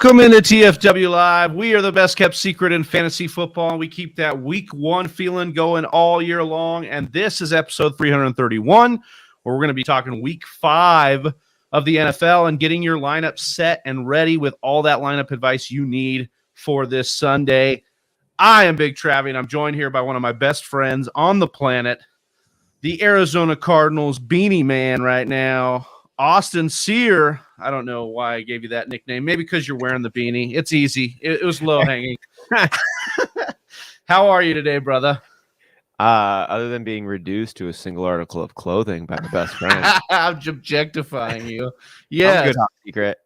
Welcome into TFW Live. We are the best kept secret in fantasy football. We keep that week one feeling going all year long. And this is episode 331, where we're going to be talking week 5 of the NFL and getting your lineup set and ready with all that lineup advice you need for this Sunday. I am Big Travie, and I'm joined here by one of my best friends on the planet, the Arizona Cardinals beanie man right now, Austin Sear. I don't know why I gave you that nickname. Maybe because you're wearing the beanie. It's easy. It was low-hanging. How are you today, brother? Other than being reduced to a single article of clothing by my best friend. I'm objectifying you. Yeah. I'm good, hot secret.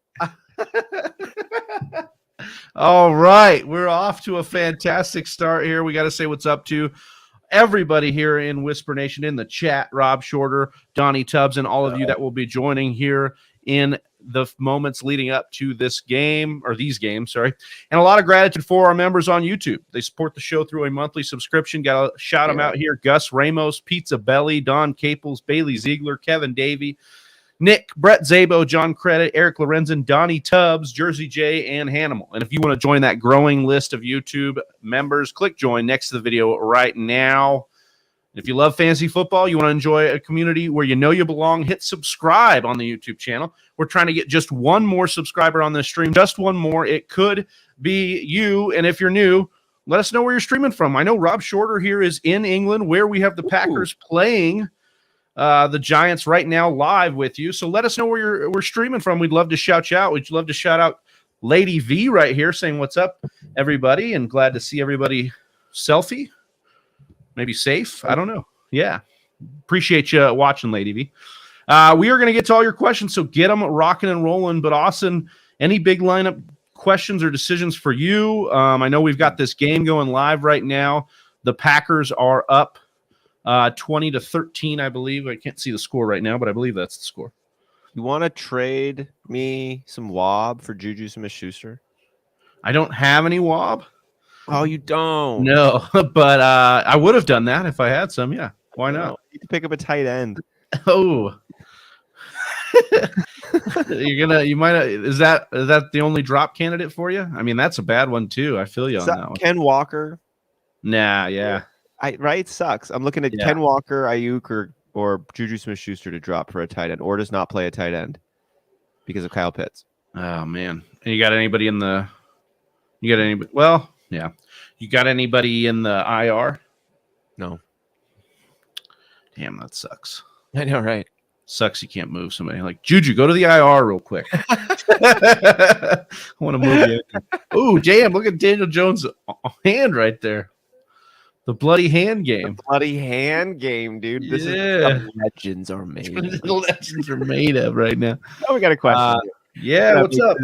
All right. We're off to a fantastic start here. We got to say what's up to everybody here in Whisper Nation in the chat, Rob Shorter, Donnie Tubbs, and all of you that will be joining here in the moments leading up to this game, or these games, sorry. And a lot of gratitude for our members on YouTube. They support the show through a monthly subscription. Got to shout them out here. Gus Ramos, Pizza Belly, Don Caples, Bailey Ziegler, Kevin Davey, Nick, Brett Zabo, John Credit, Eric Lorenzen, Donnie Tubbs, Jersey J, and Hanimal. And if you want to join that growing list of YouTube members, click join next to the video right now. If you love fantasy football, you want to enjoy a community where you know you belong, hit subscribe on the YouTube channel. We're trying to get just one more subscriber on this stream, just one more. It could be you. And if you're new, let us know where you're streaming from. I know Rob Shorter here is in England, where we have the Packers playing the Giants right now live with you. So let us know where we're streaming from. We'd love to shout you out. We'd love to shout out Lady V right here saying, what's up, everybody? And glad to see everybody selfie. Maybe safe. I don't know. Yeah. Appreciate you watching, Lady V. We are going to get to all your questions, so get them rocking and rolling. But Austin, any big lineup questions or decisions for you? I know we've got this game going live right now. The Packers are up 20-13, I believe. I can't see the score right now, but I believe that's the score. You want to trade me some wob for Juju Smith-Schuster? I don't have any wob. Oh, you don't? No, but I would have done that if I had some. Yeah, why not? You can pick up a tight end. Oh, you might. Is that the only drop candidate for you? I mean, that's a bad one too. I feel you on that one. Ken Walker. Nah, yeah. Right, sucks. I'm looking at Ken Walker, Ayuk, or Juju Smith-Schuster to drop for a tight end, or does not play a tight end because of Kyle Pitts. Oh man, and you got anybody in the? You got anybody? Well, yeah. You got anybody in the IR? No. Damn, that sucks. I know, right? Sucks you can't move somebody. Like, Juju, go to the IR real quick. I want to move you. Ooh, JM, look at Daniel Jones' hand right there. The bloody hand game. The bloody hand game, dude. This is what legends are made of. Legends are made of right now. Oh, we got a question. Yeah, what's up?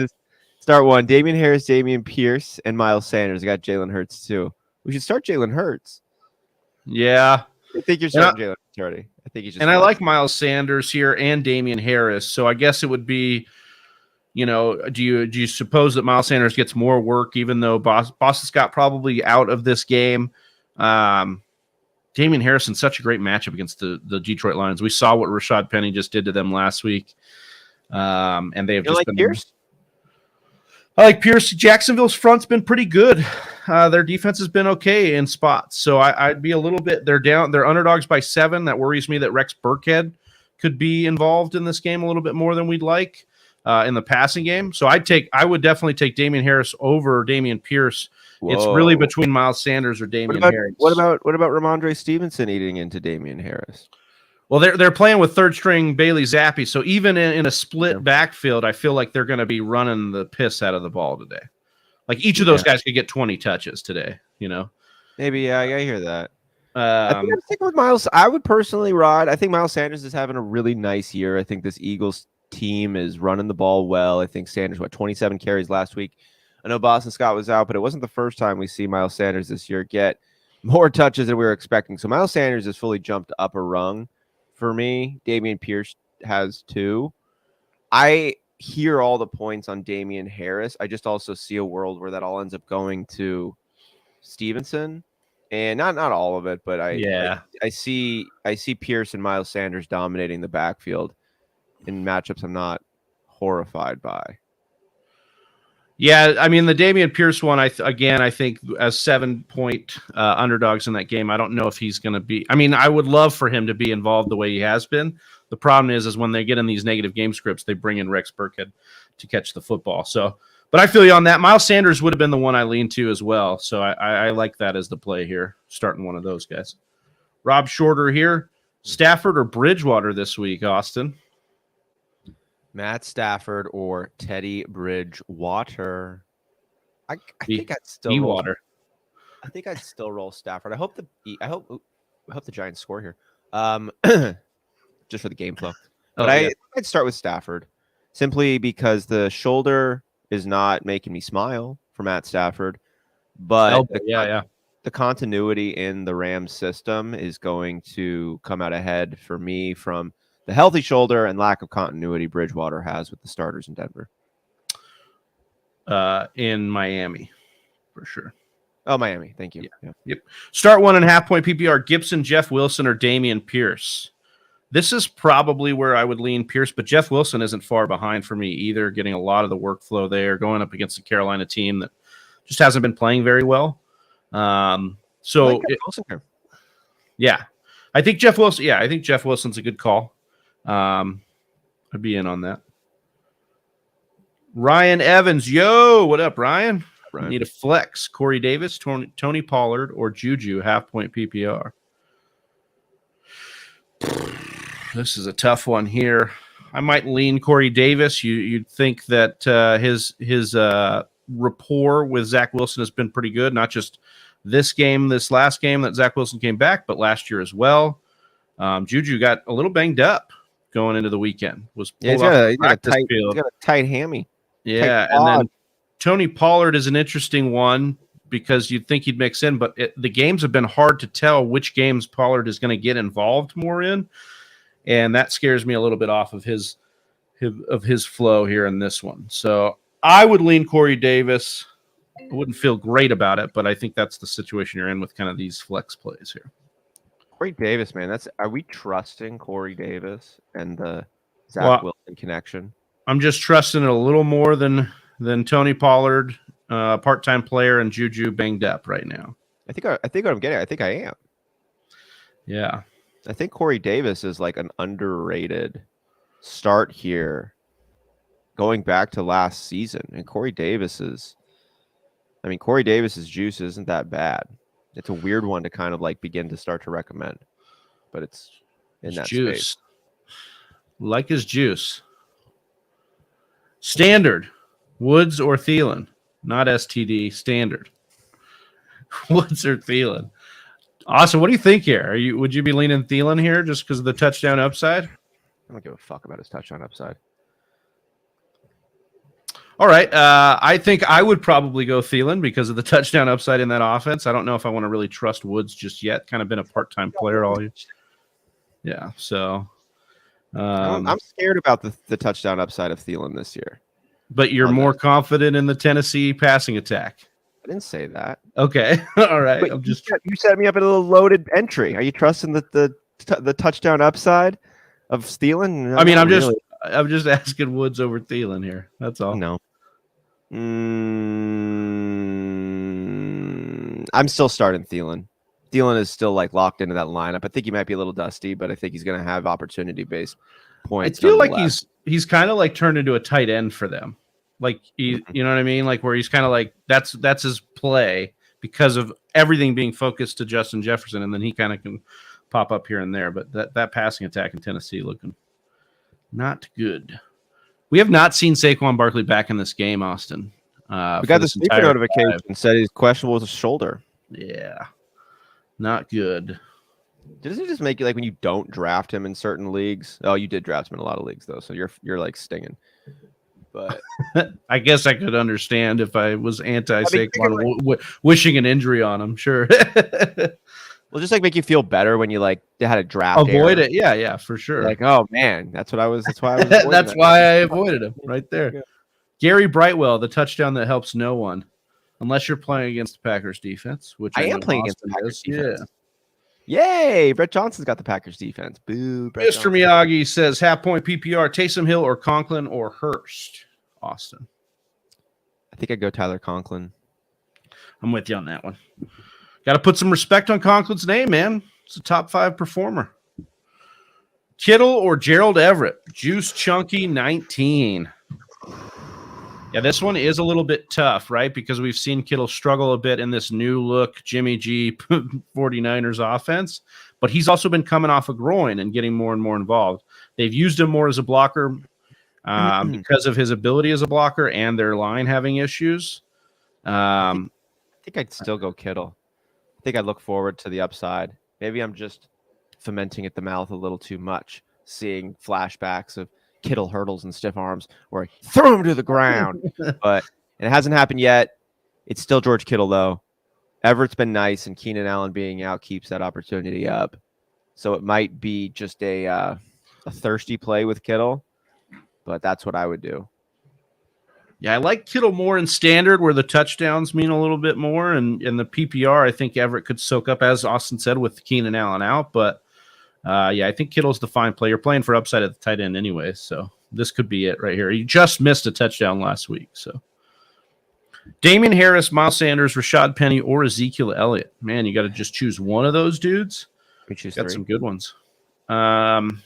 Start one. Damien Harris, Damien Pierce, and Miles Sanders. I got Jalen Hurts, too. We should start Jalen Hurts. Yeah. I think you're starting Jalen Hurts already. I think he's just. And I like Miles Sanders here and Damien Harris. So I guess it would be, do you suppose that Miles Sanders gets more work, even though Boston Scott probably out of this game? Damien Harrison, such a great matchup against the Detroit Lions. We saw what Rashad Penny just did to them last week. And they have just been. Pierce? I like Pierce. Jacksonville's front's been pretty good. Their defense has been okay in spots. So I'd be a little bit. They're down. They're underdogs by 7. That worries me that Rex Burkhead could be involved in this game a little bit more than we'd like in the passing game. So I would definitely take Damien Harris over Damien Pierce. Whoa. It's really between Miles Sanders or Damien Harris. What about Ramondre Stevenson eating into Damien Harris? Well, they're playing with third string Bailey Zappi, so even in a split backfield, I feel like they're going to be running the piss out of the ball today. Like each of those guys could get 20 touches today. Maybe, yeah, I hear that. I think I'm sticking with Miles. I would personally ride. I think Miles Sanders is having a really nice year. I think this Eagles team is running the ball well. I think Sanders 27 carries last week. I know Boston Scott was out, but it wasn't the first time we see Miles Sanders this year get more touches than we were expecting. So Miles Sanders has fully jumped up a rung. For me, Damien Pierce has 2. I hear all the points on Damien Harris. I just also see a world where that all ends up going to Stevenson, and not all of it, but I see Pierce and Miles Sanders dominating the backfield in matchups I'm not horrified by. Yeah, I mean the Damien Pierce one. I think as 7-point underdogs in that game. I don't know if he's going to be. I mean, I would love for him to be involved the way he has been. The problem is when they get in these negative game scripts, they bring in Rex Burkhead to catch the football. So, but I feel you on that. Miles Sanders would have been the one I lean to as well. So I like that as the play here, starting one of those guys. Rob Shorter here. Stafford or Bridgewater this week, Austin? Matt Stafford or Teddy Bridgewater. I think I'd still roll. I think I'd still roll Stafford. I hope the Giants score here. Just for the game flow. But I'd start with Stafford simply because the shoulder is not making me smile for Matt Stafford, but the continuity in the Rams system is going to come out ahead for me from the healthy shoulder and lack of continuity Bridgewater has with the starters in Denver. In Miami, for sure. Oh, Miami. Thank you. Yeah. Yep. Start 1.5 point PPR. Gibson, Jeff Wilson, or Damien Pierce. This is probably where I would lean Pierce, but Jeff Wilson isn't far behind for me either, getting a lot of the workflow there, going up against the Carolina team that just hasn't been playing very well. I think Jeff Wilson. Yeah, I think Jeff Wilson's a good call. I'd be in on that. Ryan Evans, yo, what up, Ryan? Need a flex. Corey Davis, Tony Pollard, or Juju, 0.5 point PPR. This is a tough one here. I might lean Corey Davis. You'd think that his rapport with Zach Wilson has been pretty good, not just this last game that Zach Wilson came back, but last year as well. Juju got a little banged up going into the weekend. He's got a tight hammy. Yeah, and then Tony Pollard is an interesting one because you'd think he'd mix in, but the games have been hard to tell which games Pollard is going to get involved more in, and that scares me a little bit off of his flow here in this one. So I would lean Corey Davis. I wouldn't feel great about it, but I think that's the situation you're in with kind of these flex plays here. Corey Davis, man, are we trusting Corey Davis and the Zach Wilson connection? I'm just trusting it a little more than Tony Pollard, part-time player, and Juju banged up right now. I think what I'm getting. I think I am. Yeah, I think Corey Davis is like an underrated start here, going back to last season. And Corey Davis's juice isn't that bad. It's a weird one to kind of like begin to start to recommend, but it's in that juice. Space. Like his juice. Standard, Woods or Thielen, not STD. Standard, Woods or Thielen. Awesome. What do you think here? Would you be leaning Thielen here just because of the touchdown upside? I don't give a fuck about his touchdown upside. All right. I think I would probably go Thielen because of the touchdown upside in that offense. I don't know if I want to really trust Woods just yet. Kind of been a part-time player all year. Yeah. So I'm scared about the touchdown upside of Thielen this year. But you're more confident in the Tennessee passing attack. I didn't say that. Okay. All right. But you set me up at a little loaded entry. Are you trusting the touchdown upside of Thielen? No, I mean, I'm just asking Woods over Thielen here. That's all. No. I'm still starting Thielen. Thielen is still like locked into that lineup. I think he might be a little dusty, but I think he's going to have opportunity-based points. I feel like he's kind of like turned into a tight end for them. Like you know what I mean? Like where he's kind of like that's his play because of everything being focused to Justin Jefferson, and then he kind of can pop up here and there. But that passing attack in Tennessee looking not good. We have not seen Saquon Barkley back in this game, Austin. We got the sneaker notification and said he's questionable with his shoulder. Yeah, not good. Doesn't it just make you like when you don't draft him in certain leagues? Oh, you did draft him in a lot of leagues though, so you're like stinging. But I guess I could understand if I was anti-Saquon, wishing an injury on him. Sure. Well, just like make you feel better when you like had a draft. Avoid it. Yeah, for sure. Like, oh man, that's why I was. That's why I avoided him right there. Yeah. Gary Brightwell, the touchdown that helps no one, unless you're playing against the Packers defense, which I am playing against the Packers defense. Yeah. Yay! Brett Johnson's got the Packers defense. Boo! Mr. Miyagi says 0.5 point PPR: Taysom Hill or Conklin or Hurst. Austin. I think I'd go Tyler Conklin. I'm with you on that one. Got to put some respect on Conklin's name, man. It's a top 5 performer. Kittle or Gerald Everett? Juice Chunky 19. Yeah, this one is a little bit tough, right? Because we've seen Kittle struggle a bit in this new look Jimmy G 49ers offense, but he's also been coming off a groin and getting more and more involved. They've used him more as a blocker because of his ability as a blocker and their line having issues. I think I'd still go Kittle. I think I'd look forward to the upside. Maybe I'm just fermenting at the mouth a little too much, seeing flashbacks of Kittle hurdles and stiff arms where he threw him to the ground. But it hasn't happened yet. It's still George Kittle, though. Everett's been nice, and Keenan Allen being out keeps that opportunity up. So it might be just a thirsty play with Kittle, but that's what I would do. Yeah, I like Kittle more in standard where the touchdowns mean a little bit more. And in the PPR, I think Everett could soak up, as Austin said, with Keenan Allen out. But yeah, I think Kittle's the fine play. You're playing for upside at the tight end anyway, so this could be it right here. He just missed a touchdown last week. So Damian Harris, Miles Sanders, Rashad Penny, or Ezekiel Elliott. Man, you got to just choose one of those dudes. We choose got 3. some good ones. How'd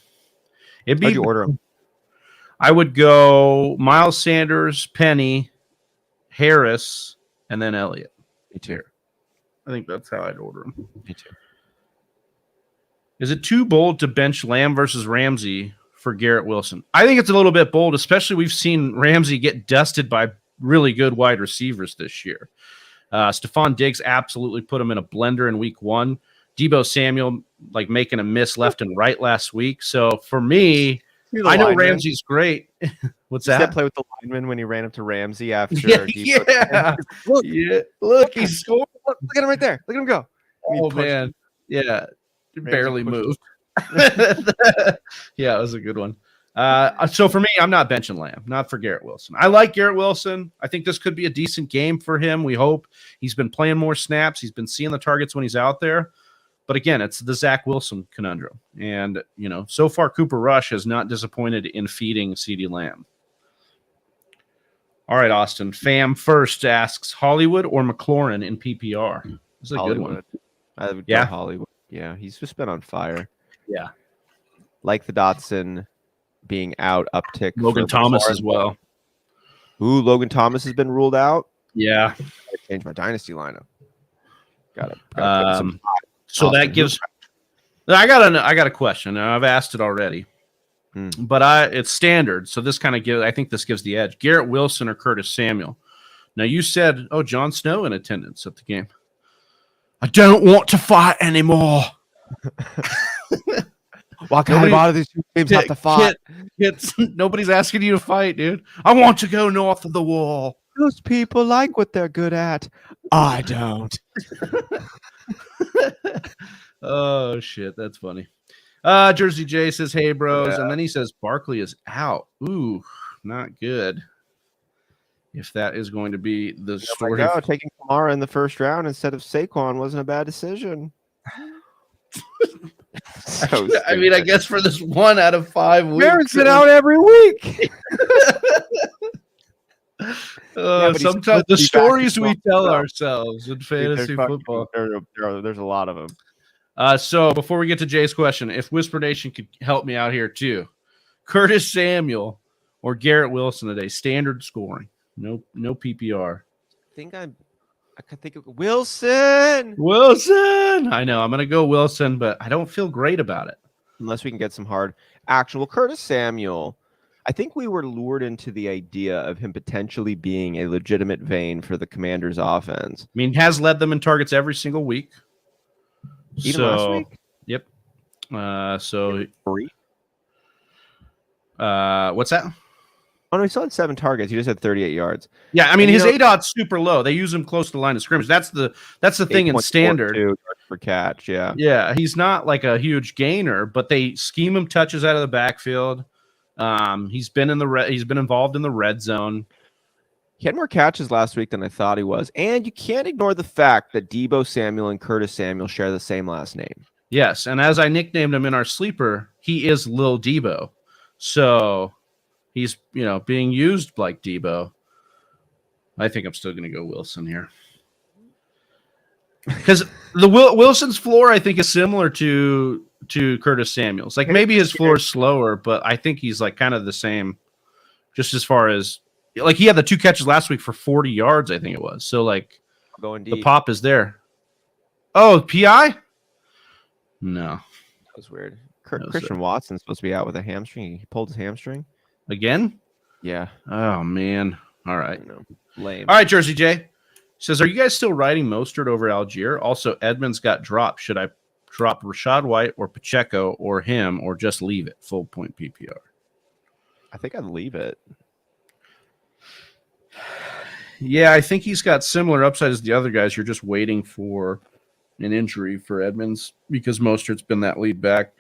you order them? I would go Miles Sanders, Penny, Harris, and then Elliott. Me too. I think that's how I'd order them. Me too. Is it too bold to bench Lamb versus Ramsey for Garrett Wilson? I think it's a little bit bold, especially we've seen Ramsey get dusted by really good wide receivers this year. Stephon Diggs absolutely put him in a blender in week 1. Deebo Samuel like making a miss left and right last week. So for me, I know Ramsey's great. What's that? That play with the lineman when he ran up to Ramsey after yeah. Look, he scored. Look at him right there. Look at him go. Oh man. Yeah. Barely moved. Yeah, it was a good one. So for me, I'm not benching Lamb, not for Garrett Wilson. I like Garrett Wilson. I think this could be a decent game for him. We hope. He's been playing more snaps. He's been seeing the targets when he's out there. But again, it's the Zach Wilson conundrum. And, you know, so far Cooper Rush has not disappointed in feeding CeeDee Lamb. All right, Austin. Fam first asks Hollywood or McLaurin in PPR. This is a Hollywood. good one. I would go Hollywood. Yeah, he's just been on fire. Yeah. Like the Dotson being out, uptick. Logan Thomas as well. Ooh, Logan Thomas has been ruled out. Yeah. I changed my dynasty lineup. Got it. So that gives. I got a question. Now, I've asked it already, but it's standard. So this kind of gives. I think this gives the edge. Garrett Wilson or Curtis Samuel. Now you said, Jon Snow in attendance at the game. I don't want to fight anymore. Why can't a lot of these teams have to fight? Nobody's asking you to fight, dude. I want to go north of the wall. Those people like what they're good at. I don't. Oh, shit. That's funny. Jersey J says, hey, bros. Yeah. And then he says, Barkley is out. Ooh, not good. If that is going to be the story. Taking Kamara in the first round instead of Saquon wasn't a bad decision. I mean, I guess for this 1 out of 5 weeks. Garrett's been out every week. Sometimes the stories we tell ourselves in fantasy football. There's a lot of them. So before we get to Jay's question, if Whisper Nation could help me out here too, Curtis Samuel or Garrett Wilson today, standard scoring, no PPR. I could think of Wilson. I know I'm gonna go Wilson, but I don't feel great about it unless we can get some hard action. Well, Curtis Samuel. I think we were lured into the idea of him potentially being a legitimate vein for the Commanders' offense. I mean, has led them in targets every single week. Even last week? Yep. What's that? Oh, no, he still had 7 targets. He just had 38 yards. Yeah, I mean, his ADOT's super low. They use him close to the line of scrimmage. That's the thing in standard. For catch, yeah. Yeah, he's not like a huge gainer, but they scheme him touches out of the backfield. He's been involved in the red zone. He had more catches last week than I thought he was. And you can't ignore the fact that Deebo Samuel and Curtis Samuel share the same last name. Yes, and as I nicknamed him in our sleeper, he is Lil Deebo. So he's, being used like Deebo. I think I'm still going to go Wilson here. Because the Wilson's floor, I think, is similar to Curtis Samuel's. Like, maybe his floor is slower, but I think he's like kind of the same, just as far as like he had the 2 catches last week for 40 yards, I think it was. So like the pop is there. Oh, PI? No, that was weird. Christian Watson's supposed to be out with a hamstring. He pulled his hamstring again. Yeah. Oh man. All right. Lame. All right, Jersey J says, are you guys still riding Mostert over Algier? Also, Edmonds got dropped. Should I drop Rachaad White or Pacheco or him, or just leave it full point PPR? I think I'd leave it. Yeah, I think he's got similar upside as the other guys. You're just waiting for an injury for Edmonds because Mostert's been that lead back.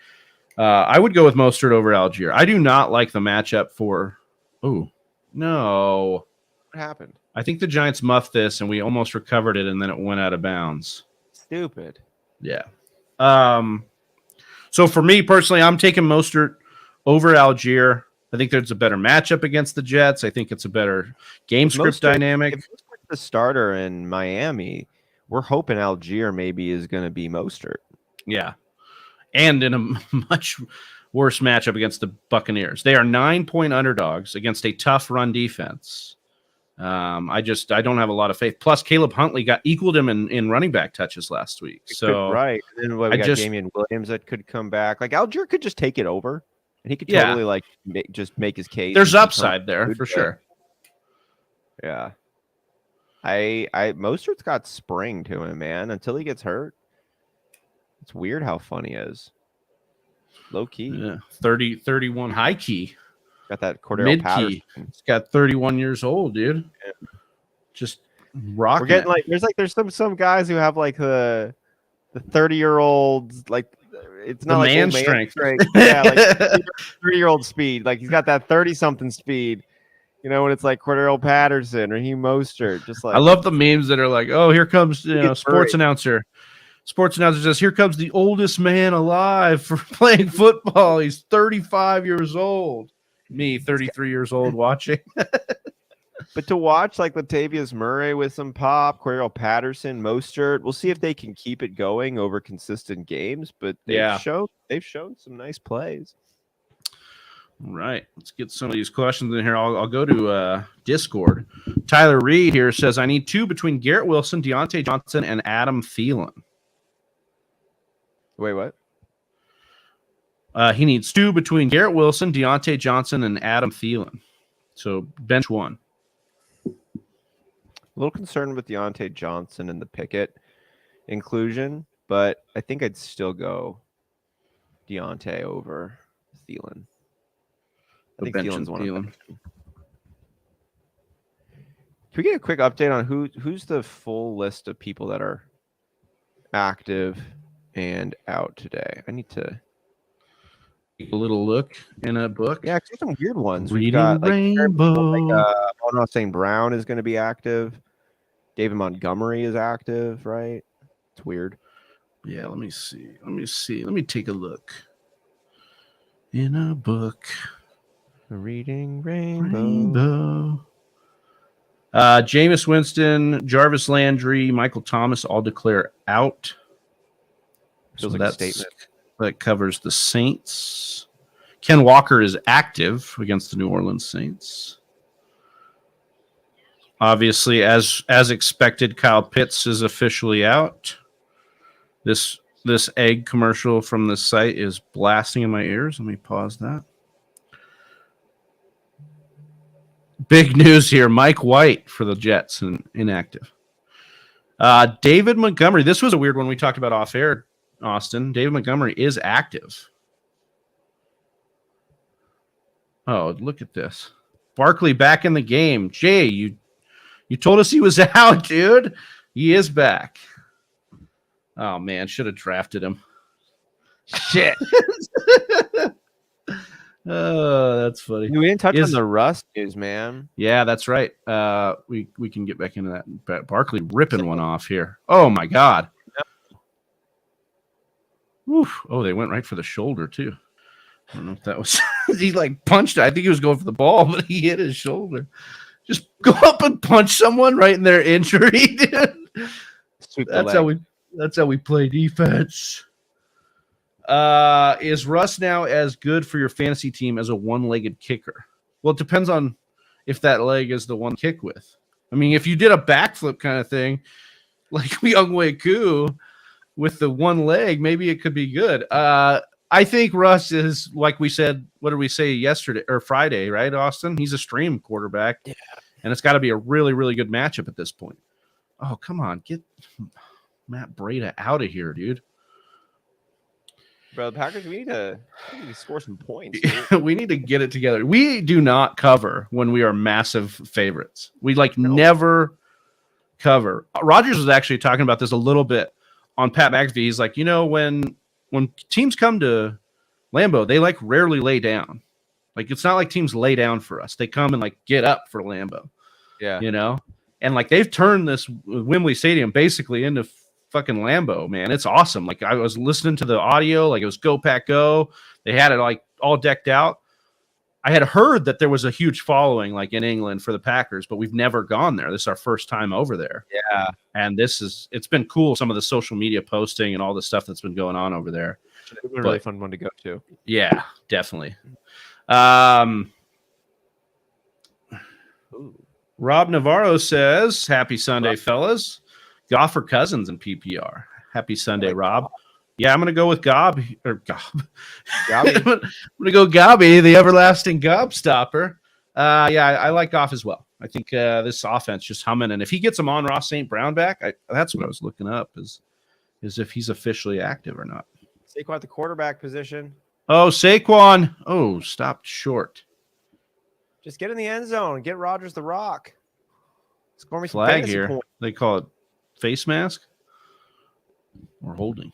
I would go with Mostert over Algier. I do not like the matchup for. Oh, no. What happened? I think the Giants muffed this, and we almost recovered it, and then it went out of bounds. Stupid. Yeah. So for me personally, I'm taking Mostert over Algier. I think there's a better matchup against the Jets. I think it's a better game script dynamic. If Mostert's the starter in Miami, we're hoping Algier maybe is going to be Mostert. Yeah. And in a much worse matchup against the Buccaneers. They are 9-point underdogs against a tough run defense. I don't have a lot of faith. Plus, Caleb Huntley equaled him in running back touches last week. So right. And then we got Damien Williams that could come back. Like Algier could just take it over, and he could totally just make his case. There's upside there for sure. Yeah. Mostert's got spring to him, man. Until he gets hurt, it's weird how fun he is. Low key. Yeah. 31 high key. Got that Cordero Patterson. He's got 31 years old, dude. Yeah. Just rocking. We're getting there's some guys who have like the 30-year-olds, like it's not the like man strength. Yeah, like 30-year-old speed. Like he's got that 30-something speed. You know, when it's like Cordero Patterson or Hugh Mostert, just like I love the memes that are like, oh, here comes sports announcer. Sports announcer says, here comes the oldest man alive for playing football. He's 35 years old. Me, 33 years old, watching. But to watch like Latavius Murray with some pop, Cordero Patterson, Mostert, we'll see if they can keep it going over consistent games. But they've shown some nice plays. All right, let's get some of these questions in here. I'll go to Discord. Tyler Reed here says, I need 2 between Garrett Wilson, Deontay Johnson, and Adam Thielen. Wait, what? He needs 2 between Garrett Wilson, Deontay Johnson, and Adam Thielen. So bench 1. A little concerned with Deontay Johnson and the Pickett inclusion, but I think I'd still go Deontay over Thielen. I think Thielen's one of them. Can we get a quick update on who's the full list of people that are active and out today? I need to take a little look in a book. Yeah, there's some weird ones. Reading Rainbow. St. Brown is going to be active. David Montgomery is active, right? It's weird. Yeah, let me see. Let me take a look in a book. Reading Rainbow. Jameis Winston, Jarvis Landry, Michael Thomas all declare out. Feels like a statement. That covers the Saints. Ken Walker is active against the New Orleans Saints. Obviously, as expected, Kyle Pitts is officially out. This egg commercial from the site is blasting in my ears. Let me pause that. Big news here. Mike White for the Jets and inactive. David Montgomery. This was a weird one we talked about off air, Austin. David Montgomery is active. Oh, look at this. Barkley back in the game. Jay, you told us he was out, dude. He is back. Oh, man. Should have drafted him. Shit. Oh, that's funny. We didn't touch on the Russ news, man. Yeah, that's right. We can get back into that. Barkley ripping one off here. Oh, my God. Oof. Oh, they went right for the shoulder, too. I don't know if that was – he, punched it. I think he was going for the ball, but he hit his shoulder. Just go up and punch someone right in their injury, dude. That's how we play defense. Is Russ now as good for your fantasy team as a one-legged kicker? Well, it depends on if that leg is the one to kick with. I mean, if you did a backflip kind of thing, like Younghoe Koo with the one leg, maybe it could be good. I think Russ is, like we said, what did we say yesterday or Friday, right, Austin? He's a stream quarterback. Yeah. And it's got to be a really, really good matchup at this point. Oh, come on. Get Matt Breida out of here, dude. Bro, the Packers, we need to score some points. We need to get it together. We do not cover when we are massive favorites. We never cover. Rogers was actually talking about this a little bit on Pat McAfee. He's like, when teams come to Lambeau, they rarely lay down. It's not like teams lay down for us. They come and get up for Lambeau. Yeah. And they've turned this Wembley Stadium basically into fucking Lambeau, man. It's awesome. I was listening to the audio, it was Go Pack Go. They had it all decked out. I had heard that there was a huge following in England for the Packers, but we've never gone there. This is our first time over there. Yeah. And it's been cool. Some of the social media posting and all the stuff that's been going on over there. It's been a really fun one to go to. Yeah, definitely. Rob Navarro says, happy Sunday, fellas. Goff or Cousins in PPR. Happy Sunday, Rob. Yeah, I'm going to go with Gob. Gobby. I'm going to go Gobby, the everlasting Gobstopper. I like Goff as well. I think this offense just humming. And if he gets Amon-Ra St. Brown back, that's what I was looking up, is if he's officially active or not. Saquon at the quarterback position. Oh, Saquon. Oh, stopped short. Just get in the end zone. Get Rodgers the rock. Score me some flag fantasy here. points. They call it face mask or holding.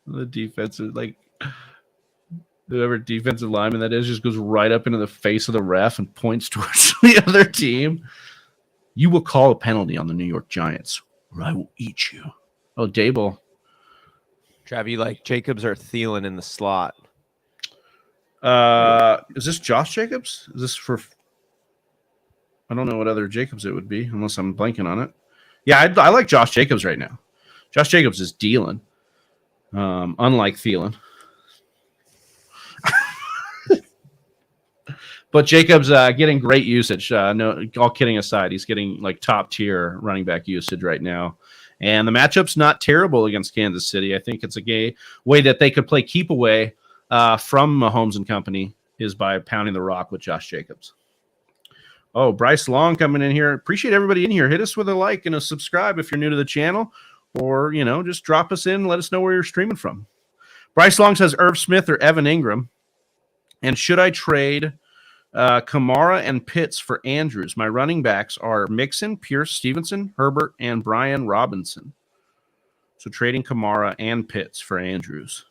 The defensive, whoever defensive lineman that is, just goes right up into the face of the ref and points towards the other team. You will call a penalty on the New York Giants, or I will eat you. Oh, Dable. Trav, you like Jacobs or Thielen in the slot? Is this Josh Jacobs? Is this for? I don't know what other Jacobs it would be, unless I'm blanking on it. Yeah, I like Josh Jacobs right now. Josh Jacobs is dealing, unlike Thielen. But Jacobs getting great usage. No, all kidding aside, he's getting top tier running back usage right now. And the matchup's not terrible against Kansas City. I think it's a way that they could play keep away from Mahomes and company is by pounding the rock with Josh Jacobs. Oh, Bryce Long coming in here. Appreciate everybody in here. Hit us with a like and a subscribe if you're new to the channel, or just drop us in. Let us know where you're streaming from. Bryce Long says Irv Smith or Evan Ingram. And should I trade Kamara and Pitts for Andrews? My running backs are Mixon, Pierce, Stevenson, Herbert, and Brian Robinson. So trading Kamara and Pitts for Andrews.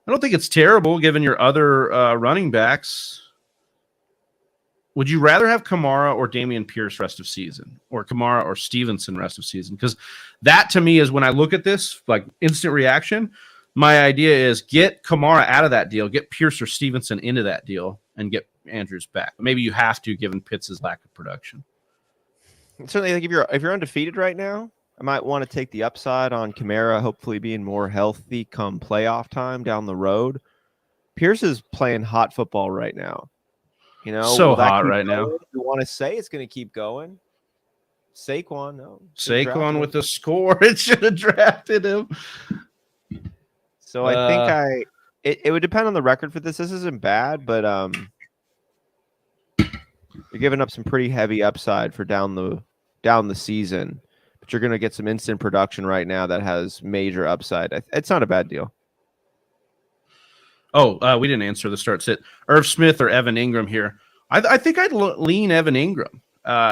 I don't think it's terrible given your other running backs. Would you rather have Kamara or Damien Pierce rest of season, or Kamara or Stevenson rest of season? Because that to me is when I look at this, instant reaction. My idea is get Kamara out of that deal, get Pierce or Stevenson into that deal, and get Andrews back. Maybe you have to, given Pitts' lack of production. Certainly, if you're undefeated right now, I might want to take the upside on Kamara, hopefully being more healthy come playoff time down the road. Pierce is playing hot football right now. So hot right now. You want to say it's going to keep going? Saquon, no. Saquon with the score. It should have drafted him. So I think it would depend on the record for this. This isn't bad, but you're giving up some pretty heavy upside for down the season. But you're going to get some instant production right now that has major upside. It's not a bad deal. Oh, we didn't answer the start sit. Irv Smith or Evan Ingram here. I think I'd lean Evan Ingram.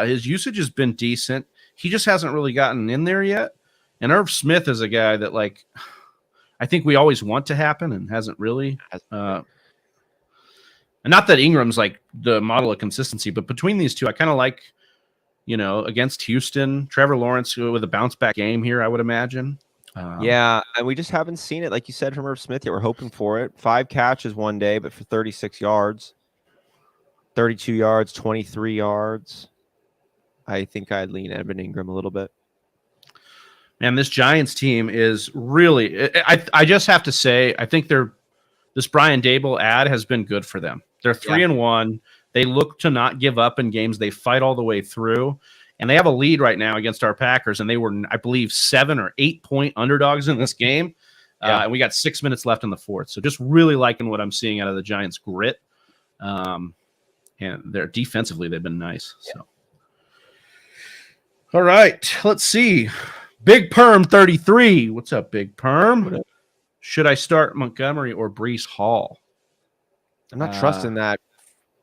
His usage has been decent. He just hasn't really gotten in there yet. And Irv Smith is a guy that I think we always want to happen and hasn't really. And not that Ingram's the model of consistency, but between these two, I kind of like, against Houston, Trevor Lawrence with a bounce back game here, I would imagine. Yeah, and we just haven't seen it, like you said, from Irv Smith yet. We're hoping for it. 5 catches one day, but for 36 yards, 32 yards, 23 yards. I think I'd lean Evan Ingram a little bit. Man, this Giants team is really. I just have to say, I think this Brian Dable ad has been good for them. They're 3-1. They look to not give up in games. They fight all the way through. And they have a lead right now against our Packers, and they were, I believe, 7 or 8 point underdogs in this game. And we got 6 minutes left in the fourth. So just really liking what I'm seeing out of the Giants' grit. And they're defensively, they've been nice. So, all right, let's see. Big Perm 33. What's up, Big Perm? Should I start Montgomery or Breece Hall? I'm not trusting that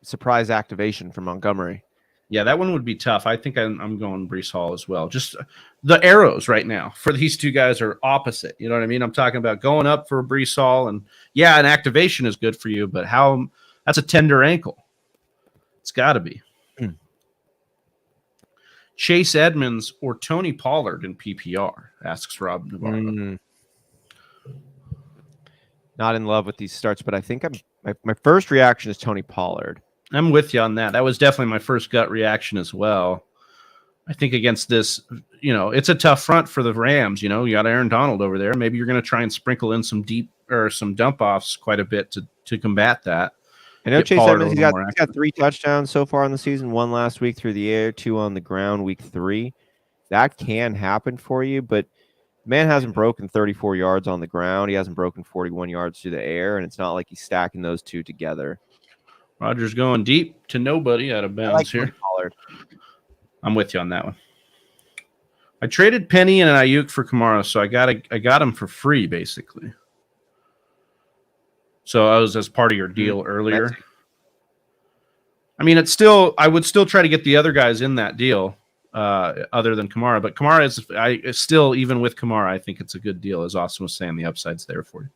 surprise activation from Montgomery. Yeah, that one would be tough. I think I'm going Breece Hall as well. Just the arrows right now for these two guys are opposite. You know what I mean? I'm talking about going up for Breece Hall, and yeah, an activation is good for you, but that's a tender ankle. It's got to be. Chase Edmonds or Tony Pollard in PPR, asks Rob Navarro. Not in love with these starts, but I think my first reaction is Tony Pollard. I'm with you on that. That was definitely my first gut reaction as well. I think against this, it's a tough front for the Rams. You got Aaron Donald over there. Maybe you're going to try and sprinkle in some deep or some dump offs quite a bit to combat that. I know Chase Edmonds, he's got 3 touchdowns so far in the season, 1 last week through the air, 2 on the ground, week 3. That can happen for you, but the man hasn't broken 34 yards on the ground. He hasn't broken 41 yards through the air, and it's not like he's stacking those two together. Rogers going deep to nobody out of bounds here. Pollard. I'm with you on that one. I traded Penny and an Ayuk for Kamara, so I got him for free, basically. So I was as part of your deal earlier. I mean, I would still try to get the other guys in that deal, other than Kamara. But Kamara is still, even with Kamara, I think it's a good deal. As Austin was saying, the upside's there for you.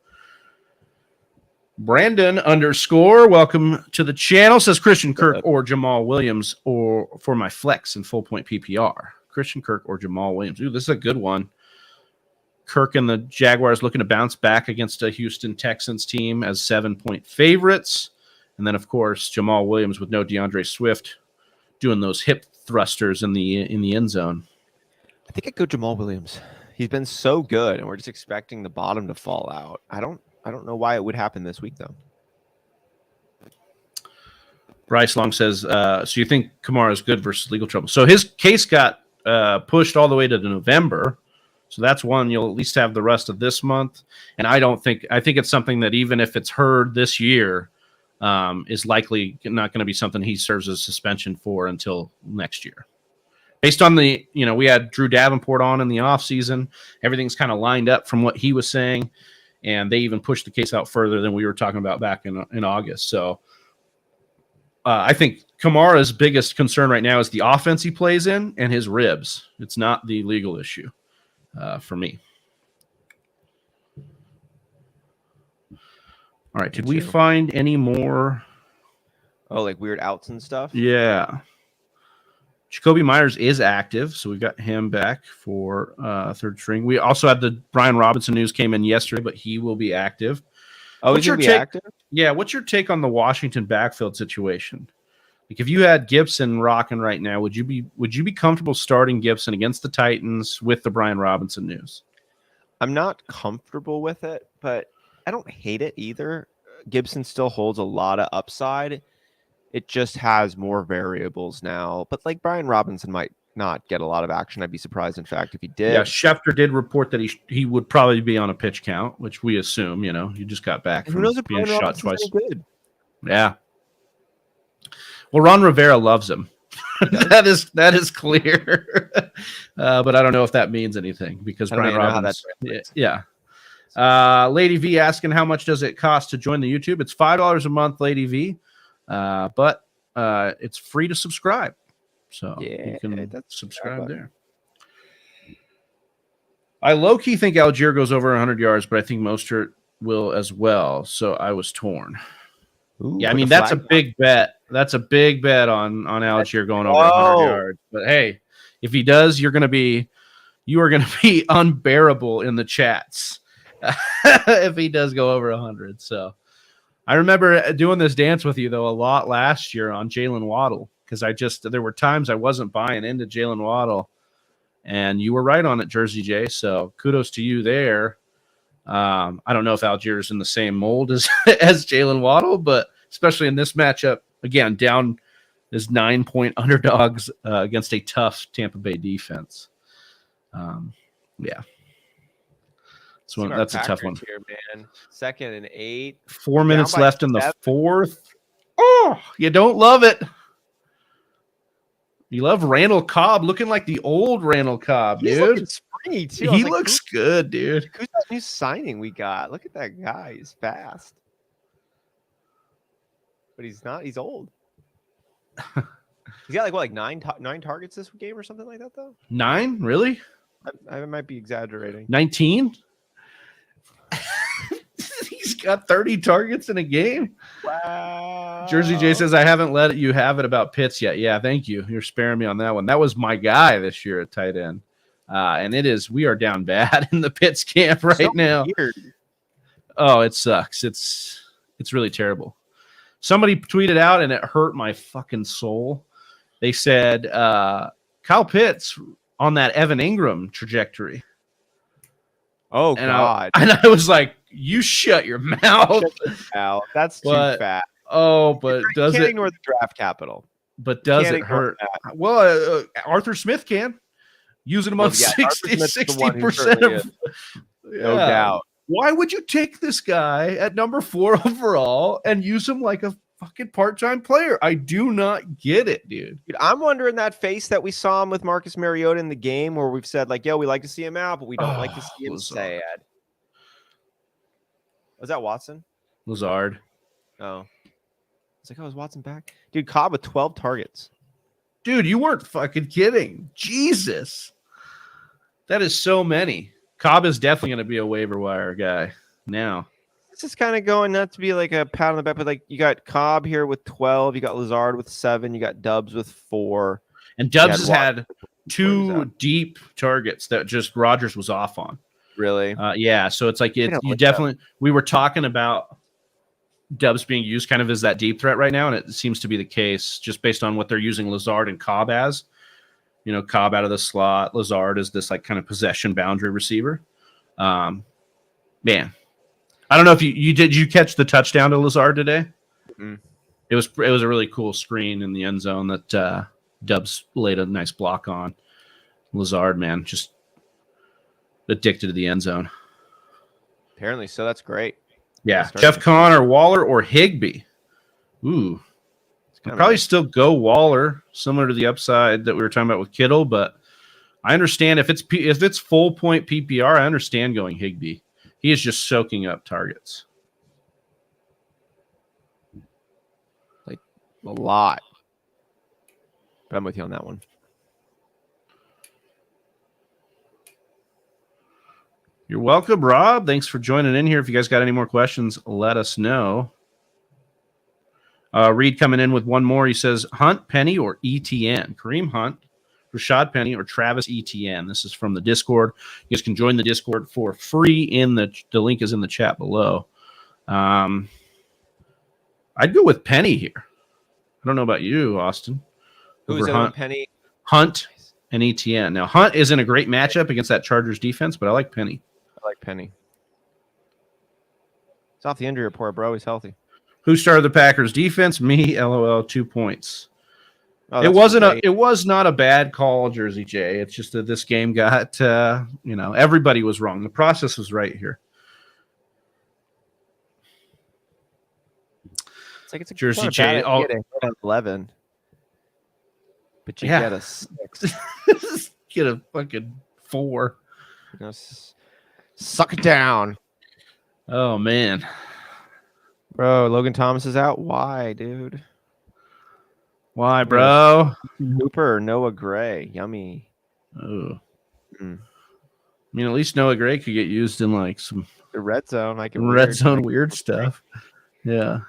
Brandon _ welcome to the channel, says Christian Kirk or Jamal Williams or for my flex in full point PPR. Christian Kirk or Jamal Williams. Ooh, this is a good one. Kirk and the Jaguars looking to bounce back against a Houston Texans team as 7-point favorites. And then, of course, Jamal Williams with no DeAndre Swift doing those hip thrusters in the end zone. I think I'd go Jamal Williams. He's been so good, and we're just expecting the bottom to fall out. I don't know why it would happen this week, though. Bryce Long says, so you think Kamara is good versus legal trouble? So his case got pushed all the way to November. So that's one you'll at least have the rest of this month. And I think it's something that even if it's heard this year, is likely not going to be something he serves as suspension for until next year. Based on we had Drew Davenport on in the offseason. Everything's kind of lined up from what he was saying. And they even pushed the case out further than we were talking about back in August. So I think Kamara's biggest concern right now is the offense he plays in and his ribs. It's not the legal issue for me. All right. Did we find any more? Oh, like weird outs and stuff? Yeah. Jacoby Myers is active, so we got him back for third string. We also had the Brian Robinson news came in yesterday, but he will be active. Oh, he's going to be active? Yeah, what's your take on the Washington backfield situation? Like, if you had Gibson rocking right now, would you be comfortable starting Gibson against the Titans with the Brian Robinson news? I'm not comfortable with it, but I don't hate it either. Gibson still holds a lot of upside. It just has more variables now. But like Brian Robinson might not get a lot of action. I'd be surprised, in fact, if he did. Yeah, Schefter did report that he would probably be on a pitch count, which we assume, he just got back from being shot twice. Good. Yeah. Well, Ron Rivera loves him. that is clear. But I don't know if that means anything because Brian Robinson. Yeah. Lady V asking how much does it cost to join the YouTube? It's $5 a month, Lady V. But it's free to subscribe. So you can subscribe there. I low-key think Algier goes over 100 yards, but I think Mostert will as well. So I was torn. Ooh, yeah, I mean, that's a big bet. That's a big bet on Algier going over 100 yards. But hey, if he does, you're going to be you are going to be unbearable in the chats if he does go over 100. So I remember doing this dance with you, though, a lot last year on Jalen Waddle, because there were times I wasn't buying into Jalen Waddle, and you were right on it, Jersey J. So kudos to you there. I don't know if Algiers in the same mold as Jalen Waddle, but especially in this matchup, again, down as 9-point underdogs against a tough Tampa Bay defense. Yeah. That's a tough one. Here, man. 2nd and 8. 4 minutes left in the 4th. Oh, you don't love it. You love Randall Cobb looking like the old Randall Cobb, dude. He's looking springy, too. He looks good, dude. Who's that new signing we got? Look at that guy. He's fast. But he's not. He's old. He's got like 9 targets this game or something like that, though? 9? Really? I might be exaggerating. 19? He's got 30 targets in a game. Wow. Jersey J says, I haven't let you have it about Pitts yet. Yeah, thank you. You're sparing me on that one. That was my guy this year at tight end. And we are down bad in the Pitts camp right now. Weird. Oh, it sucks. It's really terrible. Somebody tweeted out, and it hurt my fucking soul. They said, Kyle Pitts on that Evan Ingram trajectory. Oh, God. I was like, you shut your mouth. That's too fat. Oh, but does it ignore the draft capital? But does it hurt? Well, Arthur Smith can. Using him on 60% of. No doubt. Why would you take this guy at number 4 overall and use him like a fucking part-time player? I do not get it, dude. I'm wondering that face that we saw him with Marcus Mariota in the game where we've said, like, yo, we like to see him out, but we don't like to see him sad. Was that Watson? Lazard. Oh. It's like, oh, is Watson back? Dude, Cobb with 12 targets. Dude, you weren't fucking kidding. Jesus. That is so many. Cobb is definitely going to be a waiver wire guy now. This is kind of going not to be like a pat on the back, but like you got Cobb here with 12, you got Lazard with 7, you got Dubs with 4. And Dubs has had 2 deep targets that just Rodgers was off on. Really? Yeah. So it's like we were talking about Dubs being used kind of as that deep threat right now, and it seems to be the case just based on what they're using Lazard and Cobb as. You know, Cobb out of the slot, Lazard is this like kind of possession boundary receiver. Man, I don't know if you catch the touchdown to Lazard today? Mm-hmm. It was a really cool screen in the end zone that Dubs laid a nice block on. Lazard, man, just addicted to the end zone. Apparently, so that's great. Yeah, Jeff Conner, Waller, or Higbee. Ooh, I'd probably still go Waller, similar to the upside that we were talking about with Kittle. But I understand if it's full point PPR, I understand going Higbee. He is just soaking up targets. Like a lot. But I'm with you on that one. You're welcome, Rob. Thanks for joining in here. If you guys got any more questions, let us know. Reed coming in with one more. He says, Hunt, Penny, or ETN? Kareem Hunt, Rashad Penny, or Travis Etienne. This is from the Discord. You guys can join the Discord for free. The link is in the chat below. I'd go with Penny here. I don't know about you, Austin. Who's in Penny? Hunt and Etienne. Now, Hunt is in a great matchup against that Chargers defense, but I like Penny. I like Penny. It's off the injury report, bro. He's healthy. Who started the Packers defense? Me, LOL, 2 points. Oh, it was not a bad call, Jersey J. It's just that this game got, everybody was wrong. The process was right here. It's like it's a Jersey J. 11, but you get a 6. Get a fucking 4. Suck it down. Oh man. Bro, Logan Thomas is out. Why, dude? Why, bro? Hooper or Noah Gray. Yummy. Oh. I mean, at least Noah Gray could get used in like some the red zone, weird stuff. Yeah.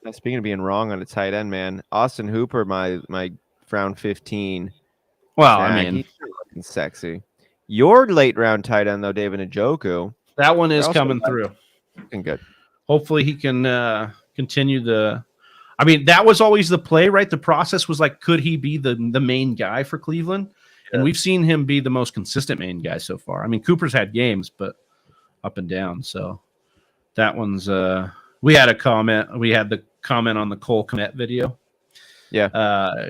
Now, speaking of being wrong on a tight end, man, Austin Hooper, my round 15. Well, I mean, he's looking sexy. Your late round tight end though, David Njoku. That one is coming through. Looking good. Hopefully he can continue the. I mean, that was always the play, right? The process was like, could he be the main guy for Cleveland? Yeah. And we've seen him be the most consistent main guy so far. I mean, Cooper's had games, but up and down. So that one's. We had a comment. We had the comment on the Cole Kmet video. Yeah,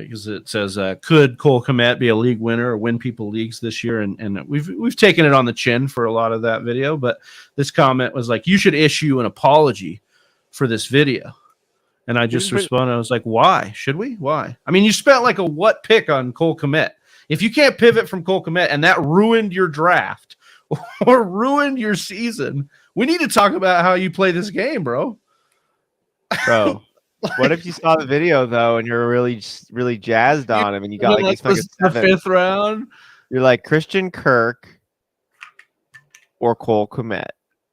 because it says, could Cole Kmet be a league winner or win people leagues this year? And we've taken it on the chin for a lot of that video. But this comment was like, you should issue an apology for this video. And I just responded, I was like, why? Should we? Why? I mean, you spent like a what pick on Cole Kmet. If you can't pivot from Cole Kmet and that ruined your draft or ruined your season, we need to talk about how you play this game, bro. Bro. What if you saw the video though, and you're really jazzed on him, and you got like the 5th round? You're like Christian Kirk or Cole Kmet.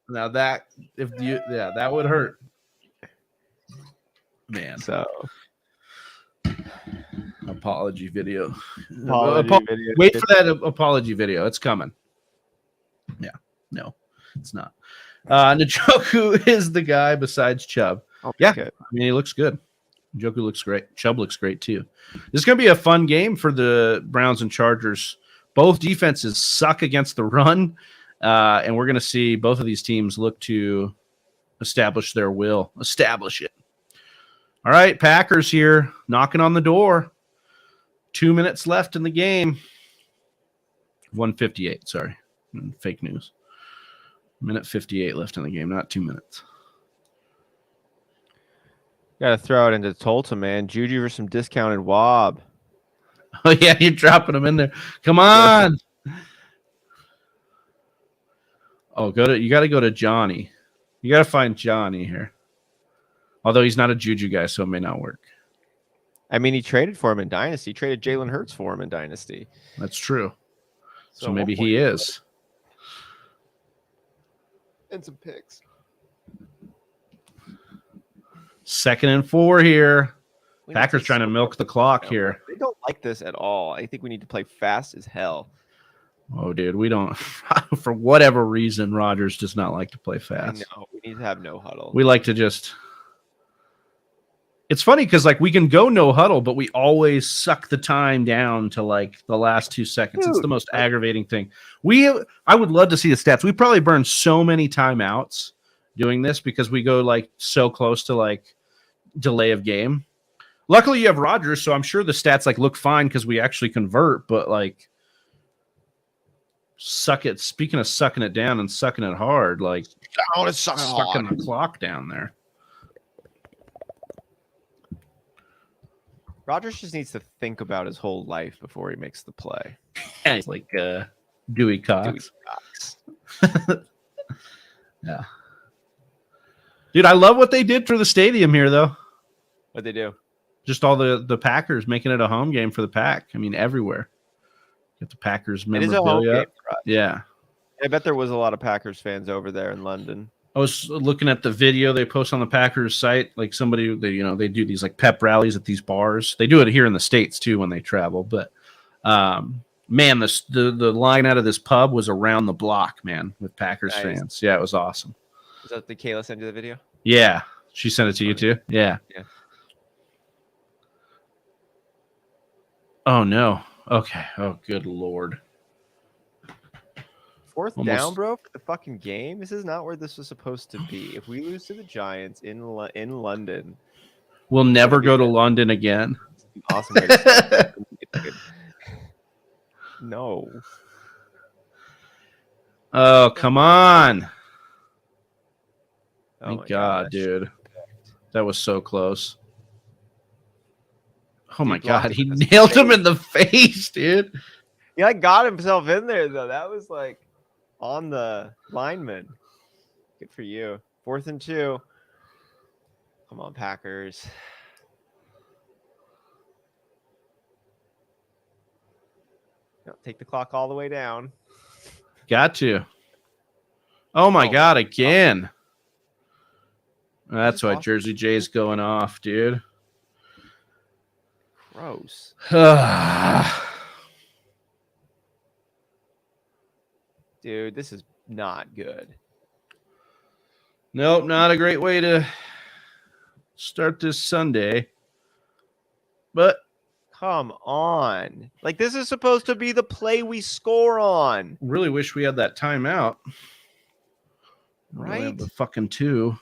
Now that that would hurt, man. So apology video. Video. Wait for that apology video. It's coming. Yeah, no, it's not. Njoku is the guy besides Chubb. Yeah, I mean, he looks good. Njoku looks great. Chubb looks great, too. This is going to be a fun game for the Browns and Chargers. Both defenses suck against the run, and we're going to see both of these teams look to establish their will. Establish it. All right, Packers here, knocking on the door. 2 minutes left in the game. 1:58, sorry. Fake news. Minute 58 left in the game, not 2 minutes. Got to throw it into Tolta, man. Juju for some discounted wob. Oh, yeah, you're dropping them in there. Come on. Oh, you got to go to Johnny. You got to find Johnny here. Although he's not a Juju guy, so it may not work. I mean, he traded for him in Dynasty. He traded Jalen Hurts for him in Dynasty. That's true. So maybe he is. And some picks. 2nd and 4 here. Packers trying to milk the clock here. They don't like this at all. I think we need to play fast as hell. Oh, dude, we don't. For whatever reason, Rodgers does not like to play fast. No, we need to have no huddle. We like to just. It's funny because like we can go no huddle, but we always suck the time down to like the last 2 seconds. Dude, it's the most aggravating thing. I would love to see the stats. We probably burn so many timeouts doing this because we go like so close to like delay of game. Luckily you have Rodgers, so I'm sure the stats like look fine because we actually convert, but like suck it. Speaking of sucking it down and sucking it hard, like I want to sucking the clock down there. Rodgers just needs to think about his whole life before he makes the play. Yeah, he's like Dewey Cox. Yeah. Dude, I love what they did for the stadium here, though. What'd they do? Just all the Packers making it a home game for the Pack. I mean, everywhere. Get the Packers memorabilia. It is a home game for us. Yeah. I bet there was a lot of Packers fans over there in London. I was looking at the video they post on the Packers site. Like somebody, they do these like pep rallies at these bars. They do it here in the States too when they travel. But man, the line out of this pub was around the block, man, with Packers fans. Yeah, it was awesome. Is that the Kayla sent you the video? Yeah, she sent it to you too. Yeah. Oh no. Okay. Oh, good Lord. Fourth down, bro, for the fucking game. This is not where this was supposed to be. If we lose to the Giants in London, we'll never go to London again. Awesome. No. Oh, come on. Oh Thank God, dude. That was so close. Oh my God, he nailed him in the face, dude. He like got himself in there though. That was like on the lineman. Good for you. 4th and 2. Come on, Packers. No, take the clock all the way down. Got to. Oh my God, again. That's why Jersey J's going off, dude. Gross. Dude, this is not good. Nope, not a great way to start this Sunday. But come on. Like, this is supposed to be the play we score on. Really wish we had that timeout. Right? The fucking 2.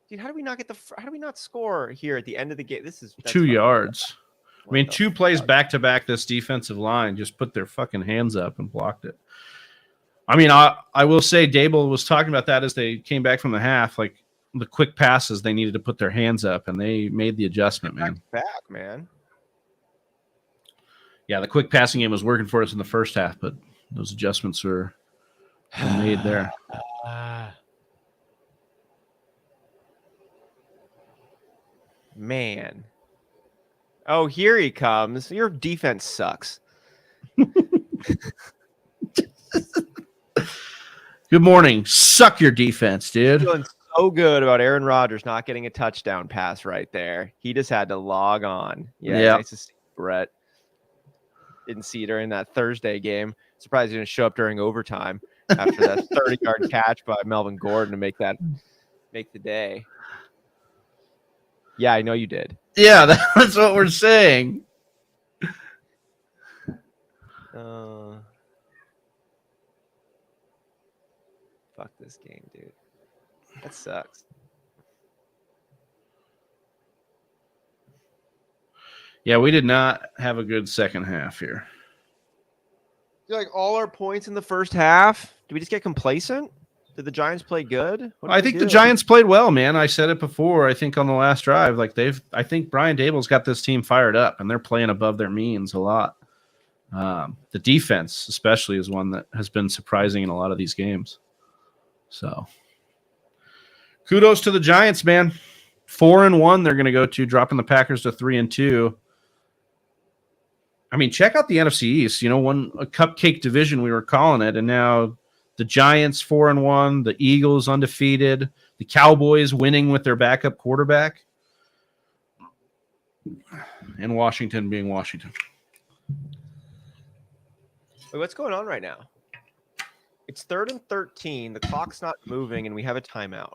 Dude, how do we not score here at the end of the game? That's 2 yards. I mean, 2 plays fuck? back to back. This defensive line just put their fucking hands up and blocked it. I mean, I will say Dable was talking about that as they came back from the half. Like the quick passes, they needed to put their hands up, and they made the adjustment, man. Back, man. Yeah, the quick passing game was working for us in the first half, but those adjustments were made there. Man. Oh, here he comes. Your defense sucks. Good morning. Suck your defense, dude. Feeling so good about Aaron Rodgers not getting a touchdown pass right there. He just had to log on. Yeah. Nice to see Brett. Didn't see it during that Thursday game. Surprised he didn't show up during overtime after that 30-yard catch by Melvin Gordon to make the day. Yeah, I know you did. Yeah, that's what we're saying. Fuck this game, dude. That sucks. Yeah, we did not have a good second half here. Like all our points in the first half. Did we just get complacent? Did the Giants play good? I think the Giants played well, man. I said it before. I think on the last drive, I think Brian Dable's got this team fired up, and they're playing above their means a lot. The defense, especially, is one that has been surprising in a lot of these games. So, kudos to the Giants, man. 4-1, they're going to go to, dropping the Packers to 3-2. I mean, check out the NFC East. You know, a cupcake division we were calling it, and now the Giants 4-1, the Eagles undefeated, the Cowboys winning with their backup quarterback, and Washington being Washington. Wait, what's going on right now? It's 3rd and 13. The clock's not moving, and we have a timeout.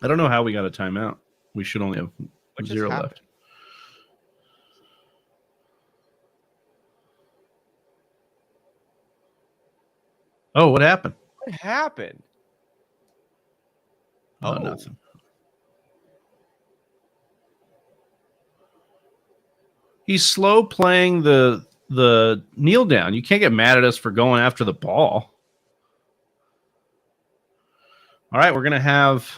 I don't know how we got a timeout. We should only have 0 left. Oh, what happened? What happened? Oh, nothing. He's slow playing the kneel down. You can't get mad at us for going after the ball. All right, we're gonna have.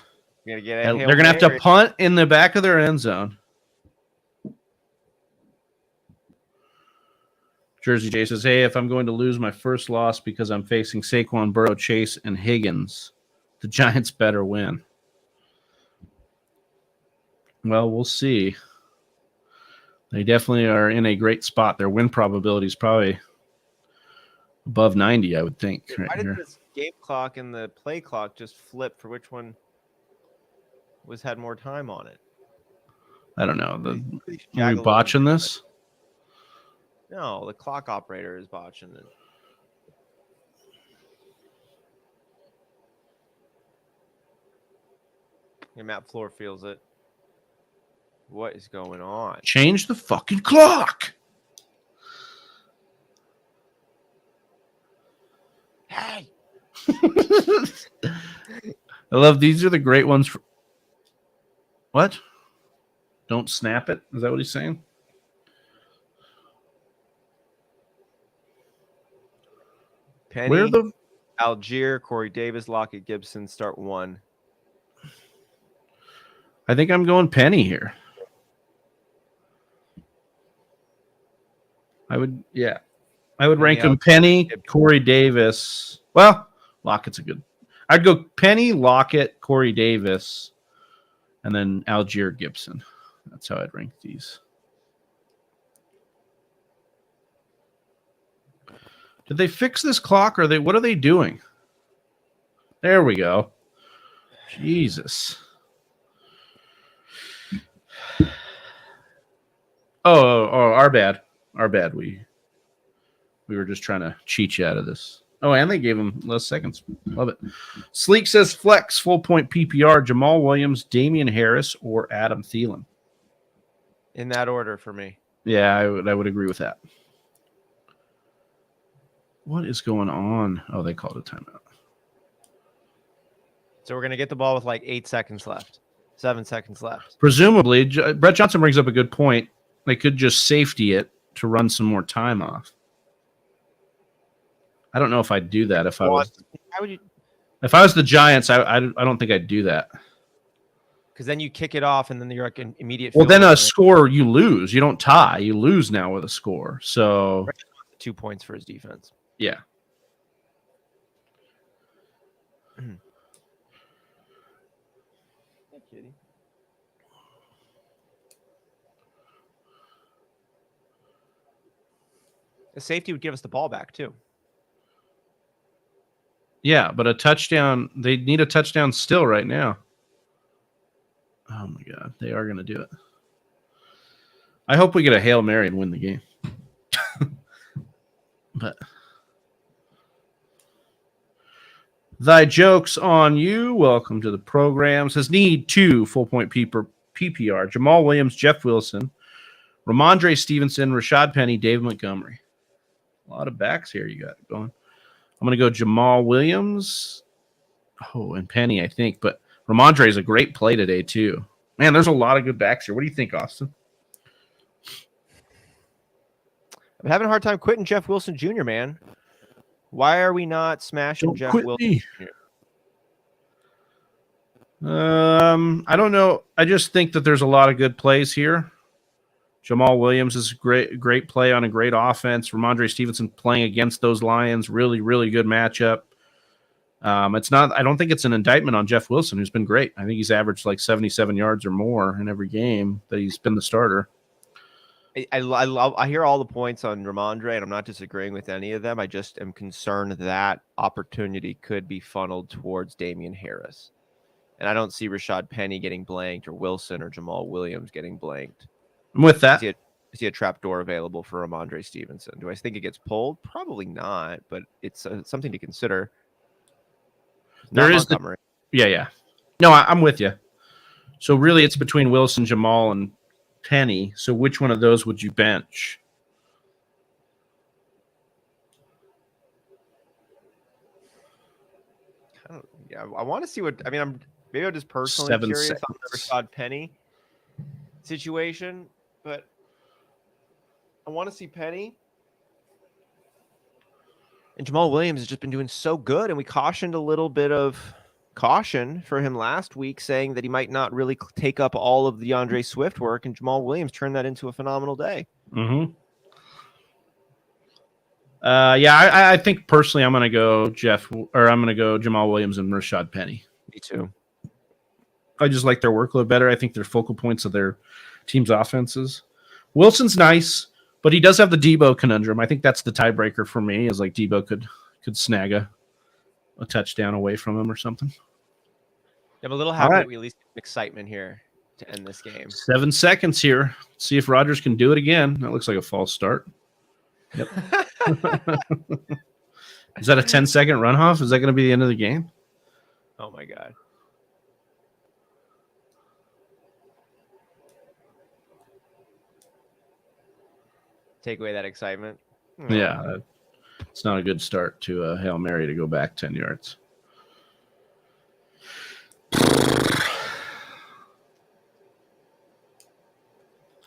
They're gonna have to punt in the back of their end zone. Jersey J says, "Hey, if I'm going to lose my first loss because I'm facing Saquon, Burrow, Chase, and Higgins, the Giants better win." Well, we'll see. They definitely are in a great spot. Their win probability is probably above 90, I would think. Why did this game clock and the play clock just flip for which one had more time on it? I don't know. Are we botching this? No, the clock operator is botching it. And Matt Floor feels it. What is going on? Change the fucking clock. Hey. I love these are the great ones. What? Don't snap it? Is that what he's saying? Penny, where the Algier, Corey Davis, Lockett, Gibson, start 1. I think I'm going Penny here. I would rank him Penny, Corey Davis. Well, Lockett's a good. I'd go Penny, Lockett, Corey Davis, and then Algier Gibson. That's how I'd rank these. Did they fix this clock? Or what are they doing? There we go. Jesus. Oh, our bad. Our bad. We We were just trying to cheat you out of this. Oh, and they gave him less seconds. Love it. Sleek says flex, full point PPR, Jamal Williams, Damian Harris, or Adam Thielen. In that order for me. Yeah, I would agree with that. What is going on? Oh, they called a timeout. So we're going to get the ball with like 8 seconds left. 7 seconds left. Presumably, Brett Johnson brings up a good point. They could just safety it to run some more time off. I don't know if I'd do that if I was. How would you? If I was the Giants, I don't think I'd do that. Because then you kick it off, and then you're like an immediate. Well, then a score you lose. You don't tie. You lose now with a score. So 2 points for his defense. Yeah. Hey, kitty. The safety would give us the ball back too. Yeah, but a touchdown. They need a touchdown still right now. Oh my God, they are going to do it. I hope we get a Hail Mary and win the game. But thy joke's on you. Welcome to the program. Says need 2 full point PPR. Jamal Williams, Jeff Wilson, Ramondre Stevenson, Rashad Penny, Dave Montgomery. A lot of backs here you got going. I'm going to go Jamal Williams. Oh, and Penny, I think. But Ramondre is a great play today, too. Man, there's a lot of good backs here. What do you think, Austin? I'm having a hard time quitting Jeff Wilson Jr., man. Why are we not smashing Don't Jeff quit Wilson me. Jr.? I don't know. I just think that there's a lot of good plays here. Jamal Williams is a great play on a great offense. Ramondre Stevenson playing against those Lions, really, really good matchup. It's not. I don't think it's an indictment on Jeff Wilson, who's been great. I think he's averaged like 77 yards or more in every game that he's been the starter. I hear all the points on Ramondre, and I'm not disagreeing with any of them. I just am concerned that opportunity could be funneled towards Damian Harris. And I don't see Rashad Penny getting blanked or Wilson or Jamal Williams getting blanked. I'm with that. Is he a trapdoor available for Ramondre Stevenson? Do I think it gets pulled? Probably not, but it's something to consider. There is Montgomery. Yeah. No, I'm with you. So really it's between Wilson, Jamal, and Penny. So which one of those would you bench? I want to see what – I mean, I'm just personally 7 curious seconds. on the Rashad Penny situation, but I want to see Penny. And Jamal Williams has just been doing so good, and we cautioned a little bit of caution for him last week, saying that he might not really take up all of the DeAndre Swift work, and Jamal Williams turned that into a phenomenal day. Mm-hmm. I think personally I'm going to go Jamal Williams and Rashad Penny. Me too. I just like their workload better. I think they're focal points of their team's offenses. Wilson's nice, but he does have the Debo conundrum. I think that's the tiebreaker for me, is like Debo could snag a touchdown away from him or something. I'm a little happy that we at least get excitement here to end this game. 7 seconds here. See if Rodgers can do it again. That looks like a false start. Yep. Is that a 10-second runoff? Is that going to be the end of the game? Oh, my God. Take away that excitement. Yeah. It's not a good start to a Hail Mary to go back 10 yards.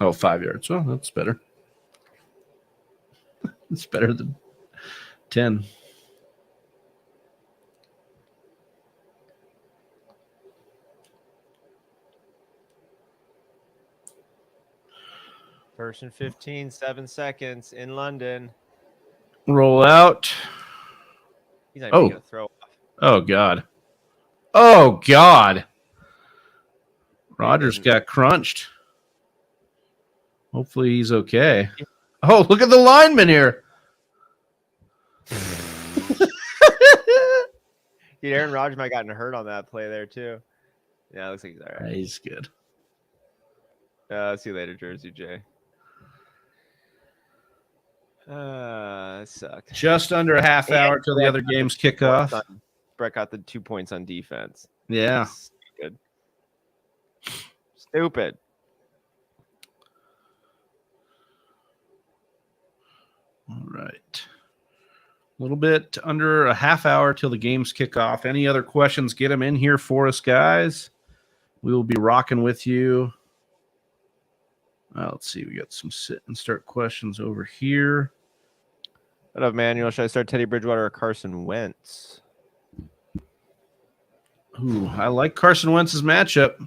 Oh, 5 yards. Well, that's better. It's better than 10. First and 15, 7 seconds in London. Roll out. He's not even going to throw off. Oh, God. Oh, God. Rodgers got crunched. Hopefully he's okay. Oh, look at the lineman here. Dude, Aaron Rodgers might have gotten hurt on that play there, too. Yeah, it looks like he's all right. He's good. See you later, Jersey J. Sucks. Just under a half hour till the other games kick off. Brett got the 2 points on defense. Yeah. Stupid. All right. A little bit under a half hour till the games kick off. Any other questions? Get them in here for us, guys. We will be rocking with you. Let's see. We got some sit and start questions over here. What up, Manuel? Should I start Teddy Bridgewater or Carson Wentz? Ooh, I like Carson Wentz's matchup.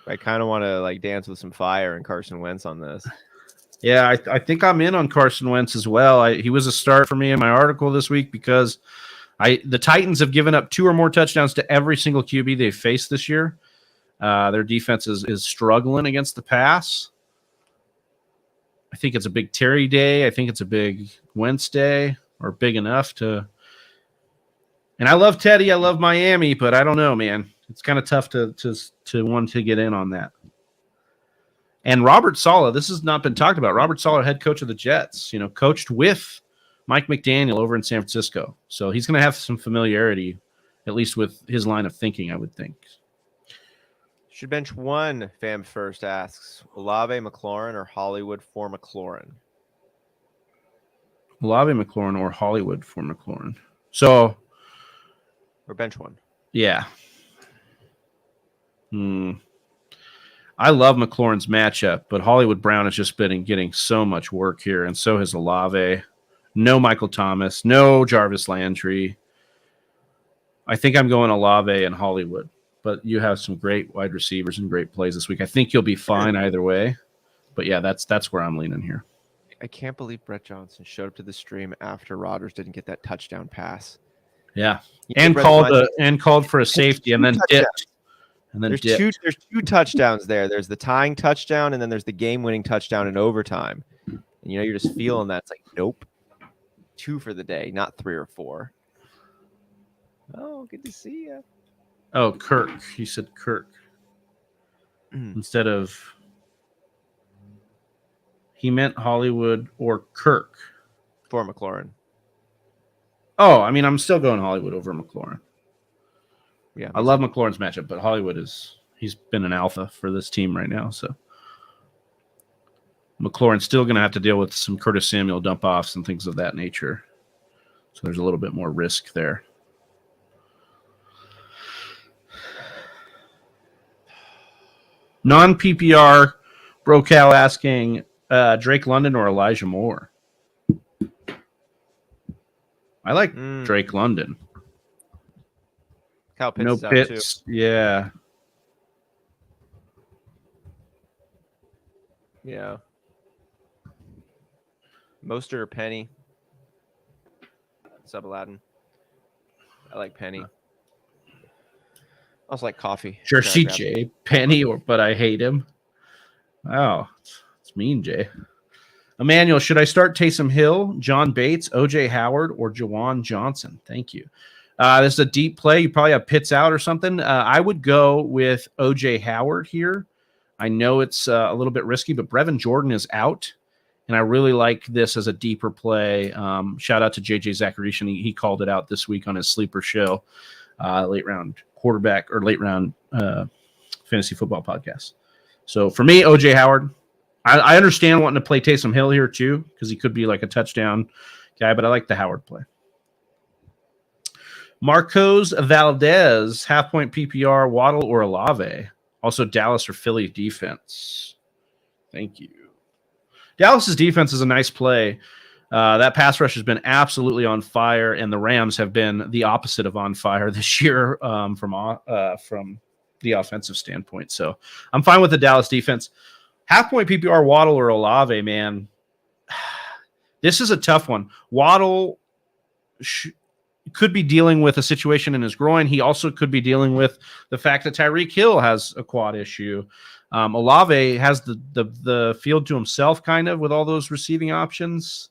I kind of want to dance with some fire and Carson Wentz on this. Yeah, I think I'm in on Carson Wentz as well. He was a start for me in my article this week because the Titans have given up 2 or more touchdowns to every single QB they've faced this year. Their defense is struggling against the pass. I think it's a big Terry day. I think it's a big Wentz day, or big enough to. And I love Teddy. I love Miami, but I don't know, man. It's kind of tough to want to get in on that. And Robert Saleh, this has not been talked about. Robert Saleh, head coach of the Jets, coached with Mike McDaniel over in San Francisco. So he's going to have some familiarity, at least with his line of thinking, I would think. Should bench one, Fam First asks. Olave, McLaurin, or Hollywood for McLaurin? Olave, McLaurin, or Hollywood for McLaurin. So. Or bench one. Yeah. I love McLaurin's matchup, but Hollywood Brown has just been getting so much work here, and so has Olave. No Michael Thomas, no Jarvis Landry. I think I'm going Olave and Hollywood, but you have some great wide receivers and great plays this week. I think you'll be fine either way, but yeah, that's where I'm leaning here. I can't believe Brett Johnson showed up to the stream after Rodgers didn't get that touchdown pass. Yeah, and called for a safety and then dipped. And then there's two touchdowns there. There's the tying touchdown, and then there's the game-winning touchdown in overtime. And you're just feeling that. It's like, nope. 2 for the day, not 3 or 4. Oh, good to see you. Oh, Kirk. You said Kirk. Instead of... He meant Hollywood or Kirk. For McLaurin. Oh, I mean, I'm still going Hollywood over McLaurin. Yeah, I love McLaurin's matchup, but Hollywood he's been an alpha for this team right now. So McLaurin's still going to have to deal with some Curtis Samuel dump offs and things of that nature. So there's a little bit more risk there. Non-PPR, Brocal asking Drake London or Elijah Moore. I like Drake London. Kyle Pitts no Pitts, yeah. Yeah. Mostert or Penny? Sub Aladdin. I like Penny. I also like coffee. Jersey J. Penny, but I hate him. Wow. It's mean, Jay. Emmanuel, should I start Taysom Hill, John Bates, OJ Howard, or Jawan Johnson? Thank you. This is a deep play. You probably have Pitts out or something. I would go with OJ Howard here. I know it's a little bit risky, but Brevin Jordan is out, and I really like this as a deeper play. Shout out to JJ Zacharyson. He called it out this week on his sleeper show, late round quarterback or late round fantasy football podcast. So for me, OJ Howard. I understand wanting to play Taysom Hill here too, because he could be like a touchdown guy, but I like the Howard play. Marcos Valdez, half-point PPR, Waddle or Olave. Also Dallas or Philly defense. Thank you. Dallas's defense is a nice play. That pass rush has been absolutely on fire, and the Rams have been the opposite of on fire this year from the offensive standpoint. So I'm fine with the Dallas defense. Half-point PPR, Waddle or Olave, man. This is a tough one. Waddle could be dealing with a situation in his groin. He also could be dealing with the fact that Tyreek Hill has a quad issue. Olave has the field to himself kind of with all those receiving options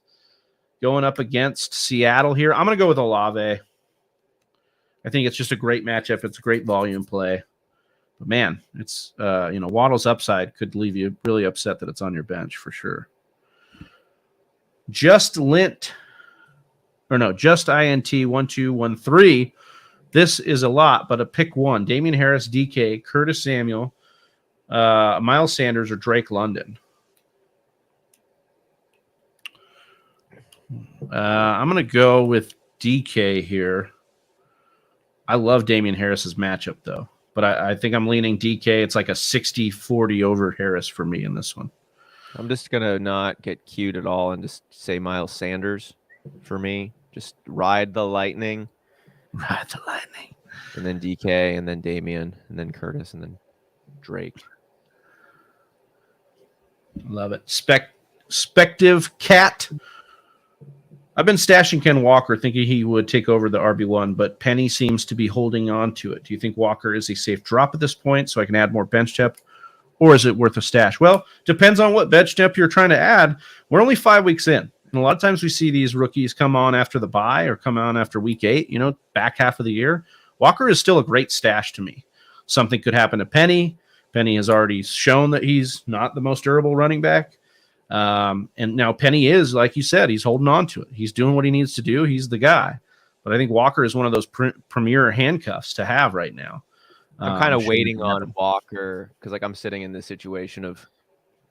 going up against Seattle here. I'm going to go with Olave. I think it's just a great matchup. It's a great volume play. But man, it's Waddle's upside could leave you really upset that it's on your bench for sure. Just INT 1213. This is a lot, but a pick one. Damien Harris, DK, Curtis Samuel, Miles Sanders, or Drake London. I'm going to go with DK here. I love Damien Harris's matchup, though. But I think I'm leaning DK. It's like a 60-40 over Harris for me in this one. I'm just going to not get cute at all and just say Miles Sanders for me. Just ride the lightning. Ride the lightning. And then DK, and then Damien, and then Curtis, and then Drake. Love it. Spective Cat. I've been stashing Ken Walker thinking he would take over the RB1, but Penny seems to be holding on to it. Do you think Walker is a safe drop at this point so I can add more bench depth, or is it worth a stash? Well, depends on what bench depth you're trying to add. We're only 5 weeks in, and a lot of times we see these rookies come on after the bye or come on after week 8, back half of the year. Walker is still a great stash to me. Something could happen to Penny. Penny has already shown that he's not the most durable running back. And now Penny is, like you said, he's holding on to it. He's doing what he needs to do. He's the guy. But I think Walker is one of those premier handcuffs to have right now. I'm kind of waiting on Walker because, I'm sitting in this situation of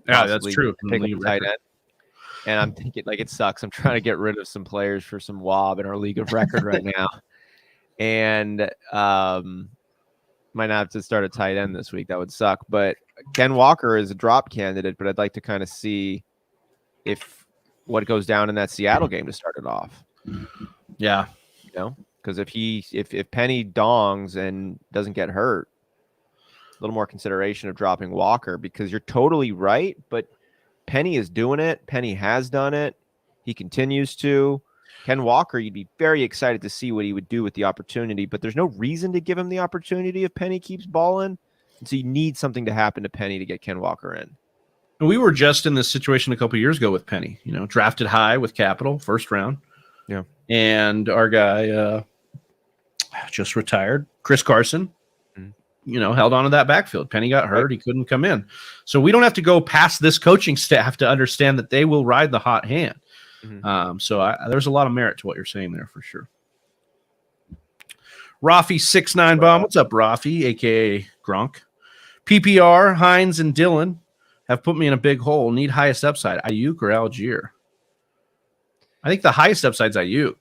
that's true. Picking a tight end, and I'm thinking it sucks. I'm trying to get rid of some players for some WOB in our league of record right now, and might not have to start a tight end this week. That would suck. But Ken Walker is a drop candidate, but I'd like to kind of see what goes down in that Seattle game to start it off. Yeah. Because if Penny dongs and doesn't get hurt, a little more consideration of dropping Walker, because you're totally right, but Penny is doing it. Penny has done it. He continues to. Ken Walker, you'd be very excited to see what he would do with the opportunity, but there's no reason to give him the opportunity if Penny keeps balling. So you need something to happen to Penny to get Ken Walker in. We were just in this situation a couple years ago with Penny, drafted high with capital, first round. Yeah. And our guy just retired, Chris Carson, held on to that backfield. Penny got hurt. Right. He couldn't come in. So we don't have to go past this coaching staff to understand that they will ride the hot hand. So there's a lot of merit to what you're saying there for sure. Rafi 69 Bomb. What's up, Rafi, a.k.a. Gronk? PPR, Hines, and Dylan have put me in a big hole. Need highest upside, Ayuk or Algier? I think the highest upside is Ayuk.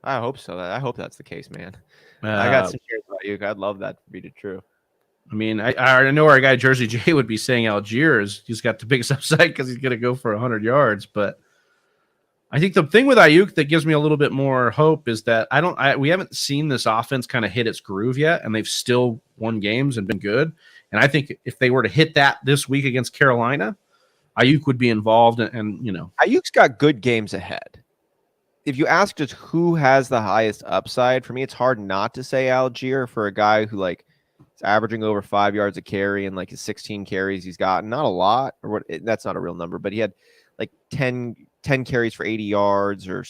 I hope so. I hope that's the case, man. I got some shares about Ayuk. I'd love that to be true. I mean, I know our guy Jersey J would be saying Algier he's got the biggest upside because he's going to go for 100 yards, but I think the thing with Ayuk that gives me a little bit more hope is that we haven't seen this offense kind of hit its groove yet, and they've still won games and been good. And I think if they were to hit that this week against Carolina, Ayuk would be involved, and Ayuk's got good games ahead. If you asked us who has the highest upside, for me, it's hard not to say Algier for a guy who is averaging over 5 yards a carry and his 16 carries he's gotten. Not a lot, that's not a real number, but he had 10 carries for 80 yards or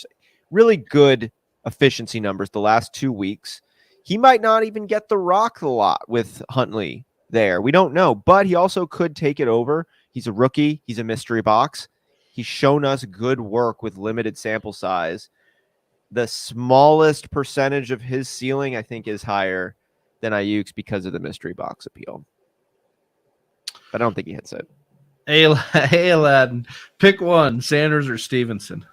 really good efficiency numbers the last 2 weeks. He might not even get the rock a lot with Huntley there. We don't know, but he also could take it over. He's a rookie. He's a mystery box. He's shown us good work with limited sample size. The smallest percentage of his ceiling, I think, is higher than Ayuk's because of the mystery box appeal. But I don't think he hits it. Hey, Aladdin, pick one, Sanders or Stevenson.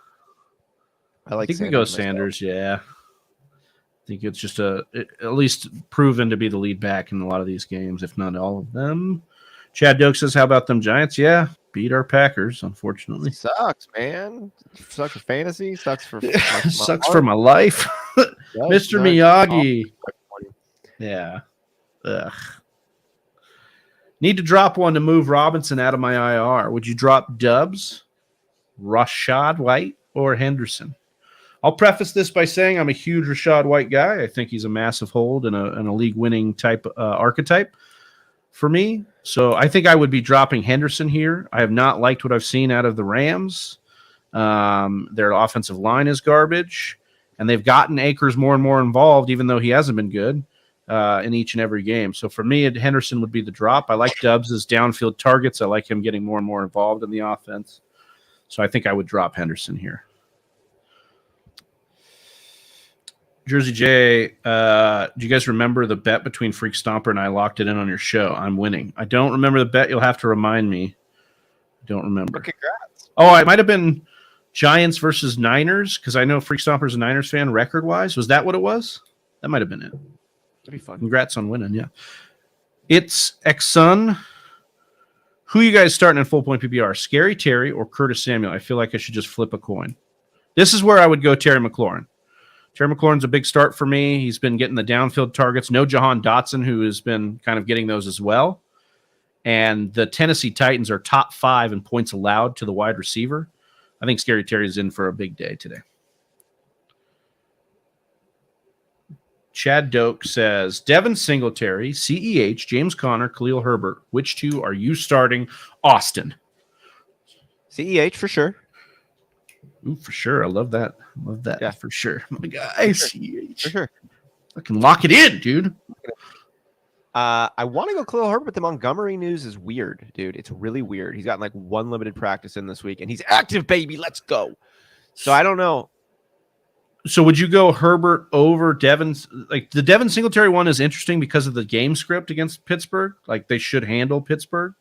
I think we go Sanders, yeah. I think it's just at least proven to be the lead back in a lot of these games, if not all of them. Chad Doak says, how about them Giants? Yeah, beat our Packers, unfortunately. Sucks, man. Sucks for fantasy. Sucks for sucks for my life. Mr. Miyagi. Yeah. Ugh. Need to drop one to move Robinson out of my IR. Would you drop Dubs, Rashad White, or Henderson? I'll preface this by saying I'm a huge Rashad White guy. I think he's a massive hold and a league-winning type archetype for me. So I think I would be dropping Henderson here. I have not liked what I've seen out of the Rams. Their offensive line is garbage, and they've gotten Akers more and more involved, even though he hasn't been good in each and every game. So for me, Henderson would be the drop. I like Dubs' downfield targets. I like him getting more and more involved in the offense. So I think I would drop Henderson here. Jersey J, do you guys remember the bet between Freak Stomper and I locked it in on your show? I'm winning. I don't remember the bet. You'll have to remind me. I don't remember. But congrats. Oh, it might have been Giants versus Niners, because I know Freak Stomper's a Niners fan record-wise. Was that what it was? That might have been it. That'd be fun. Congrats on winning, yeah. It's Exxon. Who you guys starting in full point PPR? Scary Terry or Curtis Samuel? I feel like I should just flip a coin. This is where I would go Terry McLaurin. Terry McLaurin's a big start for me. He's been getting the downfield targets. No Jahan Dotson, who has been kind of getting those as well. And the Tennessee Titans are top 5 in points allowed to the wide receiver. I think Scary Terry's in for a big day today. Chad Doak says, Devin Singletary, CEH, James Conner, Khalil Herbert. Which two are you starting? Austin. CEH for sure. Ooh, for sure. I love that. Love that. Yeah. For sure. My guy, CEH. For sure. I can lock it in, dude. I want to go Khalil Herbert, but the Montgomery news is weird, dude. It's really weird. He's gotten like 1 limited practice in this week, and he's active, baby. Let's go. So I don't know. So would you go Herbert over Devin? Like the Devin Singletary one is interesting because of the game script against Pittsburgh. Like they should handle Pittsburgh.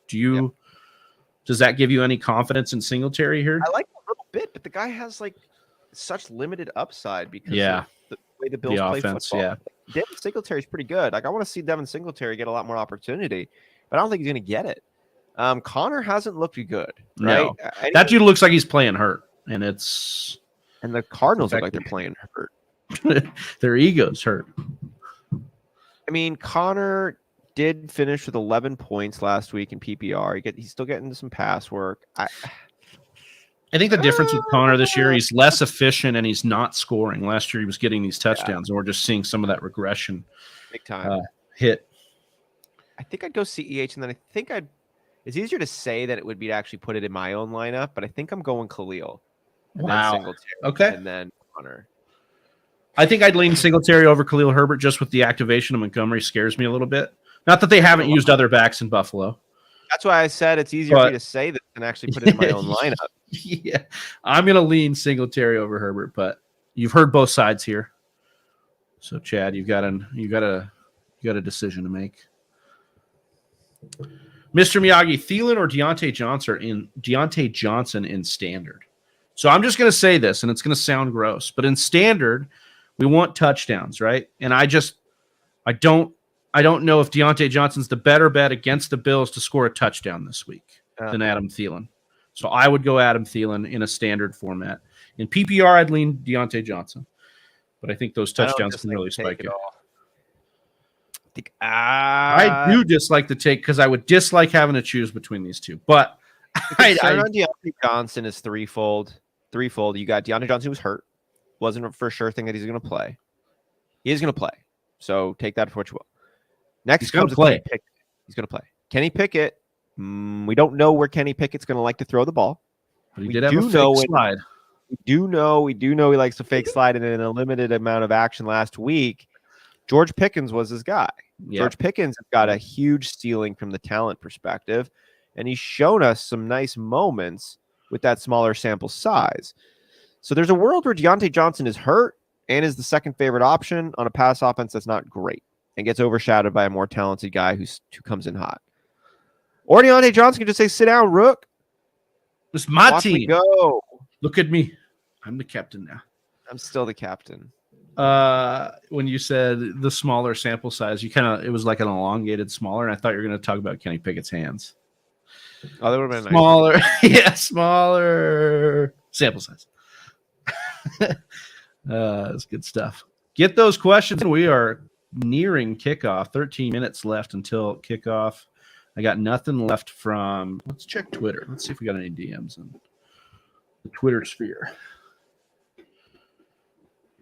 Does that give you any confidence in Singletary here? I like a little bit, but the guy has like such limited upside because of the way the Bills play football. Yeah. Devin Singletary is pretty good. Like I want to see Devin Singletary get a lot more opportunity, but I don't think he's going to get it. Connor hasn't looked good. Right? No. That dude looks like he's playing hurt, and the Cardinals look like they're playing hurt. Their ego's hurt. I mean, Connor did finish with 11 points last week in PPR. He's still getting some pass work. I think the difference with Connor this year, he's less efficient and he's not scoring. Last year he was getting these touchdowns, and we're just seeing some of that regression. Big time hit. I think I'd go CEH, and then I think it's easier to say that it would be to actually put it in my own lineup, but I think I'm going Khalil. Wow. Then Singletary, okay. And then Connor. I think I'd lean Singletary over Khalil Herbert just with the activation of Montgomery scares me a little bit. Not that they haven't used other backs in Buffalo. That's why I said it's easier for me to say that than actually put it in my own lineup. Yeah, I'm going to lean Singletary over Herbert, but you've heard both sides here. So, Chad, you got a decision to make. Mr. Miyagi, Thielen or Deontay Johnson in standard. So I'm just going to say this, and it's going to sound gross, but in standard, we want touchdowns, right? And I don't know if Deontay Johnson's the better bet against the Bills to score a touchdown this week than Adam Thielen. So I would go Adam Thielen in a standard format. In PPR, I'd lean Deontay Johnson. But I think those touchdowns can really spike it. I do dislike the take because I would dislike having to choose between these two. But Deontay Johnson is threefold. You got Deontay Johnson who was hurt. Wasn't for sure thing that he's going to play. He is going to play. So take that for what you will. Next, he's going to play. He's going to play. Kenny Pickett. We don't know where Kenny Pickett's going to like to throw the ball. But he did have a fake slide. We do know he likes to fake slide, and in a limited amount of action last week, George Pickens was his guy. Yep. George Pickens has got a huge ceiling from the talent perspective, and he's shown us some nice moments with that smaller sample size. So there's a world where Deontay Johnson is hurt and is the second favorite option on a pass offense that's not great and gets overshadowed by a more talented guy who comes in hot. Or Deontay Johnson can just say, sit down, Rook. It's my Watch team. Me go. Look at me. I'm the captain now. I'm still the captain. When you said the smaller sample size, it was like an elongated smaller, and I thought you were going to talk about Kenny Pickett's hands. Oh, that would have been smaller. Nice. Yeah, smaller sample size. That's good stuff. Get those questions. We are nearing kickoff. 13 minutes left until kickoff. I got nothing left from. Let's check Twitter. Let's see if we got any DMs in the Twitter sphere.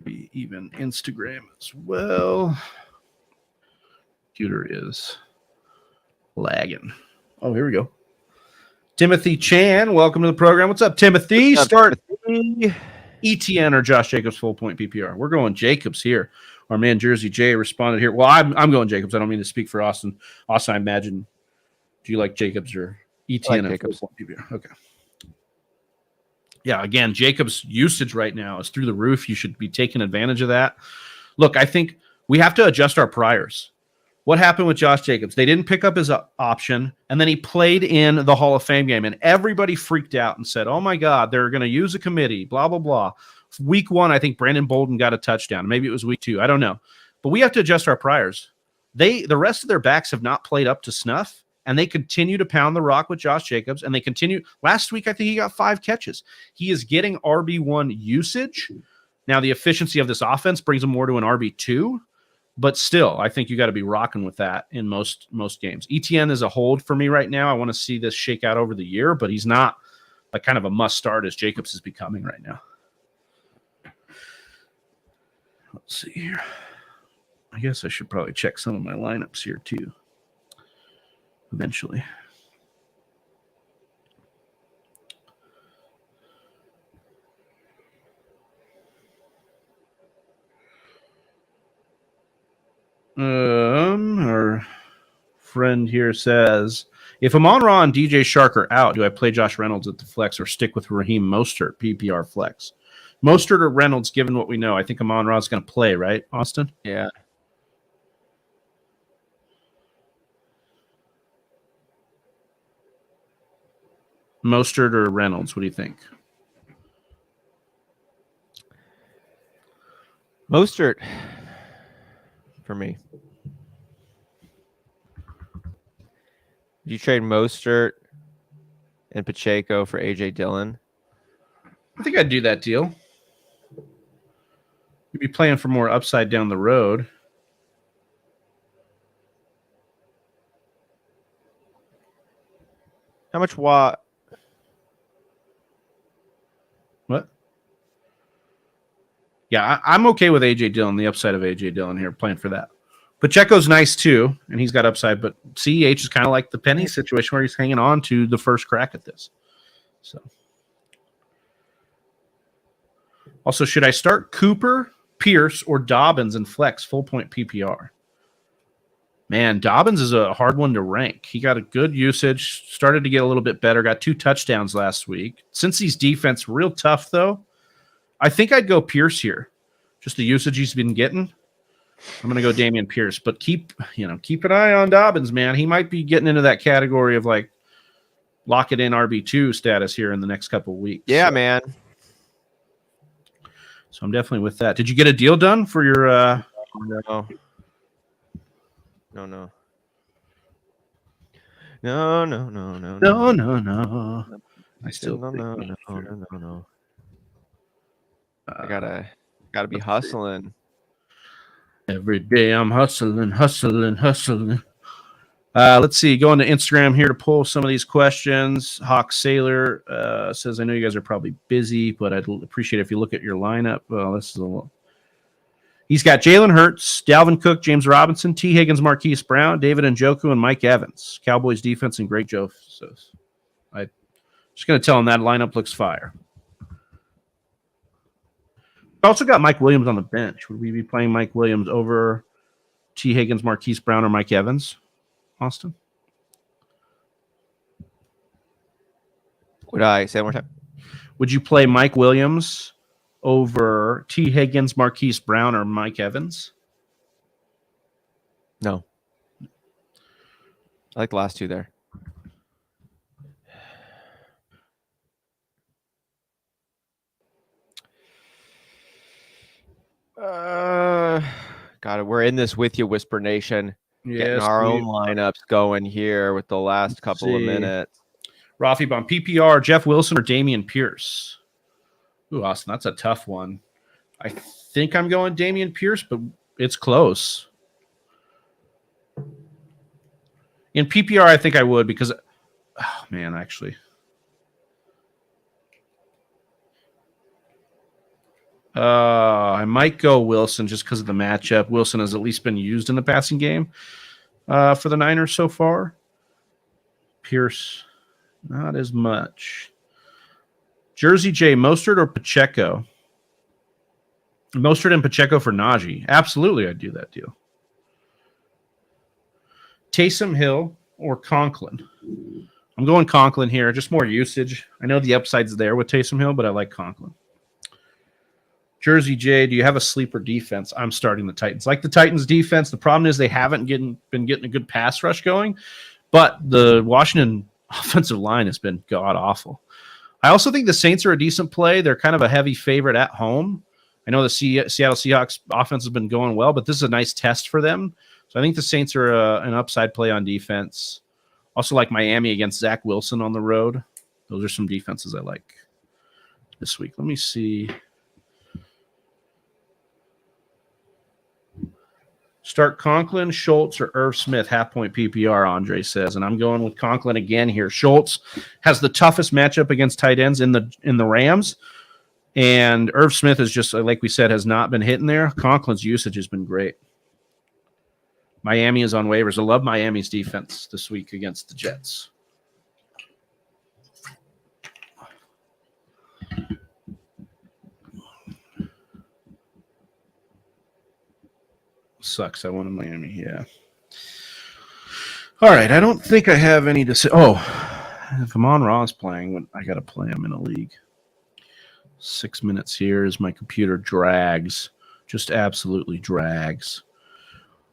Maybe even Instagram as well. Computer is lagging. Oh, here we go. Timothy Chan, welcome to the program. What's up, Timothy? Start ETN or Josh Jacobs full point PPR. We're going Jacobs here. Our man Jersey J responded here. Well, I'm going Jacobs. I don't mean to speak for Austin. Austin, I imagine. Do you like Jacobs or ETN or full point PPR? Okay. Yeah, again, Jacobs' usage right now is through the roof. You should be taking advantage of that. Look, I think we have to adjust our priors. What happened with Josh Jacobs? They didn't pick up his option, and then he played in the Hall of Fame game, and everybody freaked out and said, oh, my God, they're going to use a committee, blah, blah, blah. Week 1, I think Brandon Bolden got a touchdown. Maybe it was week 2. I don't know. But we have to adjust our priors. The rest of their backs have not played up to snuff, and they continue to pound the rock with Josh Jacobs, and they continue. Last week, I think he got 5 catches. He is getting RB1 usage. Now, the efficiency of this offense brings him more to an RB2. But still, I think you got to be rocking with that in most games. ETN is a hold for me right now. I want to see this shake out over the year, but he's not like kind of a must start as Jacobs is becoming right now. Let's see here. I guess I should probably check some of my lineups here too. Eventually. Our friend here says, if Amon-Ra and DJ Shark are out, do I play Josh Reynolds at the flex or stick with Raheem Mostert, PPR flex? Mostert or Reynolds, given what we know? I think Amon-Ra is going to play, right, Austin? Yeah. Mostert or Reynolds, what do you think? Mostert for me. Did you trade Mostert and Pacheco for AJ Dillon? I think I'd do that deal. You'd be playing for more upside down the road. How much what? What? Yeah, I'm okay with AJ Dillon, the upside of AJ Dillon here, playing for that. Pacheco's nice too, and he's got upside, but CEH is kind of like the Penny situation where he's hanging on to the first crack at this. So, also, should I start Cooper, Pierce, or Dobbins in flex full point PPR? Man, Dobbins is a hard one to rank. He got a good usage, started to get a little bit better, got 2 touchdowns last week. Cincy's defense, real tough though. I think I'd go Pierce here. Just the usage he's been getting. I'm going to go Damien Pierce, but keep an eye on Dobbins, man. He might be getting into that category of like lock it in RB2 status here in the next couple of weeks. Yeah, man. So I'm definitely with that. Did you get a deal done for your No. I still no. I gotta be hustling. Every day I'm hustling. Let's see. Going to Instagram here to pull some of these questions. Hawk Sailor says, I know you guys are probably busy, but I'd appreciate it if you look at your lineup. Well, this is a little. He's got Jalen Hurts, Dalvin Cook, James Robinson, T. Higgins, Marquise Brown, David Njoku, and Mike Evans. Cowboys defense and Greg Joe. So I'm just going to tell him that lineup looks fire. Also got Mike Williams on the bench. Would we be playing Mike Williams over T. Higgins, Marquise Brown, or Mike Evans, Austin? Would I say one more time? Would you play Mike Williams over T. Higgins, Marquise Brown, or Mike Evans? No. I like the last 2 there. Got it. We're in this with you, Whisper Nation. Yes, getting our own lineups going here with the last couple of minutes. Rafi Bomb, PPR, Jeff Wilson or Damien Pierce? Ooh, Austin, that's a tough one. I think I'm going Damien Pierce, but it's close. In PPR, I think I would because, oh man, actually. I might go Wilson just because of the matchup. Wilson has at least been used in the passing game for the Niners so far. Pierce, not as much. Jersey J, Mostert or Pacheco? Mostert and Pacheco for Najee. Absolutely, I'd do that deal. Taysom Hill or Conklin? I'm going Conklin here. Just more usage. I know the upside's there with Taysom Hill, but I like Conklin. Jersey J, do you have a sleeper defense? I'm starting the Titans. Like the Titans defense, the problem is they haven't been getting a good pass rush going, but the Washington offensive line has been god-awful. I also think the Saints are a decent play. They're kind of a heavy favorite at home. I know the Seattle Seahawks offense has been going well, but this is a nice test for them. So I think the Saints are an upside play on defense. Also like Miami against Zach Wilson on the road. Those are some defenses I like this week. Let me see. Start Conklin, Schultz, or Irv Smith, half-point PPR, Andre says. And I'm going with Conklin again here. Schultz has the toughest matchup against tight ends in the Rams. And Irv Smith is just, like we said, has not been hitting there. Conklin's usage has been great. Miami is on waivers. I love Miami's defense this week against the Jets. Sucks. I wanted Miami. Yeah. All right. I don't think I have any to say. Oh, if Amon Ra's playing, I got to play him in a league. 6 minutes here as my computer drags. Just absolutely drags.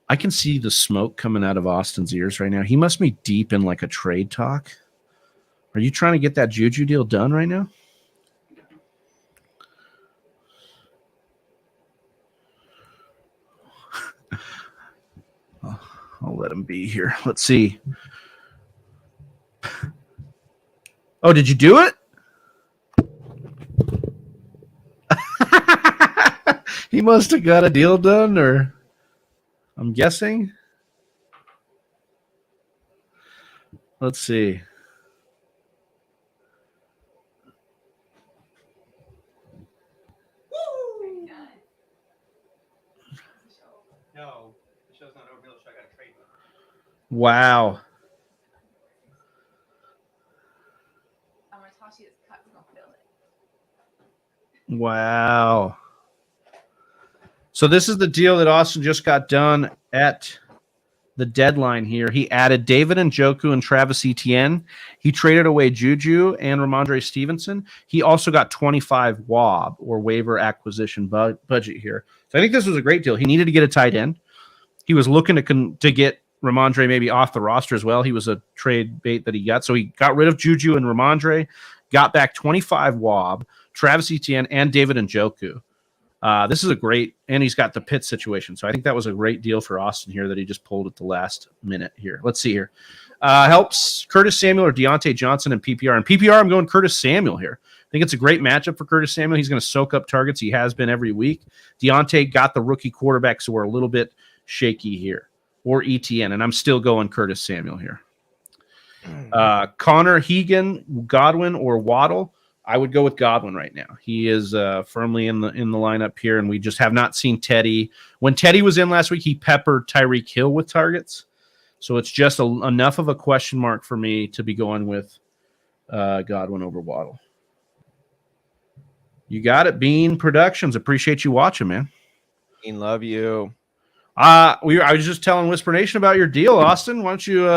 I can see the smoke coming out of Austin's ears right now. He must be deep in like a trade talk. Are you trying to get that Juju deal done right now? I'll let him be here. Let's see. Oh, did you do it? He must have got a deal done, or I'm guessing. Let's see. No, the show's not over. So I got to trade them. Wow. I'm going to toss you this cut and I'll fill it. Wow. So this is the deal that Austin just got done at the deadline here. He added David Njoku and Travis Etienne. He traded away Juju and Ramondre Stevenson. He also got 25 WAB or waiver acquisition budget here. So I think this was a great deal. He needed to get a tight end. He was looking to get Ramondre maybe off the roster as well. He was a trade bait that he got. So he got rid of Juju and Ramondre, got back 25 WAB, Travis Etienne, and David Njoku. This is a great, and he's got the Pitt situation. So I think that was a great deal for Austin here that he just pulled at the last minute here. Let's see here. Helps Curtis Samuel or Deontay Johnson in PPR. In PPR, I'm going Curtis Samuel here. I think it's a great matchup for Curtis Samuel. He's going to soak up targets. He has been every week. Deontay got the rookie quarterback, so we're a little bit shaky here. Or ETN, and I'm still going Curtis Samuel here. Connor, Hegan, Godwin, or Waddle. I would go with Godwin right now. He is firmly in the lineup here, and we just have not seen Teddy. When Teddy was in last week, he peppered Tyreek Hill with targets. So it's just enough of a question mark for me to be going with Godwin over Waddle. You got it, Bean Productions. Appreciate you watching, man. Bean, love you. I was just telling Whisper Nation about your deal, Austin. Why don't you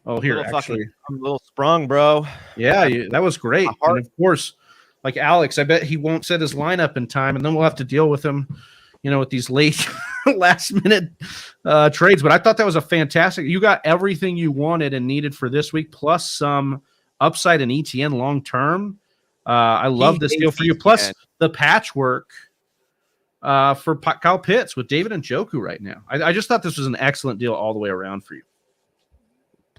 Oh, here, actually. I'm a little sprung, bro. Yeah, that was great. And of course, like Alex, I bet he won't set his lineup in time, and then we'll have to deal with him, with these late last-minute trades. But I thought that was a fantastic – you got everything you wanted and needed for this week, plus some upside in ETN long-term. I love this deal for you. Plus the patchwork for Kyle Pitts with David Njoku right now. I just thought this was an excellent deal all the way around for you.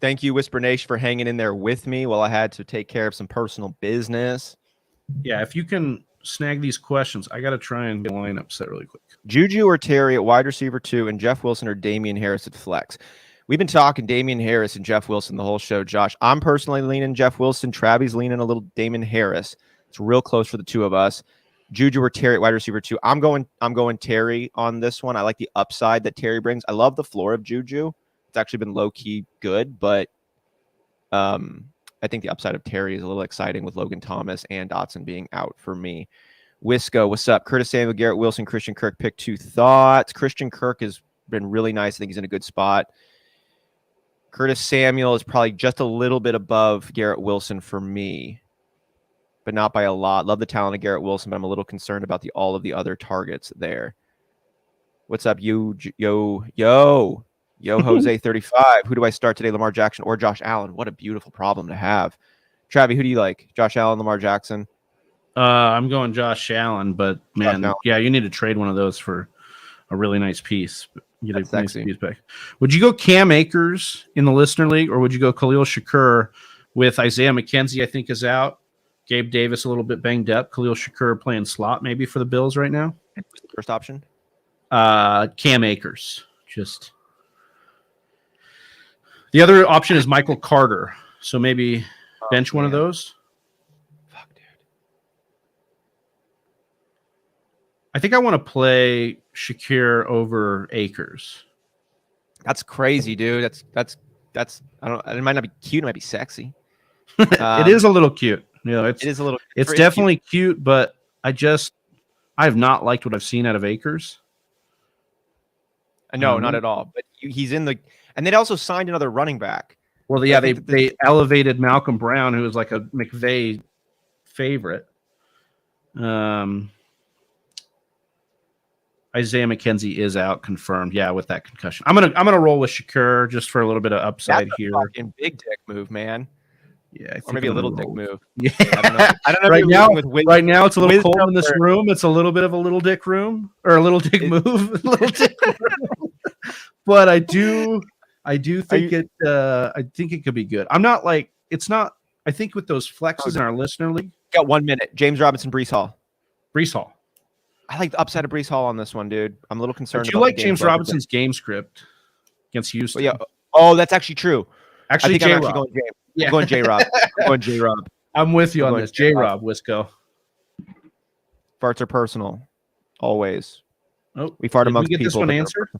Thank you, Whisper Nation, for hanging in there with me while I had to take care of some personal business. Yeah, if you can snag these questions, I got to try and get a lineup set really quick. Juju or Terry at wide receiver 2 and Jeff Wilson or Damian Harris at flex. We've been talking Damian Harris and Jeff Wilson the whole show, Josh. I'm personally leaning Jeff Wilson. Travis leaning a little Damian Harris. It's real close for the two of us. Juju or Terry at wide receiver 2. I'm going Terry on this one. I like the upside that Terry brings. I love the floor of Juju. It's actually been low-key good, but I think the upside of Terry is a little exciting with Logan Thomas and Dotson being out for me. Wisco, what's up? Curtis Samuel, Garrett Wilson, Christian Kirk, pick 2 thoughts. Christian Kirk has been really nice. I think he's in a good spot. Curtis Samuel is probably just a little bit above Garrett Wilson for me, but not by a lot. Love the talent of Garrett Wilson, but I'm a little concerned about all of the other targets there. What's up, Jose 35? Who do I start today, Lamar Jackson or Josh Allen? What a beautiful problem to have. Travi, who do you like? Josh Allen, Lamar Jackson? I'm going Josh Allen, but man, yeah, you need to trade one of those for a really nice piece. Get a nice piece back. Would you go Cam Akers in the listener league, or would you go Khalil Shakur with Isaiah McKenzie? I think is out. Gabe Davis a little bit banged up. Khalil Shakur playing slot maybe for the Bills right now. First option. Cam Akers. Just the other option is Michael Carter. So maybe bench one of those. Fuck, dude. I think I want to play Shakir over Akers. That's crazy, dude. That's I don't. It might not be cute. It might be sexy. It is a little cute. You know, it is a little. It's definitely cute, but I have not liked what I've seen out of Akers. No, not at all. But he's in the, and they'd also signed another running back. Well, yeah, they elevated Malcolm Brown, who was like a McVay favorite. Isaiah McKenzie is out, confirmed. Yeah, with that concussion, I'm gonna roll with Shakur just for a little bit of upside here. Fucking big dick move, man. Yeah, or maybe a little dick move. Yeah, I don't know. Right now, it's a little cold in this room. It's a little bit of a little dick room or a little dick move. Little dick room. But I do think I think it could be good. I'm not like it's not. I think with those flexes in our listener league, got 1 minute. James Robinson, Breece Hall. I like the upside of Breece Hall on this one, dude. I'm a little concerned. Do you like James Robinson's game script against Houston? Well, yeah. Oh, that's actually true. Actually, I'm going James. Yeah. I'm going J-Rob. I'm with you on this. J-Rob, Wisco. Farts are personal. Always. Oh, we fart amongst people. Did we get this one answered?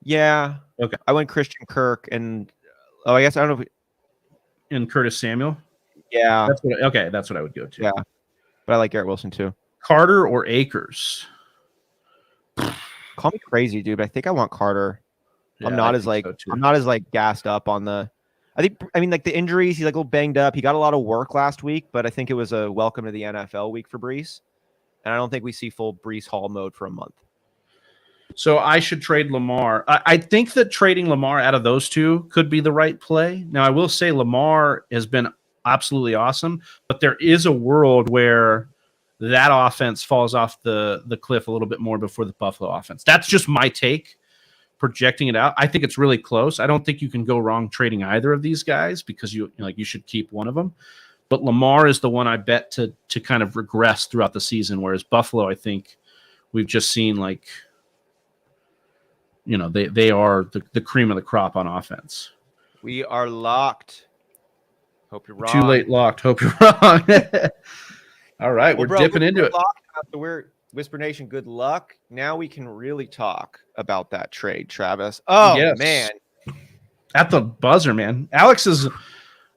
Yeah. Okay. I went Christian Kirk and I guess I don't know if and Curtis Samuel. Yeah. That's what I would go to. Yeah. But I like Garrett Wilson too. Carter or Akers? Call me crazy, dude, but I think I want Carter. Yeah, I'm not as gassed up on the like the injuries, he's like a little banged up. He got a lot of work last week, but I think it was a welcome to the NFL week for Breece. And I don't think we see full Breece Hall mode for a month. So I should trade Lamar. I think that trading Lamar out of those two could be the right play. Now, I will say Lamar has been absolutely awesome, but there is a world where that offense falls off the cliff a little bit more before the Buffalo offense. That's just my take. Projecting it out, I think it's really close. I don't think you can go wrong trading either of these guys because you should keep one of them. But Lamar is the one I bet to kind of regress throughout the season, whereas Buffalo, I think we've just seen they are the cream of the crop on offense. We are locked. Hope you're wrong. Too late locked. Hope you're wrong. All right, we're dipping into it. We're Whisper Nation, good luck. Now we can really talk about that trade, Travis. Oh, yes. Man. At the buzzer, man. Alex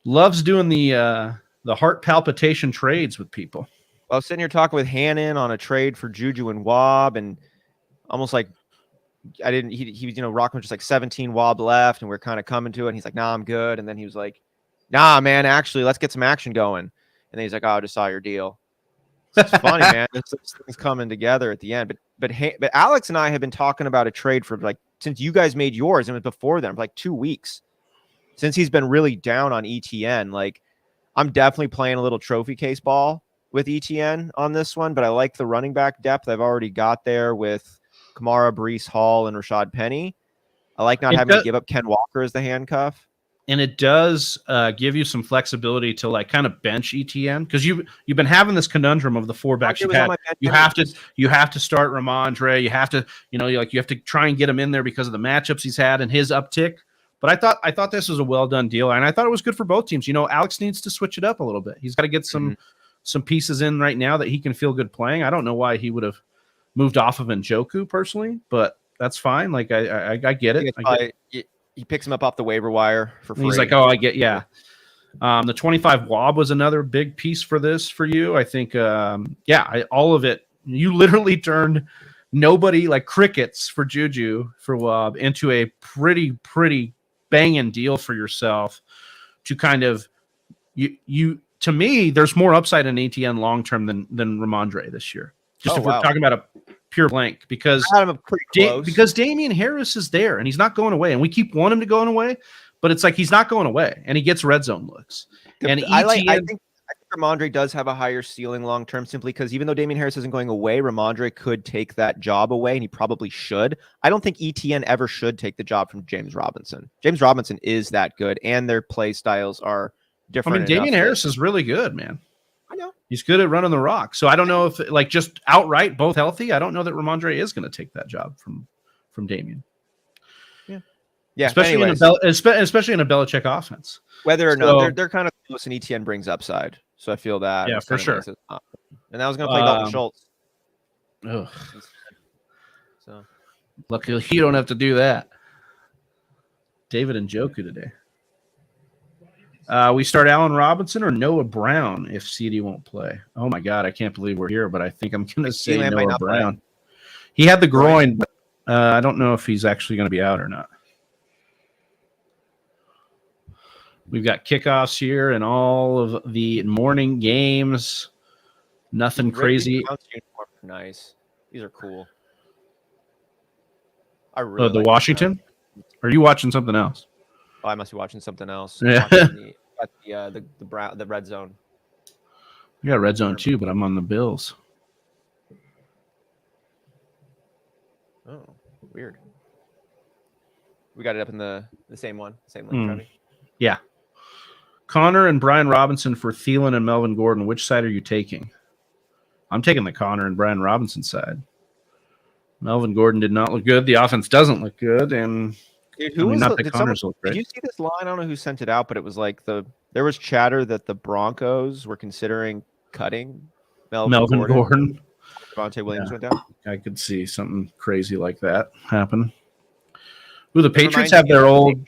loves doing the heart palpitation trades with people. I was sitting here talking with Hannon on a trade for Juju and Wob, and almost like he was, rocking with just like 17 Wob left, and we're kind of coming to it, and he's like, nah, I'm good. And then he was like, nah, man, actually, let's get some action going. And then he's like, oh, I just saw your deal. It's funny, man. This thing's coming together at the end. But Alex and I have been talking about a trade for since you guys made yours, and it was before then, for 2 weeks. Since he's been really down on ETN, I'm definitely playing a little trophy case ball with ETN on this one. But I like the running back depth I've already got there with Kamara, Breece Hall, and Rashad Penny. I like not having to give up Ken Walker as the handcuff. And it does give you some flexibility to kind of bench ETN because you've been having this conundrum of the four backs you've had. You have to start Ramondre. You have to you have to try and get him in there because of the matchups he's had and his uptick. But I thought this was a well done deal, and I thought it was good for both teams. Alex needs to switch it up a little bit. He's got to get some pieces in right now that he can feel good playing. I don't know why he would have moved off of Njoku personally, but that's fine. I get it. He picks him up off the waiver wire for free. He's like, oh, I get, yeah. The 25 Wob was another big piece for you. I think, all of it. You literally turned nobody like crickets for Juju for Wob into a pretty banging deal for yourself to kind of you. To me, there's more upside in ATN long term than Ramondre this year. Just if we're talking about a pure blank, because because Damian Harris is there and he's not going away, and we keep wanting him to go away, but it's like he's not going away, and he gets red zone looks. And I think Ramondre does have a higher ceiling long term, simply because even though Damien Harris isn't going away, Ramondre could take that job away, and he probably should. I don't think ETN ever should take the job from James Robinson. James Robinson is that good, and their play styles are different. I mean, Damien Harris is really good, man. I know. He's good at running the rock. So I don't know if, like, just outright both healthy, I don't know that Ramondre is going to take that job from Damien. Yeah, especially in a Belichick offense. Whether or not they're kind of close, and ETN brings upside. So I feel that. Yeah, for sure. And I was going to play Dalton Schultz. Ugh. So luckily you don't have to do that. David and Njoku today. We start Allen Robinson or Noah Brown if CD won't play. Oh my God, I can't believe we're here, but I think I'm going to say Noah Brown. He had the groin, but I don't know if he's actually going to be out or not. We've got kickoffs here and all of the morning games. Nothing crazy. Nice. These are cool. I really the Washington? Or are you watching something else? Oh, I must be watching something else. Yeah. The red zone. You got red zone too, but I'm on the Bills. Oh, weird. We got it up in the same one. Same link, Yeah. Connor and Brian Robinson for Thielen and Melvin Gordon. Which side are you taking? I'm taking the Connor and Brian Robinson side. Melvin Gordon did not look good. The offense doesn't look good, and dude, did you see this line? I don't know who sent it out, but it was like there was chatter that the Broncos were considering cutting Melvin Gordon. Devontae Williams went down. I could see something crazy like that happen. Ooh, the Patriots have their old.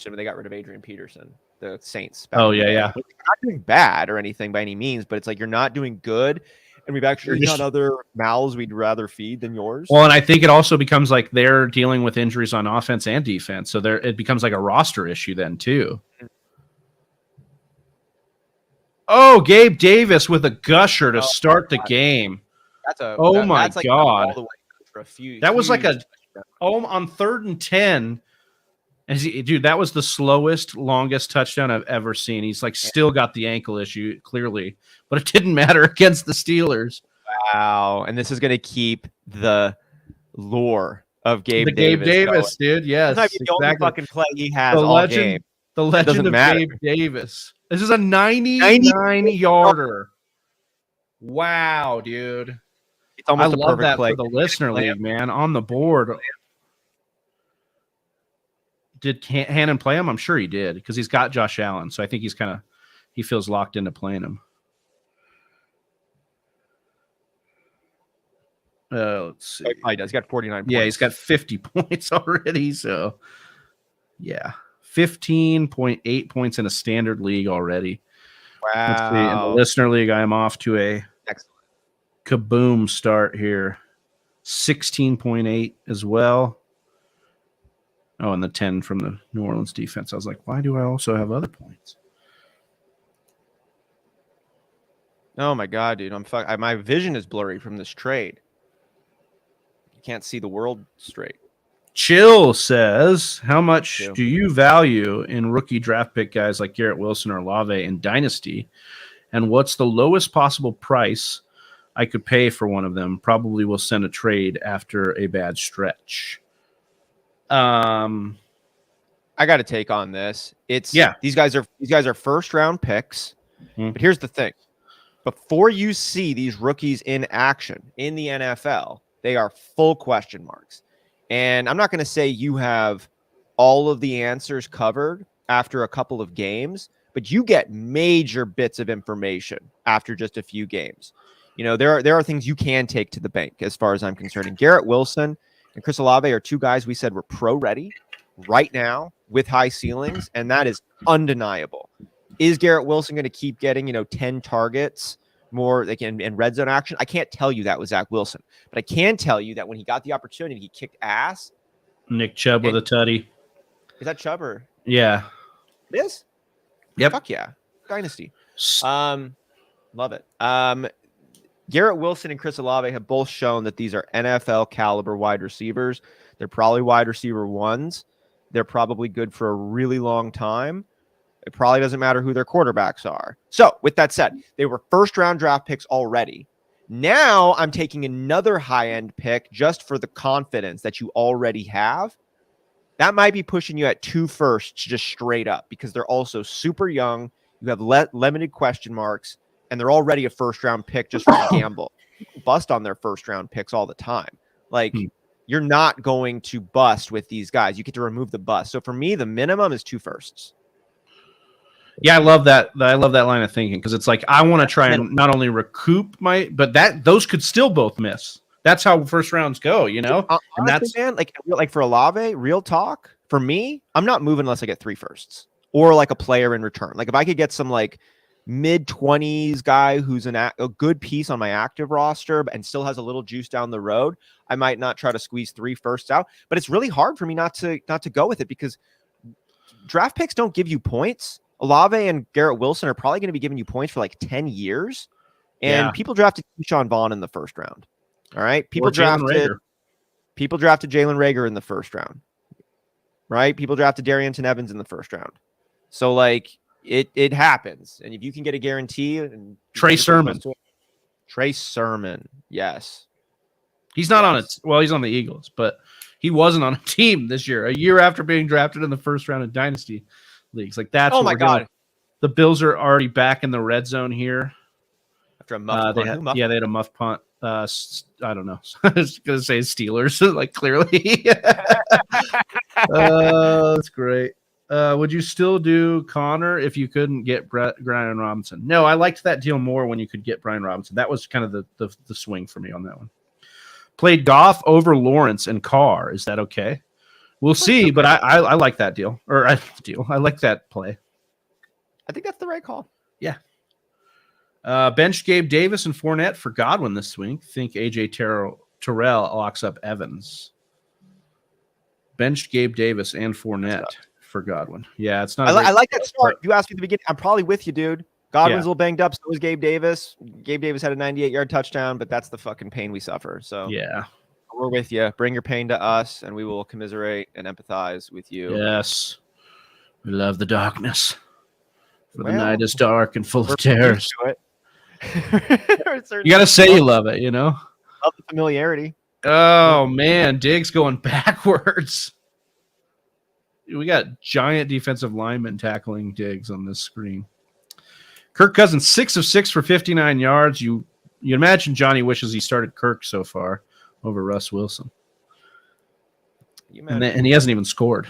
When they got rid of Adrian Peterson, the Saints. Oh yeah. You're not doing bad or anything by any means, but it's like you're not doing good, and we've actually got other mouths we'd rather feed than yours. Well, and I think it also becomes like they're dealing with injuries on offense and defense, so it becomes like a roster issue then too. Oh, Gabe Davis with a gusher to start the game. My God. That was like on 3rd and 10. Dude, that was the slowest, longest touchdown I've ever seen. He's like still got the ankle issue, clearly, but it didn't matter against the Steelers. Wow. And this is going to keep the lore of Gabe Davis. Gabe Davis, dude. Yes. The only fucking play he has all game. The legend of Gabe Davis. This is a 99-yarder. Wow, dude. It's almost I love that play for the listener league, man. On the board. Did Hannon play him? I'm sure he did because he's got Josh Allen. So I think he feels locked into playing him. Let's see. He does. He's got 49 points. Yeah, he's got 50 points already. So, yeah, 15.8 points in a standard league already. Wow. Let's see. In the listener league, I am off to a kaboom start here. 16.8 as well. Oh, and the 10 from the New Orleans defense. I was like, why do I also have other points? Oh, my God, dude. My vision is blurry from this trade. You can't see the world straight. Chill says, how much do you value in rookie draft pick guys like Garrett Wilson or Olave in Dynasty? And what's the lowest possible price I could pay for one of them? Probably will send a trade after a bad stretch. I got to take on this. These guys are first round picks. But here's the thing. Before you see these rookies in action in the NFL, they are full question marks. And I'm not going to say you have all of the answers covered after a couple of games, but you get major bits of information after just a few games. You know, there are things you can take to the bank as far as I'm concerned. And Garrett Wilson and Chris Olave are two guys we said were pro-ready right now with high ceilings, and that is undeniable. Is Garrett Wilson going to keep getting, 10 targets more in red zone action? I can't tell you that with Zach Wilson, but I can tell you that when he got the opportunity, he kicked ass. Nick Chubb with a tutty. Is that Chubb or Yeah. It is? Yep. Fuck yeah. Dynasty. Love it. Garrett Wilson and Chris Olave have both shown that these are NFL caliber wide receivers. They're probably wide receiver ones. They're probably good for a really long time. It probably doesn't matter who their quarterbacks are. So with that said, they were first round draft picks already. Now I'm taking another high-end pick just for the confidence that you already have. That might be pushing you at 2 firsts just straight up because they're also super young. You have limited question marks, and they're already a first-round pick just for a gamble. People bust on their first-round picks all the time. Like, you're not going to bust with these guys. You get to remove the bust. So for me, the minimum is 2 firsts. Yeah, I love that. I love that line of thinking because it's like I want to try and not only recoup but those could still both miss. That's how first rounds go, you know. And that's man, like for Olave, real talk. For me, I'm not moving unless I get 3 firsts or like a player in return. Like if I could get some like mid-20s guy who's a good piece on my active roster and still has a little juice down the road, I might not try to squeeze 3 firsts out. But it's really hard for me not to go with it because draft picks don't give you points. Olave and Garrett Wilson are probably going to be giving you points for like 10 years. And people drafted Keyshawn Vaughn in the first round. All right. People drafted Jalen Reagor in the first round. Right. People drafted Darrington Evans in the first round. So like it happens. And if you can get a guarantee and Trey Sermon. Yes. He's not on it. Well, he's on the Eagles, but he wasn't on a team this year, a year after being drafted in the first round of Dynasty leagues. Like that's oh my god. The Bills are already back in the red zone here. After a muff punt. They had a muff punt. I don't know. I was gonna say Steelers, like clearly. That's great. Would you still do Connor if you couldn't get Brian Robinson? No, I liked that deal more when you could get Brian Robinson. That was kind of the swing for me on that one. Played Goff over Lawrence and Carr. Is that okay? We'll see, but I like that deal. I like that play. I think that's the right call. Yeah. Bench Gabe Davis and Fournette for Godwin this week. Think AJ Terrell locks up Evans. Benched Gabe Davis and Fournette for Godwin. Yeah, it's not. I like that start. You asked me at the beginning. I'm probably with you, dude. Godwin's a little banged up. So was Gabe Davis. Gabe Davis had a 98-yard touchdown, but that's the fucking pain we suffer. So yeah, we're with you. Bring your pain to us, and we will commiserate and empathize with you. Yes, we love the darkness. For the night is dark and full of terrors. You got to say you love it, you know? Love the familiarity. Oh, man. Diggs going backwards. We got giant defensive linemen tackling Diggs on this screen. Kirk Cousins, 6 of 6 for 59 yards. You imagine Johnny wishes he started Kirk so far over Russ Wilson. And he hasn't even scored.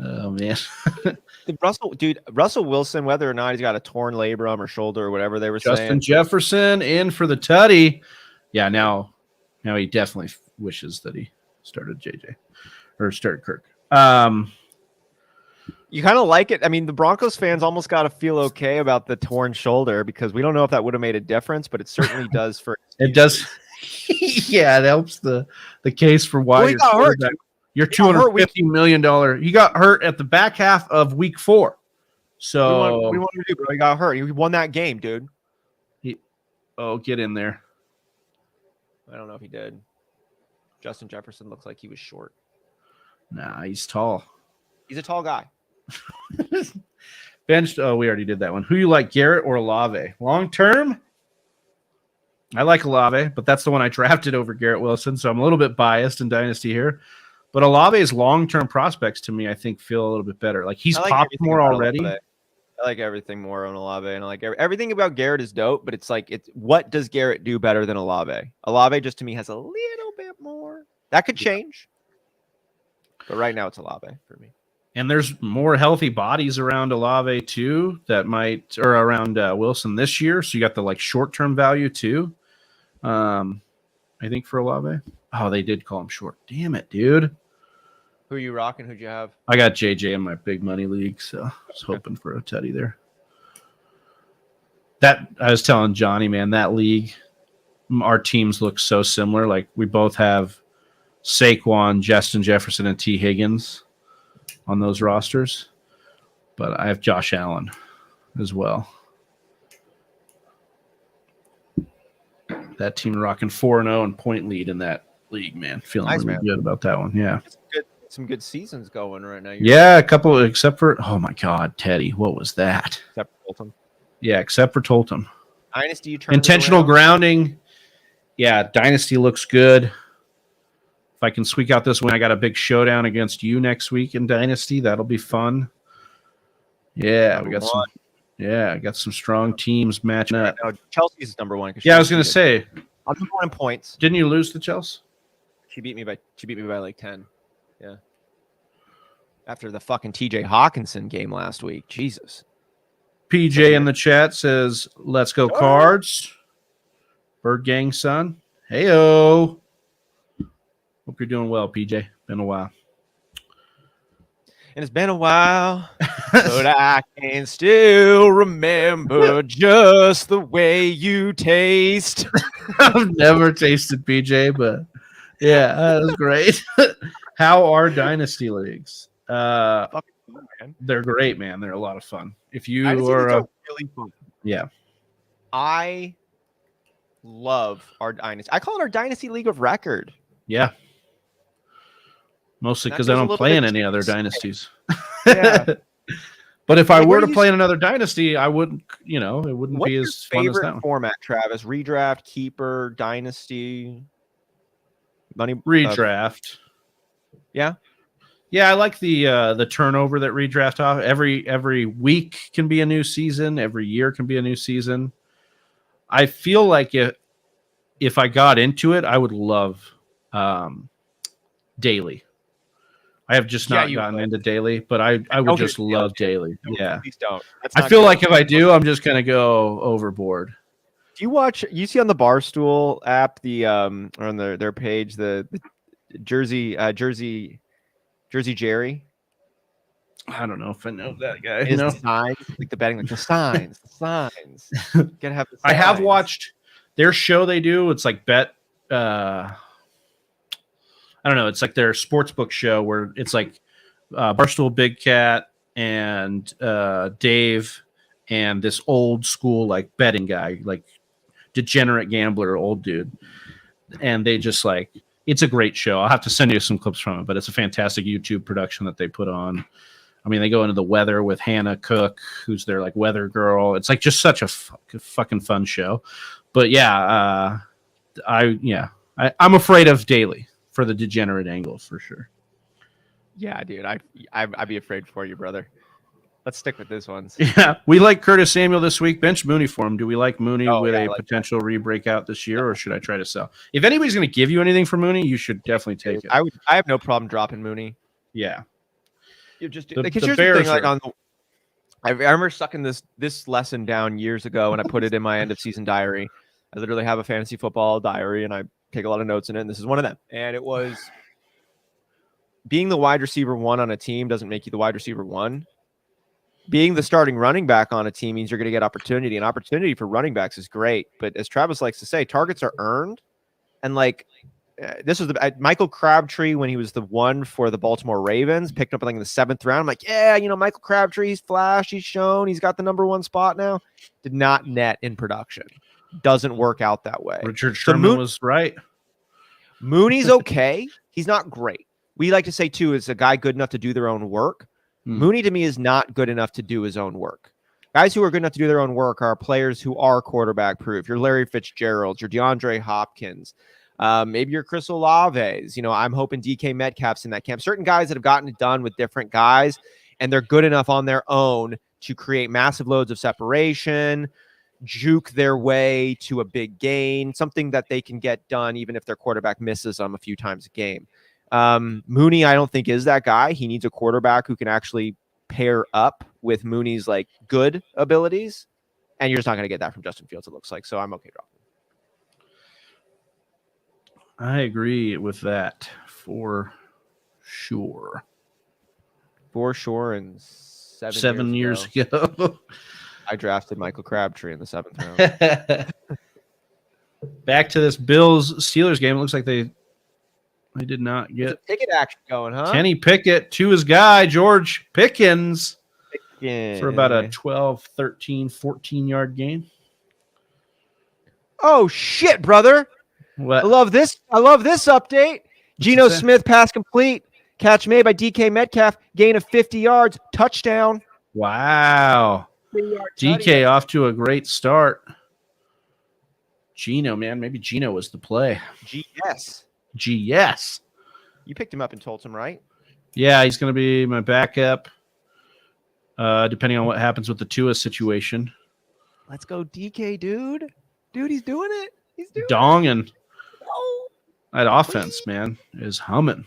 Oh, man. Russell Wilson, whether or not he's got a torn labrum or shoulder or whatever they were saying. Justin Jefferson in for the tutty. Yeah, now he definitely wishes that he started JJ or started Kirk. You kind of like it. I mean, the Broncos fans almost got to feel okay about the torn shoulder because we don't know if that would have made a difference, but it certainly does for it does. Yeah, it helps the case for why he got hurt. You're $250 million. He got hurt at the back half of week 4. So what do you want to do, bro? He got hurt. He won that game, dude. Get in there. I don't know if he did. Justin Jefferson looks like he was short. Nah, he's tall. He's a tall guy. Benched. Oh, we already did that one. Who you like, Garrett or Olave? Long term? I like Olave, but that's the one I drafted over Garrett Wilson, so I'm a little bit biased in Dynasty here. But Olave's long-term prospects, to me, I think, feel a little bit better. Like, he's popped more already. I like everything more on Olave, and I like everything about Garrett is dope, but it's like, what does Garrett do better than Olave? Olave just, to me, has a little bit more. That could change. But right now, it's Olave for me. And there's more healthy bodies around Olave, too, or around Wilson this year. So you got the, like, short-term value, too. I think for Olave. Oh, they did call him short. Damn it, dude. Who are you rocking? Who'd you have? I got JJ in my big money league, so I was hoping for a tutty there. I was telling Johnny, man, that league, our teams look so similar. Like, we both have Saquon, Justin Jefferson, and T. Higgins. on those rosters. But I have Josh Allen as well. That team rocking 4-0 and point lead in that league, man. Feeling really good about that one. Yeah. Some good seasons going right now. Yeah, a couple, except for, oh my God, Teddy. What was that? Except for Tolton. Yeah, except for Tolton. Dynasty, you turn intentional grounding. Yeah, Dynasty looks good. If I can squeak out this win, I got a big showdown against you next week in Dynasty. That'll be fun. Yeah, we got some. Yeah, I got some strong teams matching up. No, Chelsea's number one. Yeah, I was gonna say. I'm number one in points. Didn't you lose to Chelsea? She beat me by like 10. Yeah. After the fucking TJ Hawkinson game last week. Jesus. PJ in the chat says, let's go Cards. Bird Gang son. Heyo. Hope you're doing well, PJ. Been a while. And it's been a while, but I can still remember just the way you taste. I've never tasted PJ, but yeah, that was great. How are Dynasty leagues? They're great, man. They're a lot of fun. If you are really fun. Yeah. I love our Dynasty. I call it our Dynasty League of Record. Yeah. Mostly because I don't play in any other dynasties. Yeah. But if I were to play in another dynasty, I wouldn't, it wouldn't be as fun as that one. Format, Travis? Redraft, keeper, dynasty, money redraft. Yeah. Yeah, I like the turnover that redraft off. Every week can be a new season. Every year can be a new season. I feel like if I got into it, I would love daily. I have just not gotten into daily, but I would just love daily. Yeah. Please don't. I feel like if I do, I'm just going to go overboard. Do you see on the Barstool app, or on their page, the Jersey Jerry? I don't know if I know that guy. Is the signs, like the betting, like the signs. Gotta have the signs. I have watched their show they do. It's like I don't know. It's like their sportsbook show where it's like Barstool Big Cat and Dave and this old school like betting guy, like degenerate gambler, old dude. And they just like, it's a great show. I'll have to send you some clips from it, but it's a fantastic YouTube production that they put on. I mean, they go into the weather with Hannah Cook, who's their like weather girl. It's like just such a fucking fun show. But yeah, I'm afraid of daily. For the degenerate angle, for sure. Yeah, dude, I'd be afraid for you, brother. Let's stick with this one. Yeah, we like Curtis Samuel this week. Bench Mooney for him. Do we like Mooney with a potential re-breakout this year, or should I try to sell? If anybody's going to give you anything for Mooney, you should definitely take it. I have no problem dropping Mooney. Yeah, you just because here's the thing. Like I remember sucking this lesson down years ago, and I put it in my end of season diary. I literally have a fantasy football diary, and I take a lot of notes in it, and this is one of them. And it was being the wide receiver one on a team doesn't make you the wide receiver one. Being the starting running back on a team means you're going to get opportunity, and opportunity for running backs is great. But as Travis likes to say, targets are earned. And like this was Michael Crabtree when he was the one for the Baltimore Ravens, picked up like in the 7th round. I'm like, yeah, Michael Crabtree, he's flashed, he's shown, he's got the number one spot now. Did not net in production. Doesn't work out that way. Richard Sherman was right. Mooney's okay. He's not great. We like to say, too, is a guy good enough to do their own work. Mooney, to me, is not good enough to do his own work. Guys who are good enough to do their own work are players who are quarterback-proof. Your Larry Fitzgeralds, your DeAndre Hopkins, maybe your Chris Olaves. I'm hoping DK Metcalf's in that camp. Certain guys that have gotten it done with different guys, and they're good enough on their own to create massive loads of separation, juke their way to a big gain, something that they can get done even if their quarterback misses them a few times a game. Mooney, I don't think is that guy. He needs a quarterback who can actually pair up with Mooney's like good abilities, and you're just not going to get that from Justin Fields, it looks like. So I'm okay dropping. I agree with that for sure. For sure, and 7 years ago. I drafted Michael Crabtree in the 7th round. Back to this Bills-Steelers game. It looks like they I did not get Pickett action going, huh? Kenny Pickett to his guy, George Pickens, for about a 12, 13, 14-yard gain. Oh, shit, brother. What? I love this update. Geno Smith pass complete. Catch made by DK Metcalf. Gain of 50 yards. Touchdown. Wow. DK off to a great start. Geno, man. Maybe Geno was the play. GS. You picked him up in Tulsa, right? Yeah, he's going to be my backup, depending on what happens with the Tua situation. Let's go DK, dude. Dude, he's doing it. He's doing Donging. That offense, man, is humming.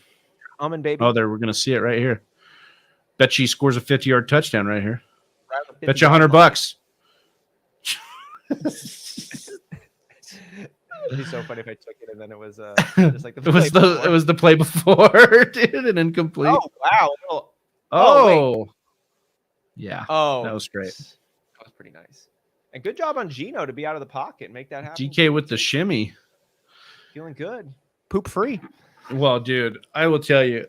Humming, baby. Oh, we're going to see it right here. Bet you he scores a 50-yard touchdown right here. Bet you $100. It'd be so funny if I took it and then it was just like it was the play before, dude, and incomplete. Oh wow! Yeah. Oh, that was great. That was pretty nice. And good job on Geno to be out of the pocket and make that happen. DK with the shimmy. Feeling good. Poop free. Well, dude, I will tell you.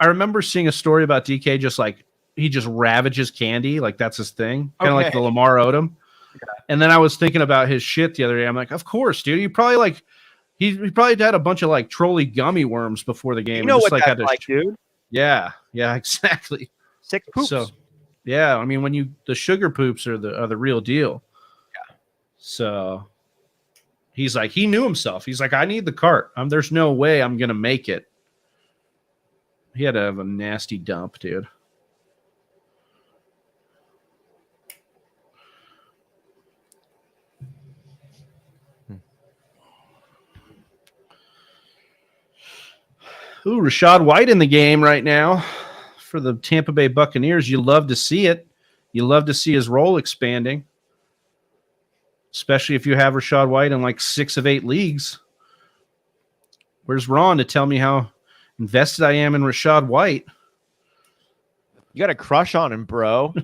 I remember seeing a story about DK just like he just ravages candy, like that's his thing, kind of like the Lamar Odom. Yeah. And then I was thinking about his shit the other day. I'm like, of course, dude. He probably he probably had a bunch of like trolley gummy worms before the game. You know what that's like, dude? Yeah, exactly. 6 poops. So, yeah, I mean, when the sugar poops are the real deal. Yeah. So he's like, he knew himself. He's like, I need the cart. There's no way I'm gonna make it. He had to have a nasty dump, dude. Ooh, Rachaad White in the game right now for the Tampa Bay Buccaneers. You love to see it. You love to see his role expanding, especially if you have Rachaad White in like 6 of 8 leagues. Where's Ron to tell me how invested I am in Rachaad White? You got a crush on him, bro.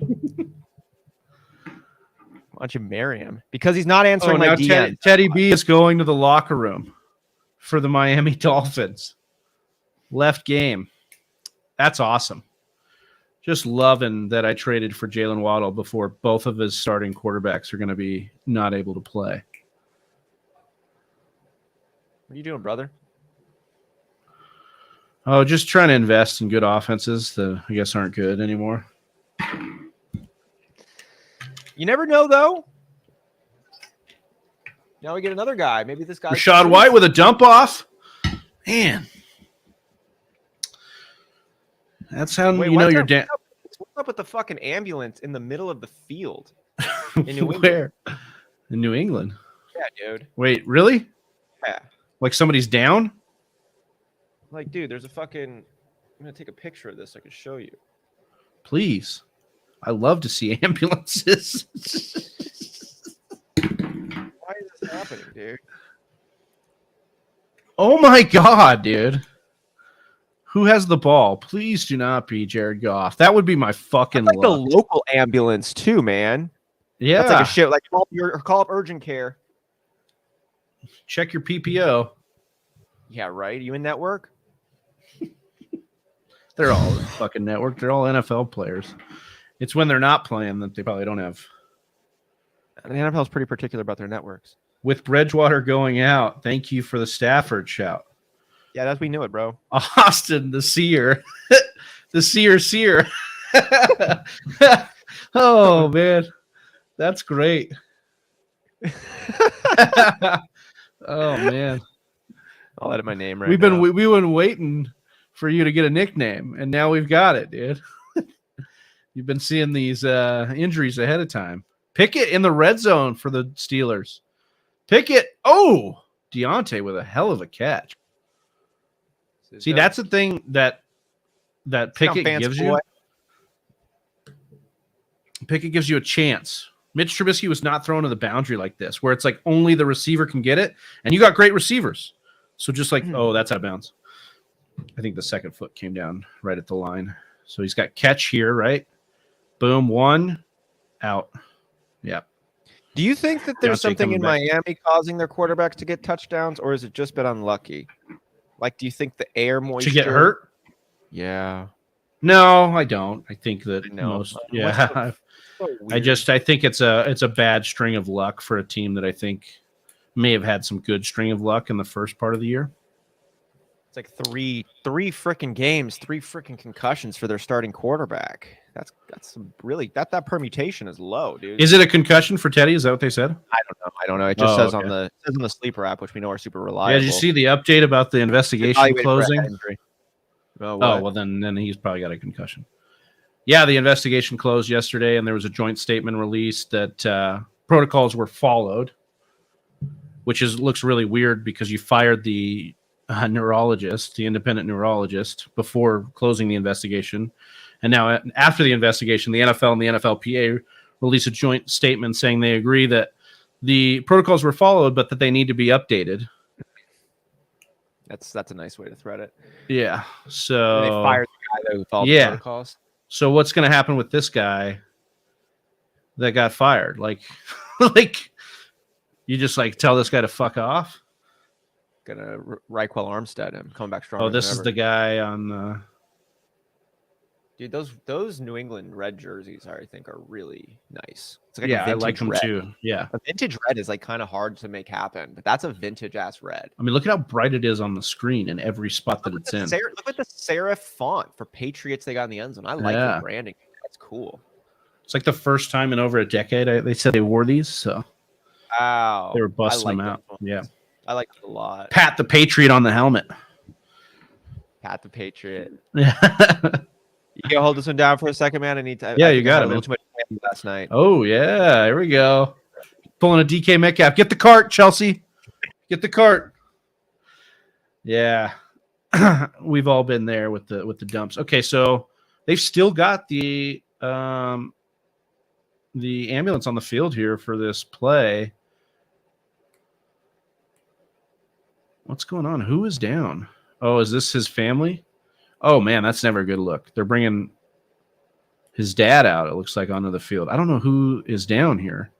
Why don't you marry him? Because he's not answering my DM. Teddy B is going to the locker room for the Miami Dolphins. Left game. That's awesome. Just loving that I traded for Jalen Waddle before both of his starting quarterbacks are going to be not able to play. What are you doing, brother? Oh, just trying to invest in good offenses that I guess aren't good anymore. You never know, though. Now we get another guy. Maybe this guy. Rachaad White with a dump off. Man. That's how you know you're down. What's up with the fucking ambulance in the middle of the field in New England? Where? In New England? Yeah, dude. Wait, really? Yeah. Like somebody's down? Like, dude, there's a fucking... I'm going to take a picture of this so I can show you. Please. I love to see ambulances. Why is this happening, dude? Oh, my God, dude. Who has the ball? Please do not be Jared Goff. That would be my fucking luck. The local ambulance, too, man. Yeah. That's like a shit. Like, call up urgent care. Check your PPO. Yeah, right? You in network? They're all fucking network. They're all NFL players. It's when they're not playing that they probably don't have. The NFL is pretty particular about their networks. With Bridgewater going out, thank you for the Stafford shout. Yeah, that's we knew it, bro. Austin, the seer. The seer. Oh, man. That's great. Oh, man. I'll edit my name right We've now. been waiting for you to get a nickname, and now we've got it, dude. You've been seeing these injuries ahead of time. Pickett in the red zone for the Steelers. Pickett. Oh, Deontay with a hell of a catch. See, that's the thing that Pickett gives you. Pickett gives you a chance. Mitch Trubisky was not thrown to the boundary like this, where it's like only the receiver can get it, and you got great receivers. So just like, oh, that's out of bounds. I think the second foot came down right at the line. So he's got catch here, right? Boom, 1 out. Yeah. Do you think that there's something in Miami causing their quarterbacks to get touchdowns, or has it just been unlucky? Like, do you think the air moisture to get hurt? Yeah. No, I don't. I think that No. yeah. I think it's a bad string of luck for a team that I think may have had some good string of luck in the first part of the year. It's like three freaking games, 3 freaking concussions for their starting quarterback. That's some really that permutation is low, dude. Is it a concussion for Teddy? Is that what they said? I don't know. It just says on the sleeper app, which we know are super reliable. Yeah, did you see the update about the investigation closing? Oh, well, then he's probably got a concussion. Yeah, the investigation closed yesterday, and there was a joint statement released that protocols were followed, which looks really weird because you fired the neurologist, the independent neurologist, before closing the investigation. And now after the investigation, the NFL and the NFLPA released a joint statement saying they agree that the protocols were followed, but that they need to be updated. That's a nice way to thread it. Yeah. So and they fired the guy who followed the protocols. So what's going to happen with this guy that got fired? Like you just tell this guy to fuck off? Gonna Reichwell Armstead him, coming back strong. Oh, this is the guy on. Dude, those New England red jerseys I think are really nice. It's like I like them red. too. Yeah, a vintage red is kind of hard to make happen, but that's a vintage ass red. I mean, look at how bright it is on the screen in every spot that it's in. Look at the serif font for Patriots they got in the end zone. I like the branding. That's cool. It's like the first time in over a decade they said they wore these, so wow, they were busting them out. Yeah. I like it a lot. Pat the Patriot on the helmet. Pat the Patriot. Yeah. You can hold this one down for a second, man. You got it. Man. Too much last night. Oh yeah, here we go. Pulling a DK Metcalf. Get the cart, Chelsea. Get the cart. Yeah, we've all been there with the dumps. Okay, so they've still got the ambulance on the field here for this play. What's going on? Who is down? Oh, is this his family? Oh, man, that's never a good look. They're bringing his dad out, it looks like, onto the field. I don't know who is down here.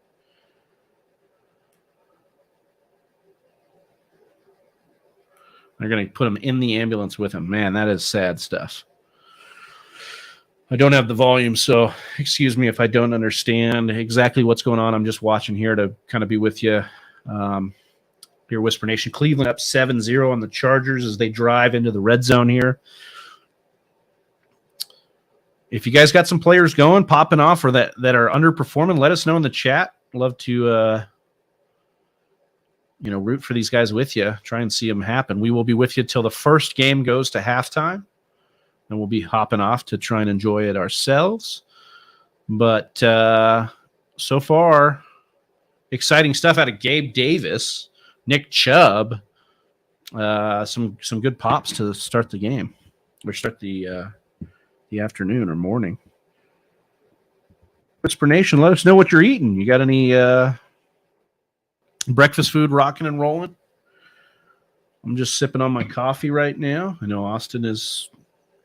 They're going to put him in the ambulance with him. Man, that is sad stuff. I don't have the volume, so excuse me if I don't understand exactly what's going on. I'm just watching here to kind of be with you. Here, Whisper Nation. Cleveland up 7-0 on the Chargers as they drive into the red zone here. If you guys got some players going, popping off, or that are underperforming, let us know in the chat. Love to root for these guys with you. Try and see them happen. We will be with you till the first game goes to halftime, and we'll be hopping off to try and enjoy it ourselves. But so far, exciting stuff out of Gabe Davis. Nick Chubb, some good pops to start the game or start the afternoon or morning. Whisper Nation, let us know what you're eating. You got any breakfast food rocking and rolling? I'm just sipping on my coffee right now. I know Austin has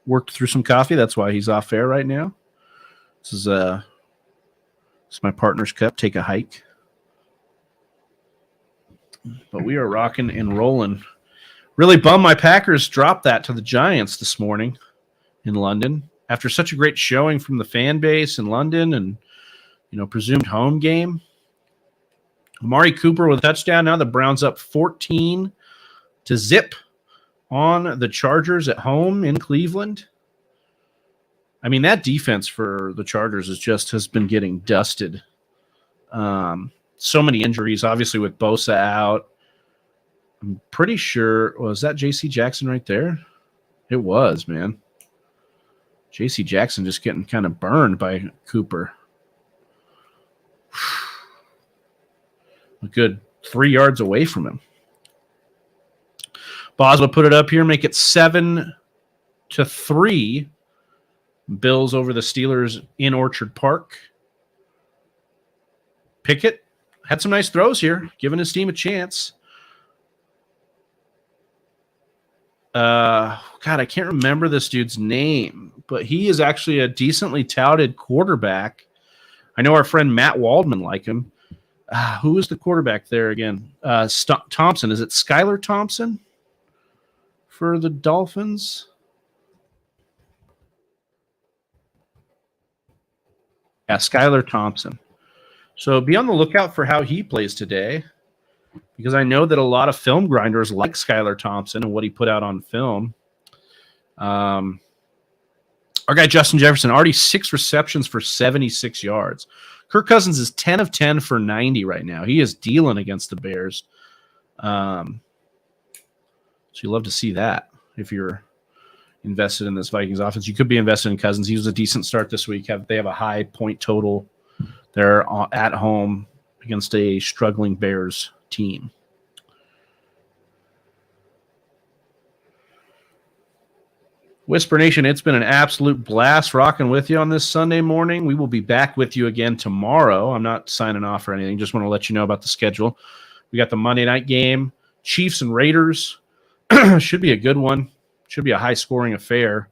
worked through some coffee. That's why he's off air right now. This is my partner's cup. Take a hike. But we are rocking and rolling. Really bummed my Packers dropped that to the Giants this morning in London after such a great showing from the fan base in London and, presumed home game. Amari Cooper with a touchdown. Now the Browns up 14-0 on the Chargers at home in Cleveland. I mean, that defense for the Chargers has been getting dusted. So many injuries, obviously, with Bosa out. I'm pretty sure, was that J.C. Jackson right there? It was, man. J.C. Jackson just getting kind of burned by Cooper. A good 3 yards away from him. Boswell put it up here, make it 7-3. Bills over the Steelers in Orchard Park. Pickett had some nice throws here, giving his team a chance. God, I can't remember this dude's name, but he is actually a decently touted quarterback. I know our friend Matt Waldman like him. Who is the quarterback there again? Thompson. Is it Skylar Thompson for the Dolphins. Yeah, Skylar Thompson. So be on the lookout for how he plays today, because I know that a lot of film grinders like Skylar Thompson and what he put out on film. Our guy Justin Jefferson, already 6 receptions for 76 yards. Kirk Cousins is 10 of 10 for 90 right now. He is dealing against the Bears. So you love to see that if you're invested in this Vikings offense. You could be invested in Cousins. He was a decent start this week. They have a high point total. They're at home against a struggling Bears team. Whisper Nation, it's been an absolute blast rocking with you on this Sunday morning. We will be back with you again tomorrow. I'm not signing off or anything. Just want to let you know about the schedule. We got the Monday night game, Chiefs and Raiders. Should be a good one. Should be a high-scoring affair.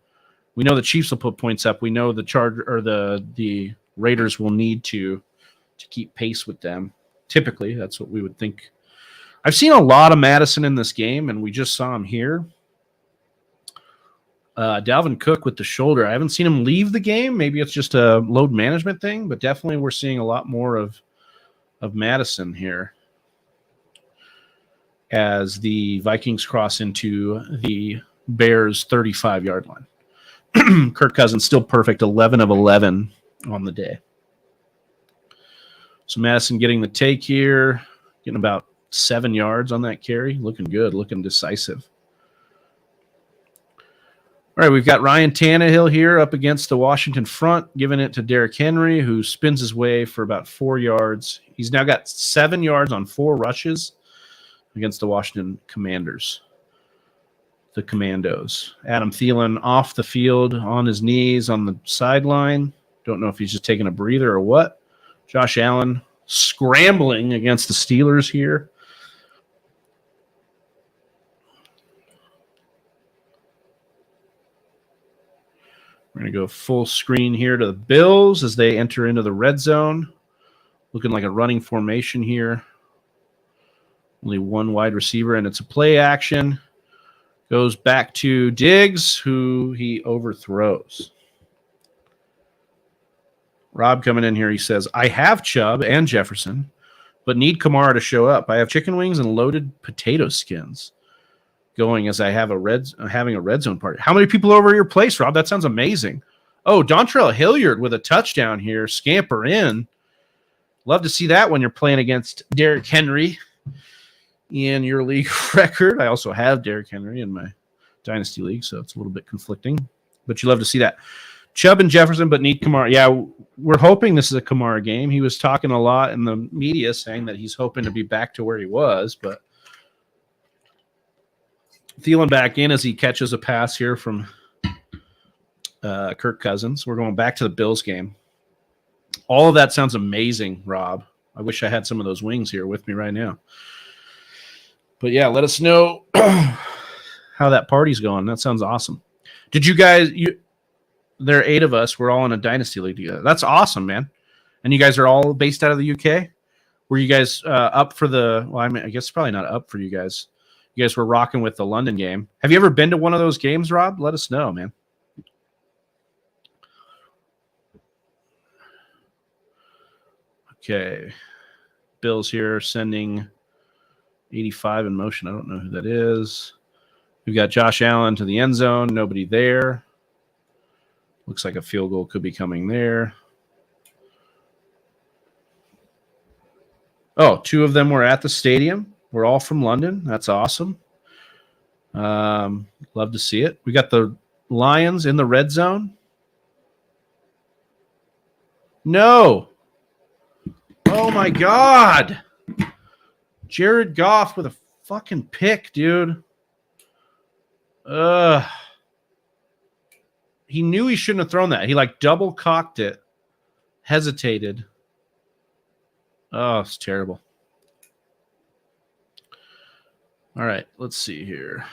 We know the Chiefs will put points up. We know the Raiders will need to keep pace with them. Typically, that's what we would think. I've seen a lot of Madison in this game, and we just saw him here. Dalvin Cook with the shoulder. I haven't seen him leave the game. Maybe it's just a load management thing, but definitely we're seeing a lot more of Madison here as the Vikings cross into the Bears' 35-yard line. Kirk Cousins still perfect, 11 of 11 on the day. So Madison getting the take here, getting about 7 yards on that carry. Looking good, looking decisive. All right, we've got Ryan Tannehill here up against the Washington front, giving it to Derrick Henry, who spins his way for about 4 yards. He's now got 7 yards on 4 rushes against the Washington Commanders. The Commandos. Adam Thielen off the field on his knees on the sideline. Don't know if he's just taking a breather or what. Josh Allen scrambling against the Steelers here. We're going to go full screen here to the Bills as they enter into the red zone. Looking like a running formation here. Only one wide receiver, and it's a play action. Goes back to Diggs, who he overthrows. Rob coming in here, he says, I have Chubb and Jefferson, but need Kamara to show up. I have chicken wings and loaded potato skins going as I have having a red zone party. How many people are over at your place, Rob? That sounds amazing. Oh, Dontrell Hilliard with a touchdown here. Scamper in. Love to see that when you're playing against Derrick Henry in your league record. I also have Derrick Henry in my Dynasty League, so it's a little bit conflicting. But you love to see that. Chubb and Jefferson, but need Kamara. Yeah, we're hoping this is a Kamara game. He was talking a lot in the media saying that he's hoping to be back to where he was, but Thielen back in as he catches a pass here from Kirk Cousins. We're going back to the Bills game. All of that sounds amazing, Rob. I wish I had some of those wings here with me right now. But yeah, let us know how that party's going. That sounds awesome. Did you guys there are 8 of us. We're all in a Dynasty League together. That's awesome, man. And you guys are all based out of the UK? Were you guys up for the – well, I mean, I guess probably not up for you guys. You guys were rocking with the London game. Have you ever been to one of those games, Rob? Let us know, man. Okay. Bills here sending 85 in motion. I don't know who that is. We've got Josh Allen to the end zone. Nobody there. Looks like a field goal could be coming there. Oh, 2 of them were at the stadium. We're all from London. That's awesome. Love to see it. We got the Lions in the red zone. No. Oh, my God. Jared Goff with a fucking pick, dude. He knew he shouldn't have thrown that. He, double cocked it. Hesitated. Oh, it's terrible. All right, let's see here.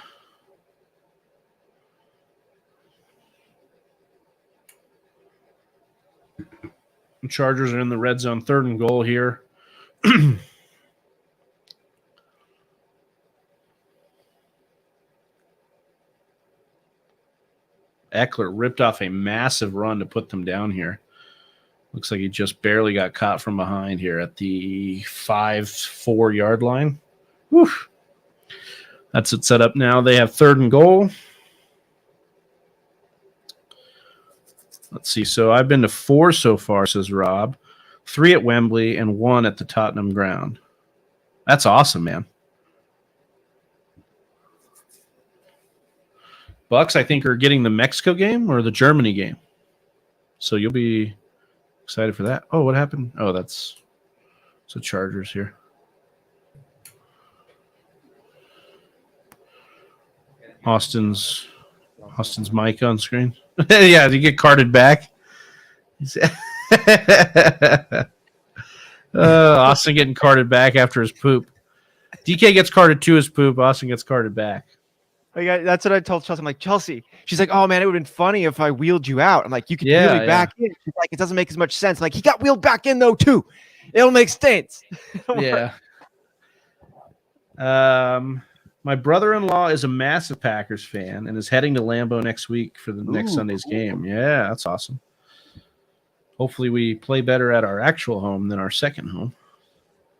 The Chargers are in the red zone, 3rd and goal here. Eckler ripped off a massive run to put them down here. Looks like he just barely got caught from behind here at the 5-4 yard line. Whew. That's it set up now. They have 3rd and goal. Let's see. So I've been to 4 so far, says Rob. 3 at Wembley and 1 at the Tottenham ground. That's awesome, man. Bucks, I think, are getting the Mexico game or the Germany game. So you'll be excited for that. Oh, what happened? Oh, that's the Chargers here. Austin's mic on screen. Yeah, did you get carted back? Austin getting carted back after his poop. DK gets carted to his poop. Austin gets carted back. That's what I told Chelsea. I'm like, Chelsea. She's like, oh, man, it would have been funny if I wheeled you out. I'm like, you could wheel me back in. She's like, it doesn't make as much sense. I'm like, he got wheeled back in, though, too. It'll make sense. Yeah. My brother-in-law is a massive Packers fan and is heading to Lambeau next week for the next Sunday's game. Yeah, that's awesome. Hopefully we play better at our actual home than our second home.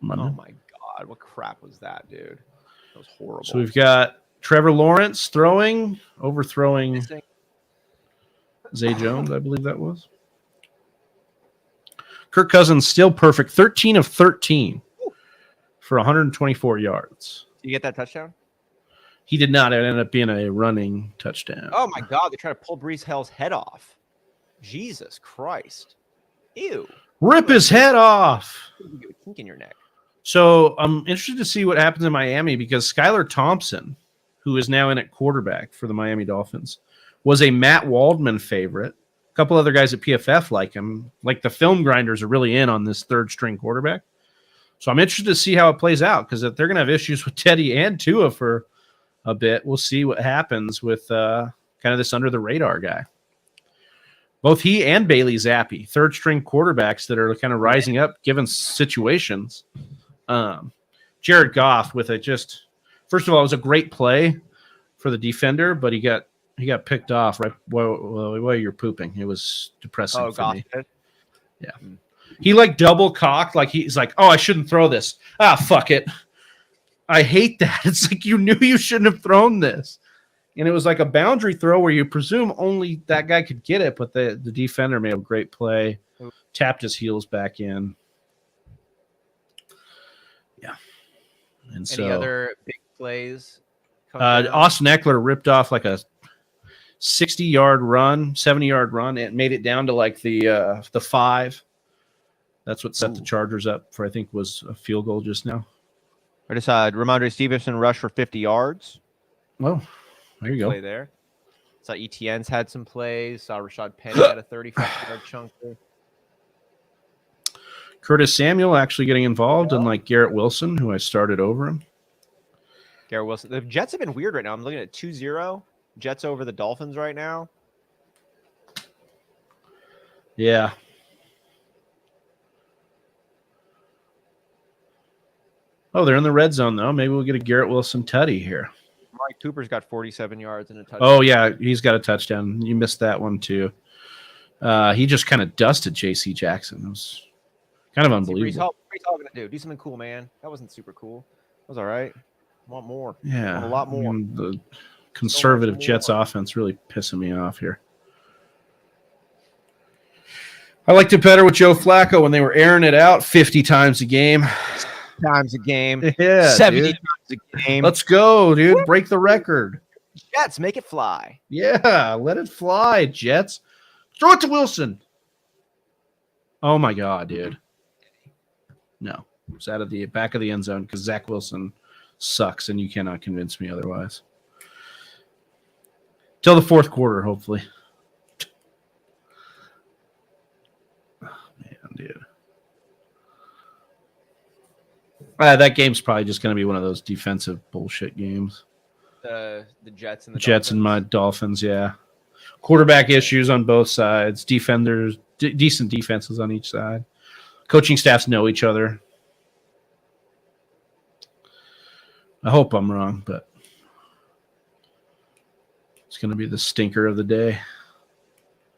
Monday. Oh, my God. What crap was that, dude? That was horrible. So we've got Trevor Lawrence overthrowing Zay Jones, I believe that was. Kirk Cousins still perfect, 13 of 13 for 124 yards. Did you get that touchdown? He did not. It ended up being a running touchdown. Oh, my God. They tried to pull Brees Hall's head off. Jesus Christ. Ew. Rip his head off. You get a kink in your neck. So I'm interested to see what happens in Miami because Skylar Thompson, who is now in at quarterback for the Miami Dolphins, was a Matt Waldman favorite. A couple other guys at PFF like him. Like the film grinders are really in on this 3rd-string quarterback. So I'm interested to see how it plays out because if they're going to have issues with Teddy and Tua for a bit, we'll see what happens with kind of this under-the-radar guy. Both he and Bailey Zappi, 3rd-string quarterbacks that are kind of rising up given situations. Jared Goff with first of all, it was a great play for the defender, but he got picked off right while you're pooping. It was depressing for me. Yeah. He double cocked, he's like, oh, I shouldn't throw this. Ah, fuck it. I hate that. It's like you knew you shouldn't have thrown this. And it was like a boundary throw where you presume only that guy could get it, but the defender made a great play, tapped his heels back in. Yeah. And Any other big plays? Austin Eckler ripped off like a 60-yard run, 70-yard run. It made it down to the 5. That's what set the Chargers up for, I think, was a field goal just now. I just saw Ramondre Stevenson rush for 50 yards. Well, there you go. Play there. Saw ETN's had some plays. Saw Rashad Penny had a 35-yard chunker. Curtis Samuel actually getting involved, and Garrett Wilson, who I started over him. Garrett Wilson. The Jets have been weird right now. I'm looking at 2-0. Jets over the Dolphins right now. Yeah. Oh, they're in the red zone, though. Maybe we'll get a Garrett Wilson tutty here. Mike Cooper's got 47 yards and a touchdown. Oh, yeah, he's got a touchdown. You missed that one, too. He just kind of dusted J.C. Jackson. It was kind of unbelievable. What are you going to do? Do something cool, man. That wasn't super cool. That was all right. I want more. Yeah. I want a lot more. The conservative Jets offense really pissing me off here. I liked it better with Joe Flacco when they were airing it out 50 times a game. Times a game. Yeah, 70 dude. times a game. Let's go, dude. Break the record. Jets, make it fly. Yeah, let it fly, Jets. Throw it to Wilson. Oh, my God, dude. No. It's out of the back of the end zone because Zach Wilson sucks, and you cannot convince me otherwise. Till the fourth quarter, hopefully. Oh, man, dude. That game's probably just going to be one of those defensive bullshit games. The Jets and the Jets Dolphins. and my Dolphins, yeah. Quarterback issues on both sides. Defenders, decent defenses on each side. Coaching staffs know each other. I hope I'm wrong, but it's going to be the stinker of the day.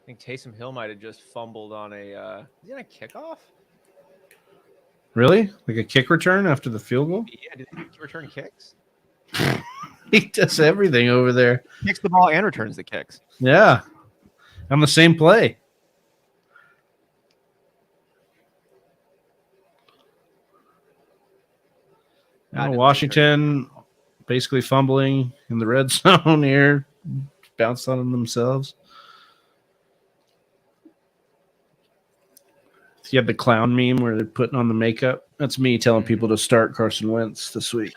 think Taysom Hill might have just fumbled on a is he on a kickoff? Really? Like a kick return after the field goal? Yeah, did he return kicks? He does everything over there. Kicks the ball and returns the kicks. Yeah. On the same play. Washington basically fumbling in the red zone here. Bounced on them themselves. You have the clown meme where they're putting on the makeup. That's me telling people to start Carson Wentz this week.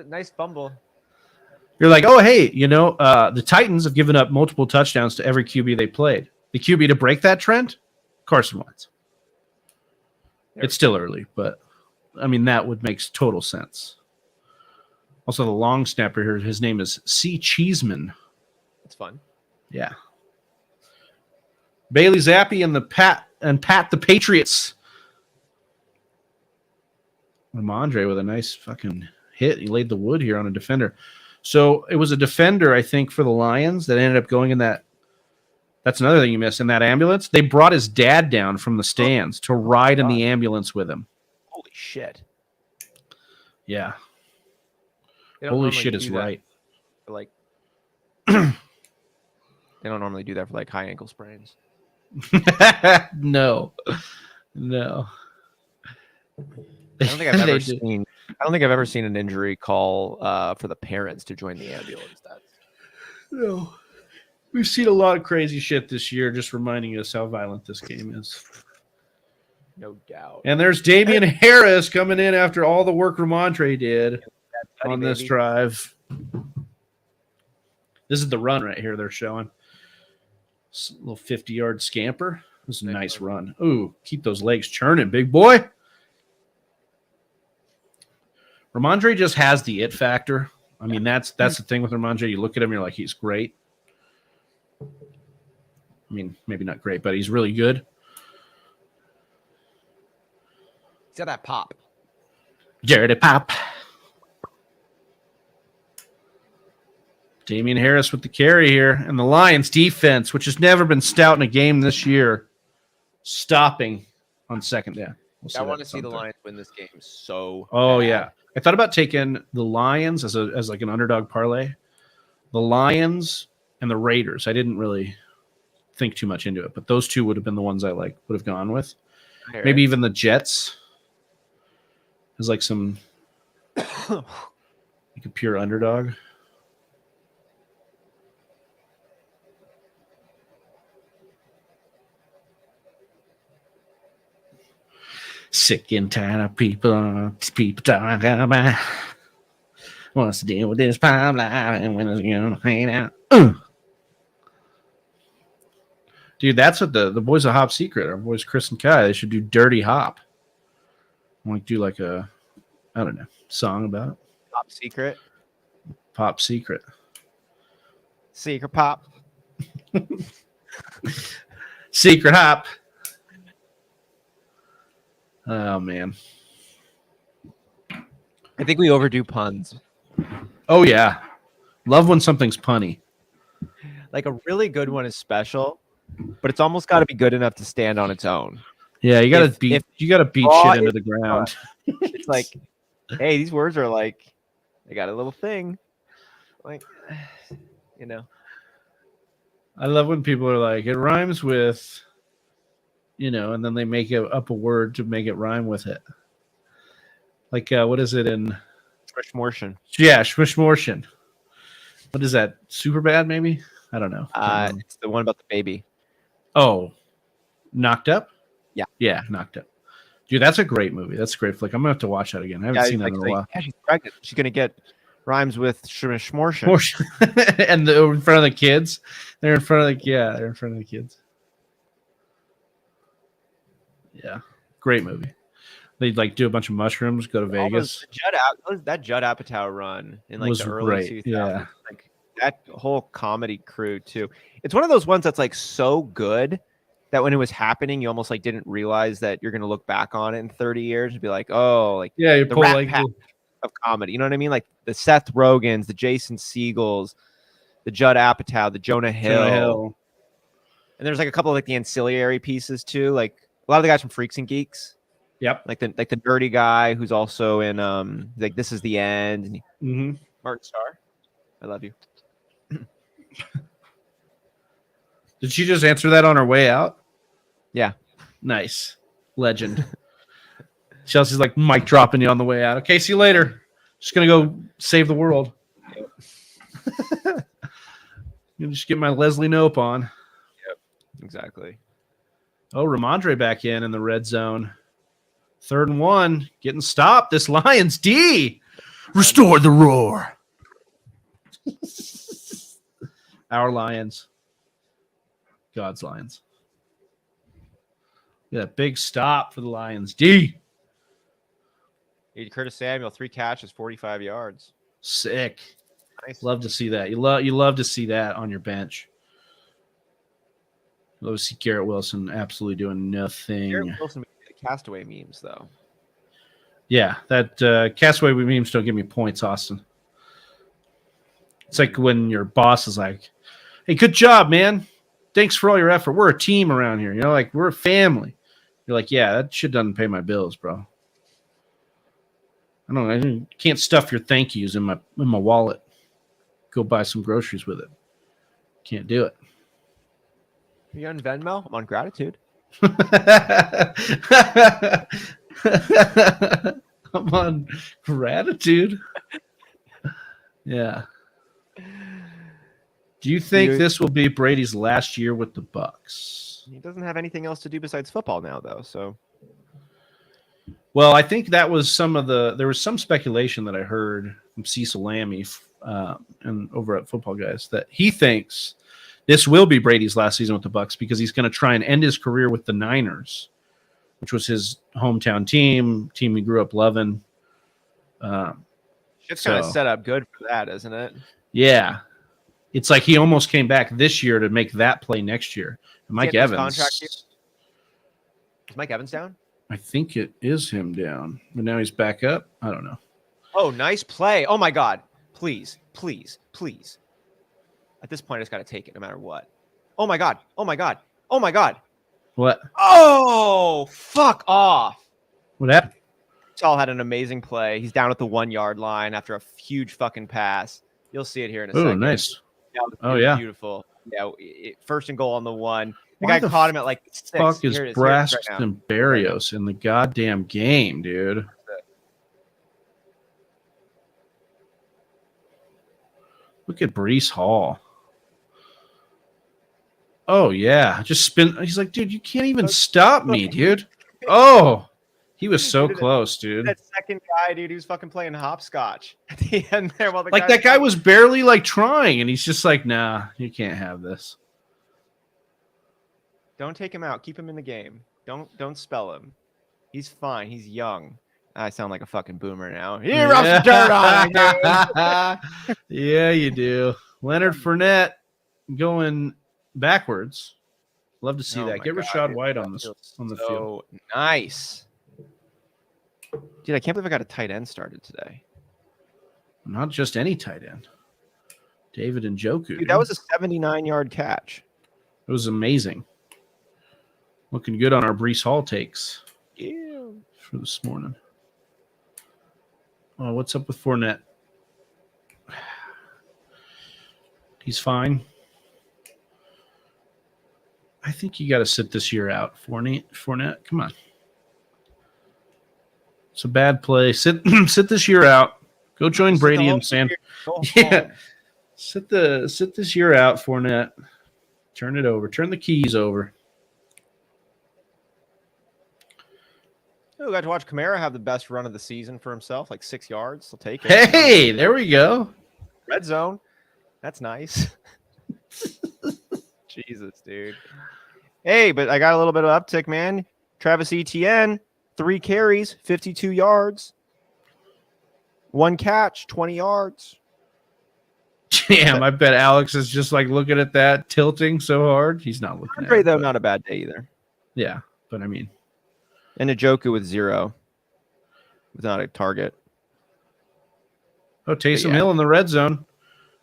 Nice fumble. You're like, oh, hey, the Titans have given up multiple touchdowns to every QB they played. The QB to break that trend, Carson Wentz. It's still early, but, I mean, that would make total sense. Also, the long snapper here, his name is C. Cheeseman. That's fun. Yeah. Bailey Zappi and Pat the Patriots. Ramondre with a nice fucking hit. He laid the wood here on a defender. So it was a defender, I think, for the Lions that ended up going in that. That's another thing you missed in that ambulance. They brought his dad down from the stands to ride in the ambulance with him. Holy shit. Yeah. Holy shit is right. Like, they don't normally do that for like high ankle sprains. No. I don't think I've ever seen an injury call for the parents to join the ambulance. No. We've seen a lot of crazy shit this year, just reminding us how violent this game is. No doubt. And there's Damian Harris coming in after all the work Ramondre did on this drive. This is the run right here they're showing. A little 50-yard scamper. This is a nice run. Ooh, keep those legs churning, big boy. Ramondre just has the it factor. I mean, that's the thing with Ramondre. You look at him, you're like, he's great. I mean, maybe not great, but he's really good. He's got that pop. Dirty pop. Damien Harris with the carry here. And the Lions defense, which has never been stout in a game this year, stopping on second down. I want to see the Lions win this game so bad. Yeah. I thought about taking the Lions as like an underdog parlay. The Lions and the Raiders. I didn't really think too much into it, but those two would have been the ones I would have gone with. Maybe even the Jets as like some like a pure underdog. Sick and tired of people talking about wants to deal with this pipeline and when it's gonna hang out. Dude, that's what the boys of Hop Secret, our boys Chris and Kai, they should do Dirty Hop. Like do like a, I don't know, song about it. Pop Secret. Pop Secret. Secret Pop. Secret Hop. Oh, man. I think we overdo puns. Oh, yeah. Love when something's punny. Like a really good one is special, but it's almost got to be good enough to stand on its own. Yeah, you got to beat shit into the ground. It's like, hey, these words are like, they got a little thing. Like, I love when people are like, it rhymes with, and then they make up a word to make it rhyme with it. Like, what is it in? Schmishmortion. Yeah, Schmishmortion. What is that? Superbad, maybe? I don't know. It's the one about the baby. Oh, Knocked Up? Yeah. Yeah, Knocked Up. Dude, that's a great movie. That's a great flick. I'm going to have to watch that again. I haven't seen that in a while. Yeah, she's pregnant. She's going to get rhymes with Schmishmortion. And in front of the kids. They're in front of the kids. Yeah, great movie. They'd like do a bunch of mushrooms, go to Vegas. That Judd Apatow run in like was the early great. 2000s. Yeah, like that whole comedy crew too. It's one of those ones that's like so good that when it was happening, you almost like didn't realize that you're gonna look back on it in 30 years and be like, oh, like you the pull Rat like Pack of comedy. You know what I mean? Like the Seth Rogans, the Jason Segels, the Judd Apatow, the Jonah Hill. Jonah Hill. And there's like a couple of like the ancillary pieces too. Like a lot of the guys from Freaks and Geeks. Yep. Like the nerdy guy who's also in like This Is the End. And Martin Starr. I love you. Did she just answer that on her way out? Yeah. Nice. Legend. Chelsea's like mic dropping you on the way out. Okay, see you later. Just gonna go save the world. Yep. Just get my Leslie Knope on. Yep. Exactly. Oh, Ramondre back in the red zone. 3rd and 1. Getting stopped. This Lions D. Restore the roar. Our Lions. God's Lions. Yeah, big stop for the Lions. D. Curtis Samuel, 3 catches, 45 yards. Sick. Nice. Love to see that. You love to see that on your bench. Love to see Garrett Wilson absolutely doing nothing. Garrett Wilson made the Castaway memes, though. Yeah, that Castaway memes don't give me points, Austin. It's like when your boss is like, "Hey, good job, man. Thanks for all your effort. We're a team around here. You know, like we're a family." You're like, "Yeah, that shit doesn't pay my bills, bro. I can't stuff your thank yous in my wallet. Go buy some groceries with it. Can't do it." Are you on Venmo? I'm on Gratitude. I'm on Gratitude. Yeah. Do you think this will be Brady's last year with the Bucs? He doesn't have anything else to do besides football now, though. So, well, I think that was there was some speculation that I heard from Cecil Lammy and over at Football Guys that he thinks this will be Brady's last season with the Bucs because he's going to try and end his career with the Niners, which was his hometown team he grew up loving. It's kind of set up good for that, isn't it? Yeah. It's like he almost came back this year to make that play next year. And Mike Evans. Is Mike Evans down? I think it is him down. But now he's back up. I don't know. Oh, nice play. Oh, my God. Please, please, please. At this point, I just got to take it no matter what. Oh, my God. Oh, my God. Oh, my God. What? Oh, fuck off. What happened? Saul had an amazing play. He's down at the 1-yard line after a huge fucking pass. You'll see it here in a second. Oh, nice. Yeah, beautiful. Yeah, 1st and goal on the 1. The guy caught him at like 6. Fuck is Braxton Berrios in the goddamn game, dude? Look at Breece Hall. Oh yeah, just spin. He's like, dude, you can't even stop me, dude. Oh, he was so close, dude. That second guy, dude, he was fucking playing hopscotch at the end there. While the like that guy was barely like trying, and he's just like, nah, you can't have this. Don't take him out. Keep him in the game. Don't spell him. He's fine. He's young. I sound like a fucking boomer now. He rubs the dirt on him, Yeah, you do. Leonard Fournette going backwards. Love to see that. Get Rashad White on the field. Nice. Dude, I can't believe I got a tight end started today. Not just any tight end. David Njoku. Dude, that was a 79-yard catch. It was amazing. Looking good on our Breece Hall takes. Yeah. For this morning. Oh, what's up with Fournette? He's fine. I think you got to sit this year out, Fournette. Come on. It's a bad play. Sit this year out. Go join Brady and Sam. Yeah. Sit this year out, Fournette. Turn it over. Turn the keys over. Oh, we got to watch Kamara have the best run of the season for himself, like 6 yards. He'll take it. Hey, there we go. Red zone. That's nice. Jesus, dude. Hey, but I got a little bit of uptick, man. Travis Etienne, 3 carries, 52 yards. 1 catch, 20 yards. Damn, I bet Alex is just like looking at that, tilting so hard. He's not looking at it. Though, not a bad day either. Yeah, but I mean. And Njoku with 0. Without a target. Oh, Taysom Hill in the red zone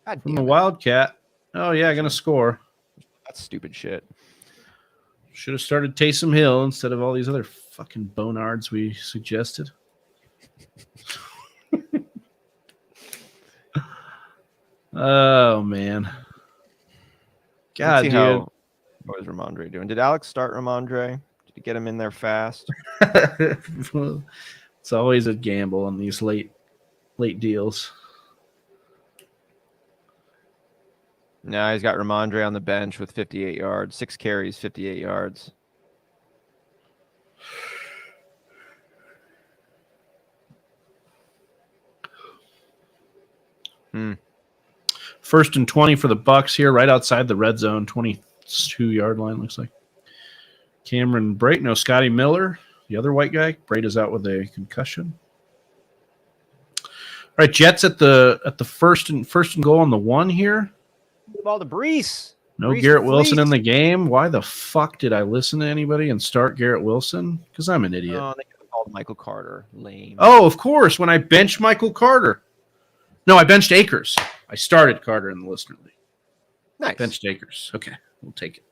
from the Wildcat. Oh, yeah, going to score. That's stupid shit. Should have started Taysom Hill instead of all these other fucking bonards we suggested. Oh, man. God, dude. What is Ramondre doing? Did Alex start Ramondre? Did he get him in there fast? It's always a gamble on these late deals. No, he's got Ramondre on the bench with 58 yards, 6 carries, 58 yards. First and 20 for the Bucks here, right outside the red zone, 22-yard line, looks like. Cameron Brate, no Scotty Miller, the other white guy. Brate is out with a concussion. All right, Jets at the first and goal on the 1 here. The ball to Brees. No Garrett Wilson in the game. Why the fuck did I listen to anybody and start Garrett Wilson? Because I'm an idiot. Oh, they could have called Michael Carter. Lame. Oh, of course, when I benched Michael Carter. No, I benched Akers. I started Carter in the listener league. Nice. Benched Akers. Okay, we'll take it.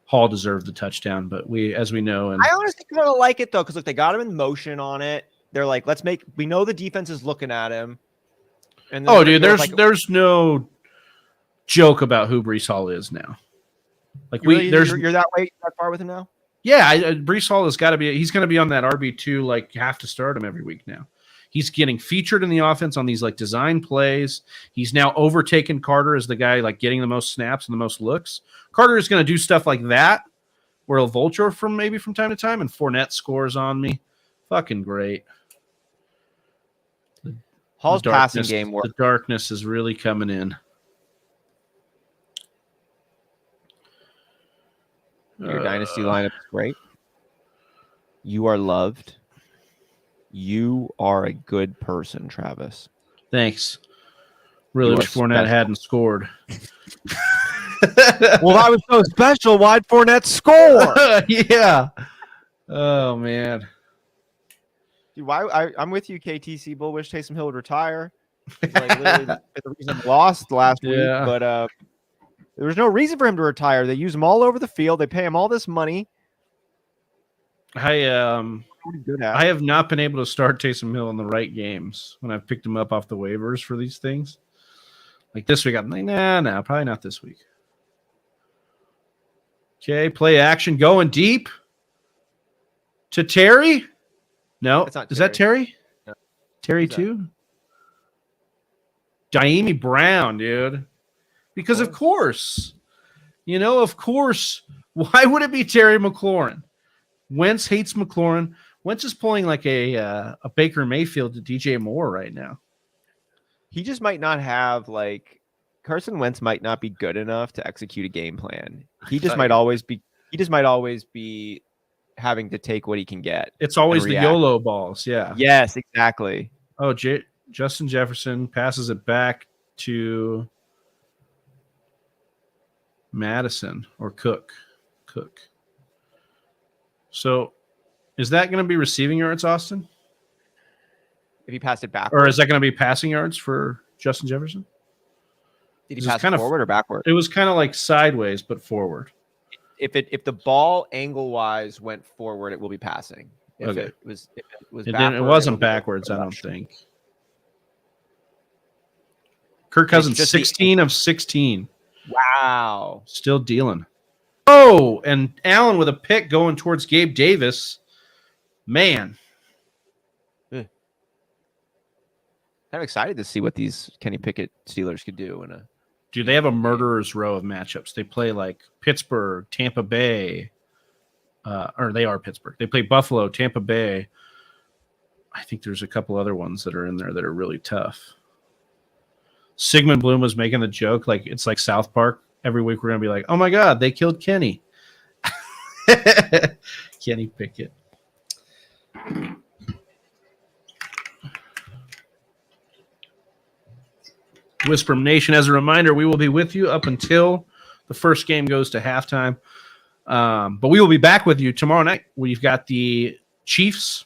Hall deserved the touchdown, but as we know, and I honestly kind of like it though, because look, they got him in motion on it. They're like, we know the defense is looking at him. And dude, there's no joke about who Brees Hall is now. Like you're that far with him now. Yeah, Brees Hall has got to be. He's going to be on that RB2. Like, you have to start him every week now. He's getting featured in the offense on these like design plays. He's now overtaken Carter as the guy like getting the most snaps and the most looks. Carter is going to do stuff like that, where he'll vulture from time to time, and Fournette scores on me. Fucking great. Hall's passing game work. The darkness is really coming in. Your dynasty lineup is great. You are loved. You are a good person, Travis. Thanks. Really wish Fournette hadn't scored. Well, I was so special. Why'd Fournette score? Yeah. Oh, man. Dude, I'm with you, KTC. Bull wish Taysom Hill would retire. It's like literally the reason he lost last week, but there was no reason for him to retire. They use him all over the field. They pay him all this money. I have not been able to start Taysom Hill in the right games when I've picked him up off the waivers for these things. Like this week, I'm like, nah, probably not this week. Okay, play action, going deep to Terry. No, is Terry. That Terry? No. Terry too? Jaime Brown, dude. Because of course, why would it be Terry McLaurin? Wentz hates McLaurin. Wentz is pulling like a Baker Mayfield to DJ Moore right now. He just might not have Carson Wentz might not be good enough to execute a game plan. He just might always be having to take what he can get. It's always the YOLO balls. Yeah. Yes, exactly. Oh, Justin Jefferson passes it back to Madison or Cook. So is that going to be receiving yards, Austin? If he passed it back, or is that going to be passing yards for Justin Jefferson? Did he pass forward or backward? It was kind of like sideways, but forward. If the ball angle wise went forward, it will be passing. If it wasn't backwards, I don't think. Kirk Cousins, 16 of 16. Wow. Still dealing. Oh, and Allen with a pick going towards Gabe Davis. Man. I'm excited to see what these Kenny Pickett Steelers could do. Dude, they have a murderer's row of matchups. They play like Pittsburgh, Tampa Bay. Or they are Pittsburgh. They play Buffalo, Tampa Bay. I think there's a couple other ones that are in there that are really tough. Sigmund Bloom was making the joke, like it's like South Park. Every week we're going to be like, oh my God, they killed Kenny. Kenny Pickett. Whisper Nation, as a reminder, we will be with you up until the first game goes to halftime. But we will be back with you tomorrow night. We've got the Chiefs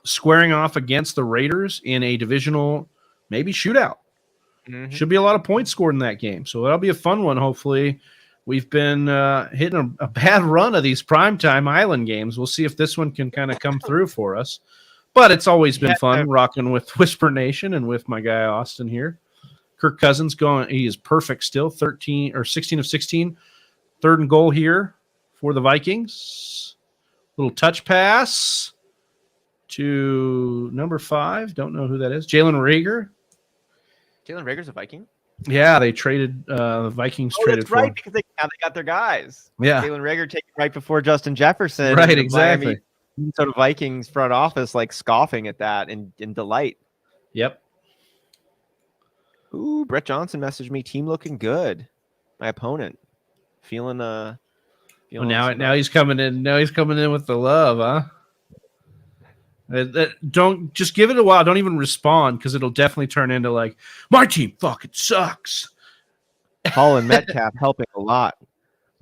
squaring off against the Raiders in a divisional, maybe shootout. Should be a lot of points scored in that game. So that'll be a fun one, hopefully. We've been hitting a bad run of these primetime Island games. We'll see if this one can kind of come through for us. But it's always been fun rocking with Whisper Nation and with my guy Austin here. Kirk Cousins he is perfect still, 16 of 16. 3rd and goal here for the Vikings. Little touch pass to number 5. Don't know who that is. Jalen Reagor. Jalen Reagor's a Viking? Yeah, they traded the Vikings traded for him. Because they got their guys. Yeah. Jalen Reagor taken right before Justin Jefferson. Right, exactly. Minnesota Vikings front office like scoffing at that in delight. Yep. Ooh, Brett Johnson messaged me. Team looking good. My opponent feeling now he's coming in. Now he's coming in with the love, huh? Don't just give it a while. Don't even respond because it'll definitely turn into like my team fucking sucks. Hall and Metcalf helping a lot,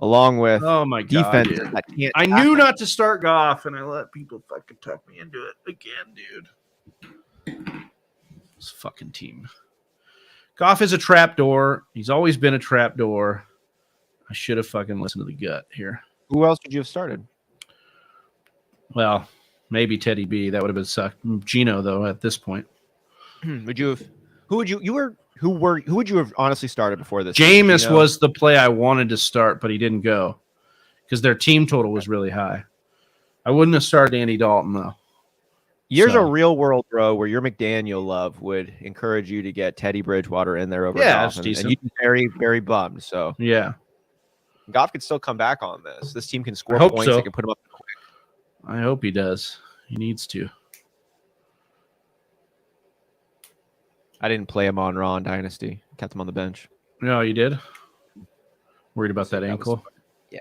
along with defense. I knew not to start Goff, and I let people fucking talk me into it again, dude. This fucking team. Goff is a trapdoor. He's always been a trapdoor. I should have fucking listened to the gut here. Who else would you have started? Well, maybe Teddy B. That would have been sucked. Gino, though, at this point. Would you have? Who would you have honestly started before this? Jameis was the play I wanted to start, but he didn't go because their team total was really high. I wouldn't have started Andy Dalton though. Here's a real world, bro, where your McDaniel love would encourage you to get Teddy Bridgewater in there over Goff, and you'd be very, very bummed. So yeah, Goff could still come back on this. This team can score points. So. They can put him up quick. I hope he does. He needs to. I didn't play him on Raw in Dynasty. Kept him on the bench. No, you did? Worried about that ankle? Yeah.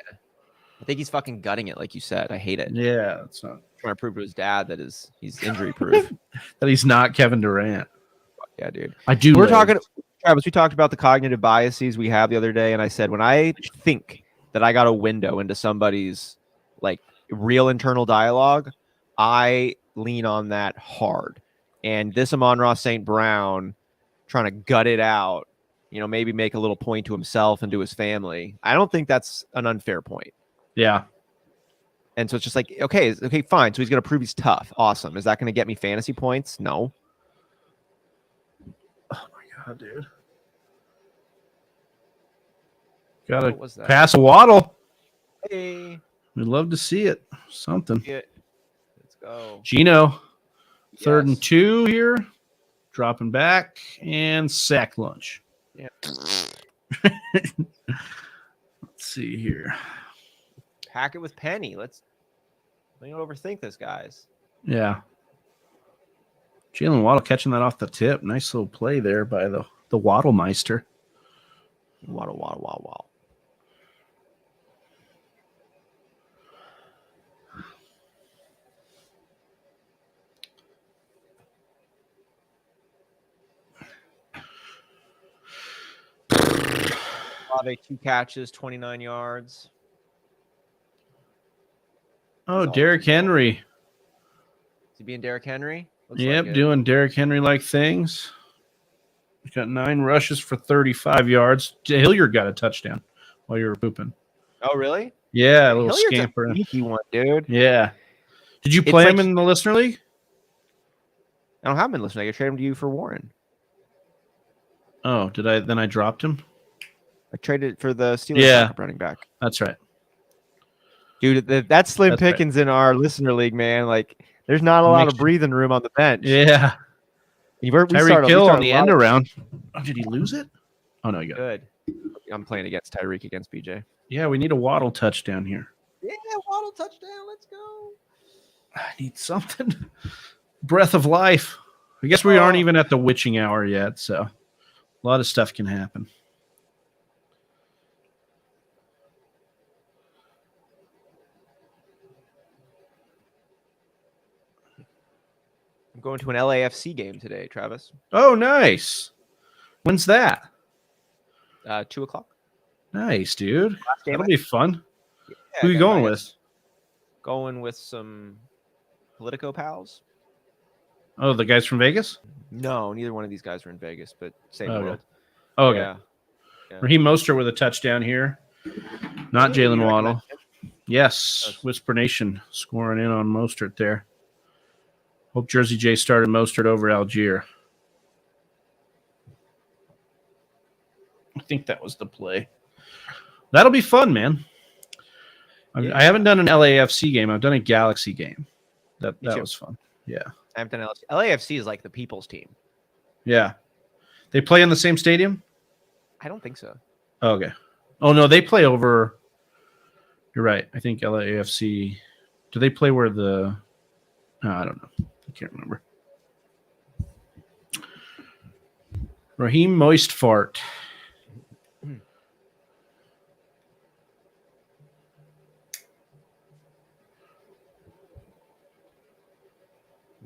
I think he's fucking gutting it, like you said. I hate it. Yeah, that's not trying to prove to his dad that he's injury proof. That he's not Kevin Durant. Yeah, dude. We're talking, Travis, we talked about the cognitive biases we have the other day, and I said when I think that I got a window into somebody's like real internal dialogue, I lean on that hard. And this Amon-Ra St. Brown trying to gut it out, maybe make a little point to himself and to his family. I don't think that's an unfair point. Yeah. And so it's just like, okay, fine. So he's going to prove he's tough. Awesome. Is that going to get me fantasy points? No. Oh, my God, dude. Got to pass a Waddle. Hey. We'd love to see it. Something. Let's go. Gino. 3rd and 2 here. Dropping back. And sack lunch. Yeah. Let's see here. Hack it with Penny. Let's don't overthink this, guys. Yeah. Jalen Waddle catching that off the tip. Nice little play there by the Waddlemeister. Waddle. Olave 2 catches, 29 yards. Oh, Derrick Henry. Is he being Derrick Henry? Yep, doing Derrick Henry-like things. He's got 9 rushes for 35 yards. Hilliard got a touchdown while you were pooping. Oh, really? Yeah, a little Hilliard's scamper. A sneaky one, dude. Yeah. Did you play him in the listener league? I don't have him in listener league. I traded him to you for Warren. Oh, did I? Then I dropped him? I traded for the Steelers running back. That's right. Dude, that's Slim Pickens in our listener league, man. Like, there's not a lot of breathing room on the bench. Yeah. Tyreek Hill on the end around. Oh, did he lose it? Oh, no, he got it. Good. I'm playing against Tyreek against BJ. Yeah, we need a Waddle touchdown here. Yeah, Waddle touchdown. Let's go. I need something. Breath of life. I guess we aren't even at the witching hour yet, so a lot of stuff can happen. I'm going to an LAFC game today, Travis. Oh, nice. When's that? 2:00. Nice, dude. That'll be fun. Yeah, who are you going with? Going with some Politico pals. Oh, the guys from Vegas? No, neither one of these guys are in Vegas, but same world. Oh, okay. Yeah. Raheem Mostert with a touchdown here. Not Jalen Waddle. Yes. Whisper Nation scoring in on Mostert there. Hope Jersey J started Mostert over Algier. I think that was the play. That'll be fun, man. I haven't done an LAFC game. I've done a Galaxy game. That was fun. Yeah. I haven't done LAFC. LAFC is like the people's team. Yeah. They play in the same stadium? I don't think so. Oh, okay. Oh, no, they play over. You're right. I think LAFC. Do they play where the. No, I don't know. I can't remember. Raheem Moist Fart.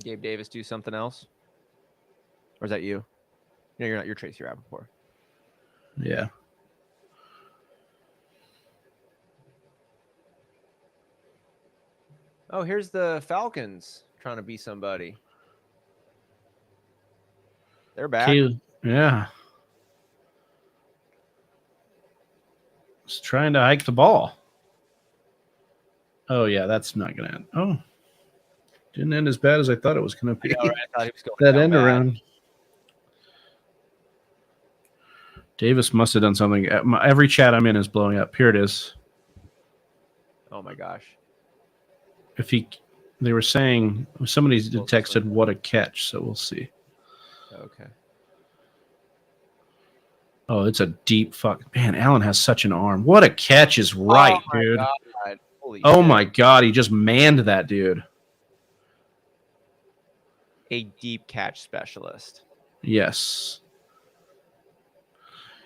Gabe Davis do something else? Or is that you? No, you're not. You're Tracy Rappaport. Yeah. Oh, here's the Falcons trying to be somebody. They're back. Yeah. Just trying to hike the ball. Oh, yeah, that's not going to end. Oh. Didn't end as bad as I thought it was going to be. I know, right? I thought he was going that end bad. Around. Davis must have done something. Every chat I'm in is blowing up. Here it is. Oh, my gosh. They were saying, somebody texted, what a catch, so we'll see. Okay. Oh, it's a deep fuck. Man, Allen has such an arm. What a catch is right, dude. Oh, my God. He just manned that dude. A deep catch specialist. Yes.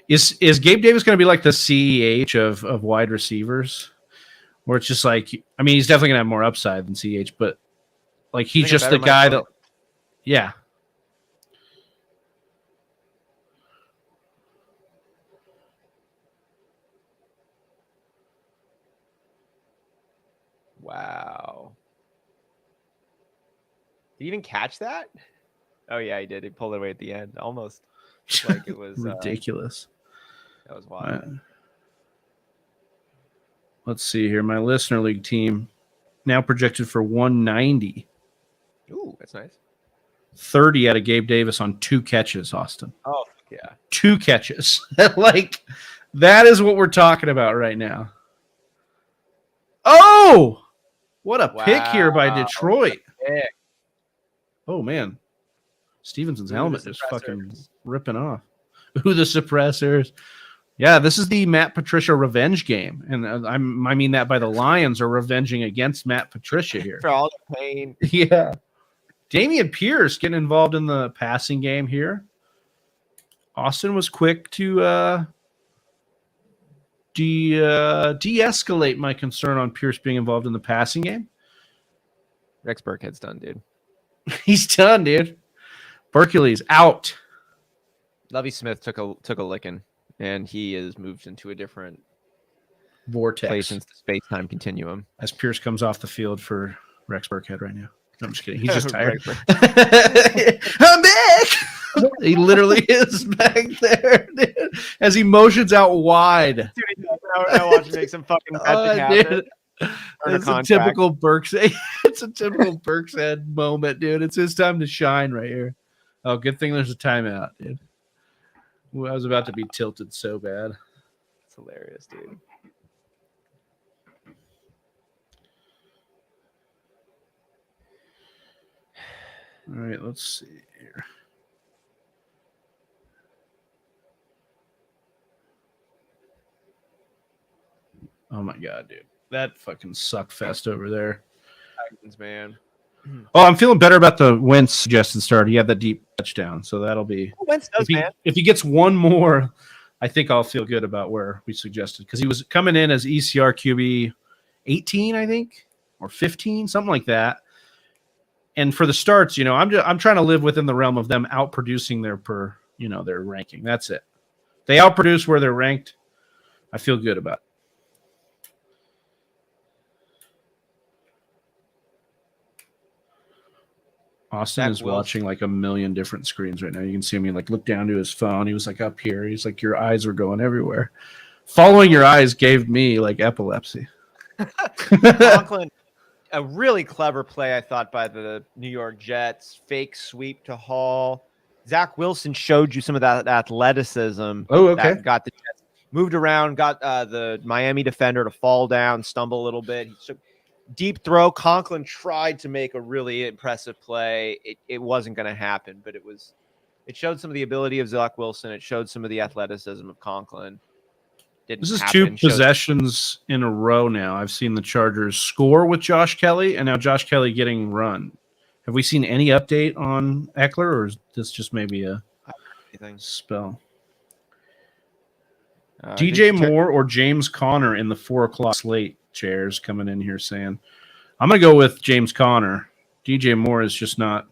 Is Gabe Davis going to be like the CEH of wide receivers? Where it's just like, I mean, he's definitely going to have more upside than CEH, but like he's just the guy that, yeah. Wow. Did he even catch that? Oh, yeah, he did. He pulled it away at the end. Almost like it was ridiculous. That was wild. Let's see here. My listener league team now projected for 190. Ooh, that's nice. 30 out of Gabe Davis on 2 catches, Austin. Oh, yeah. 2 catches. Like, that is what we're talking about right now. Oh! What a pick here by Detroit. Oh, man. Stevenson's helmet is fucking ripping off. Ooh, the suppressors. Yeah, this is the Matt Patricia revenge game. And I mean that by the Lions are revenging against Matt Patricia here. For all the pain. Yeah. Damien Pierce getting involved in the passing game here. Austin was quick to de-escalate my concern on Pierce being involved in the passing game. Rex Burkhead's done, dude. He's done, dude. Hercules out. Lovie Smith took a licking, and he is moved into a different vortex place into the space-time continuum. As Pierce comes off the field for Rex Burkhead right now. No, I'm just kidding. He's just tired. I'm back. He literally is back there, dude, as he motions out wide. Dude, I watch him make some fucking magic happen. It's a typical Burks. It's a typical Burks head moment, dude. It's his time to shine right here. Oh, good thing there's a timeout, dude. I was about to be tilted so bad. It's hilarious, dude. All right, let's see here. Oh my God, dude. That fucking suck fest over there. Titans, man. Oh, I'm feeling better about the Wentz suggested start. He had that deep touchdown, so that'll be. Wentz does, man. If he gets one more, I think I'll feel good about where we suggested, because he was coming in as ECR QB 18, I think, or 15, something like that. And for the starts, you know, I'm trying to live within the realm of them outproducing their ranking. That's it. They outproduce where they're ranked. I feel good about it. Austin Zach is Wilson. watching like a million different screens right now. You can see him like look down to his phone. He was like up here. He's like, your eyes are going everywhere. Following your eyes gave me like epilepsy. Conklin, a really clever play, I thought, by the New York Jets. Fake sweep to Hall. Zach Wilson showed you some of that athleticism. Oh, okay. That got the Jets moved around, got the Miami defender to fall down, stumble a little bit. Deep throw. Conklin tried to make a really impressive play. It wasn't going to happen, but it showed some of the ability of Zach Wilson. It showed some of the athleticism of Conklin. This is two possessions in a row now. I've seen the Chargers score with Josh Kelly, and now Josh Kelly getting run. Have we seen any update on Eckler, or is this just maybe a spell? DJ Moore or James Conner in the 4 o'clock slate chairs coming in here saying, I'm going to go with James Conner. DJ Moore is just not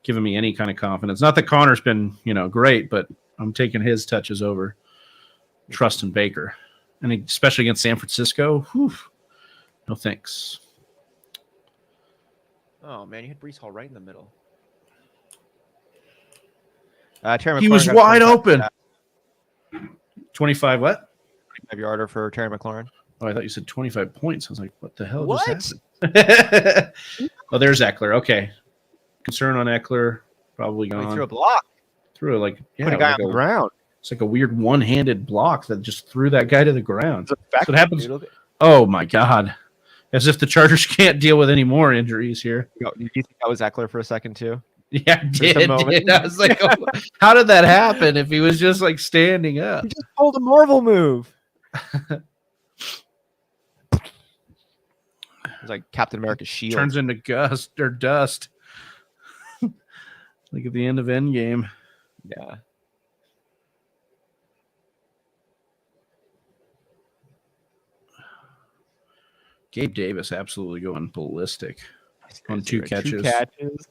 giving me any kind of confidence. Not that Conner's been, great, but I'm taking his touches over Trustin Baker. And especially against San Francisco, whew, no thanks. Oh, man, you hit Breece Hall right in the middle. He was wide open. 25 what? 25-yarder for Terry McLaurin. Oh, I thought you said 25 points. I was like, what the hell just happened? Oh, there's Eckler. Okay. Concern on Eckler. Probably gone. He threw a block. Put a guy on the ground. It's like a weird one-handed block that just threw that guy to the ground. That's what happens. Dude. Oh, my God. As if the Chargers can't deal with any more injuries here. Do you think that was Eckler for a second, too? Yeah, I did. I was like, oh, how did that happen if he was just like standing up? He just pulled a Marvel move. It's like Captain America's shield. Turns into dust. Like at the end of Endgame. Yeah. Gabe Davis absolutely going ballistic on 2 catches. 2 catches.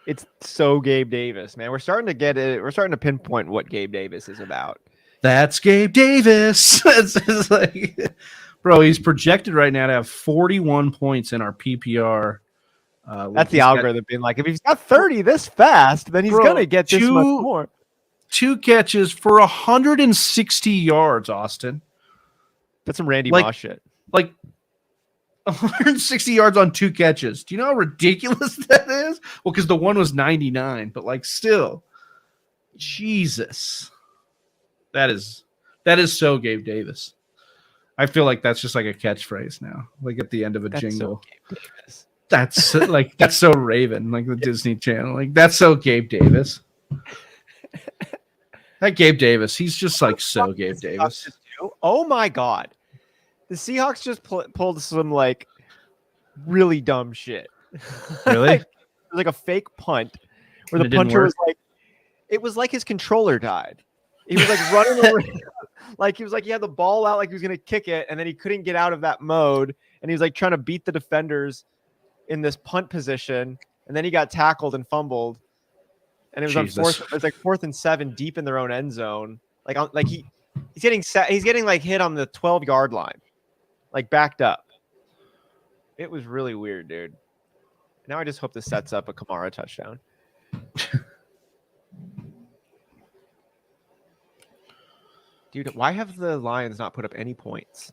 It's so Gabe Davis, man. We're starting to get it. We're starting to pinpoint what Gabe Davis is about. That's Gabe Davis. It's like, bro, he's projected right now to have 41 points in our PPR. That's the algorithm being like, if he's got 30 this fast, then he's going to get this much more. 2 catches for 160 yards, Austin. That's some Randy Moss shit. Like 160 yards on 2 catches. Do you know how ridiculous that is? Well, because the one was 99, but like still, Jesus. That is so Gabe Davis. I feel like that's just like a catchphrase now, like at the end of a jingle. That's so Raven, like the Disney Channel. Like that's so Gabe Davis. That Gabe Davis, he's just like so Gabe Davis. Oh my God. The Seahawks just pulled some like really dumb shit. Really? Like a fake punt where the punter was like, it was like his controller died. He was like running around, like he was like he had the ball out like he was gonna kick it, and then he couldn't get out of that mode, and he was like trying to beat the defenders in this punt position, and then he got tackled and fumbled, and it was on 4th and 7 deep in their own end zone. He's getting like hit on the 12-yard line. Like backed up. It was really weird, dude. Now I just hope this sets up a Kamara touchdown. Dude, why have the Lions not put up any points?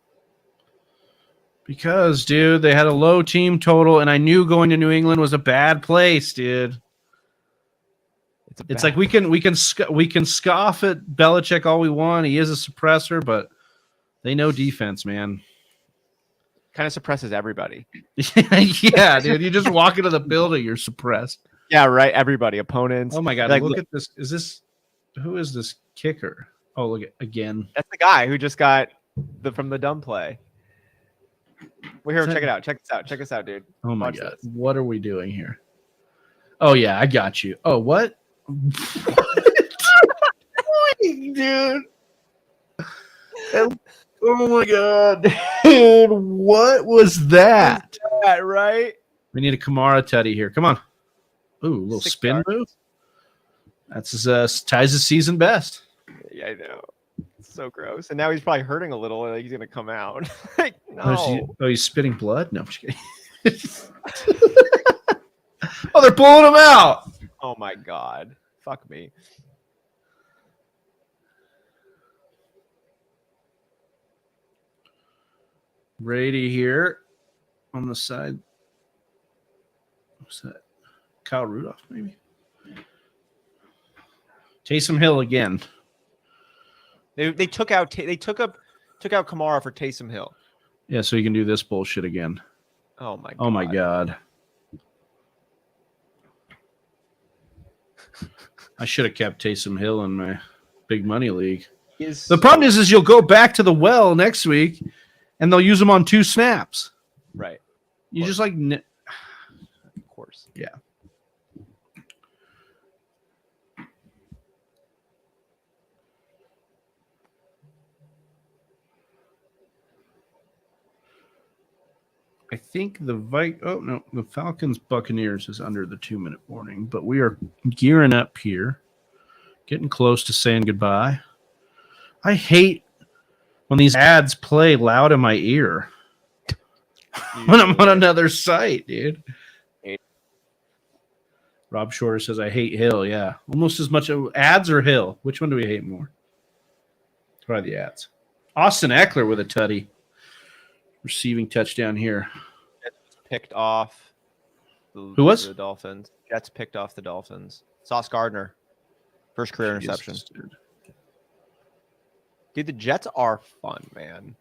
Because, dude, they had a low team total, and I knew going to New England was a bad place, dude. It's like we can scoff at Belichick all we want. He is a suppressor, but they know defense, man. Kind of suppresses everybody. Yeah, dude. You just walk into the building, you're suppressed. Yeah, right. Everybody, opponents. Oh my God! Like, look at this. Who is this kicker? Oh, look at again. That's the guy who just got from the dumb play. We're here. Check it out. Check this out, dude. Oh my God! This. What are we doing here? Oh yeah, I got you. Oh what? Dude. Oh my God, dude! What was that? Right? We need a Kamara tutty here. Come on. Ooh, a little spin move. That's his ties his season best. Yeah, I know. It's so gross. And now he's probably hurting a little, and he's gonna come out. Like, no. He's spitting blood. No, I'm just kidding. Oh, they're pulling him out. Oh my God. Fuck me. Brady here on the side. What's that? Kyle Rudolph, maybe. Taysom Hill again. They took out Kamara for Taysom Hill. Yeah, so you can do this bullshit again. Oh my God. Oh my God. I should have kept Taysom Hill in my big money league. The problem is you'll go back to the well next week, and they'll use him on 2 snaps. Right. You just like, of course. Yeah. I think the Falcons Buccaneers is under the 2-minute warning, but we are gearing up here, getting close to saying goodbye. I hate when these ads play loud in my ear when I'm on another site, dude. Rob Shorter says, I hate Hill. Yeah, almost as much ads or Hill. Which one do we hate more? Probably the ads. Austin Eckler with a tutty. Receiving touchdown here. Jets picked off Who was? The Dolphins. Jets picked off the Dolphins. Sauce Gardner. First career interception. Dude, the Jets are fun, man.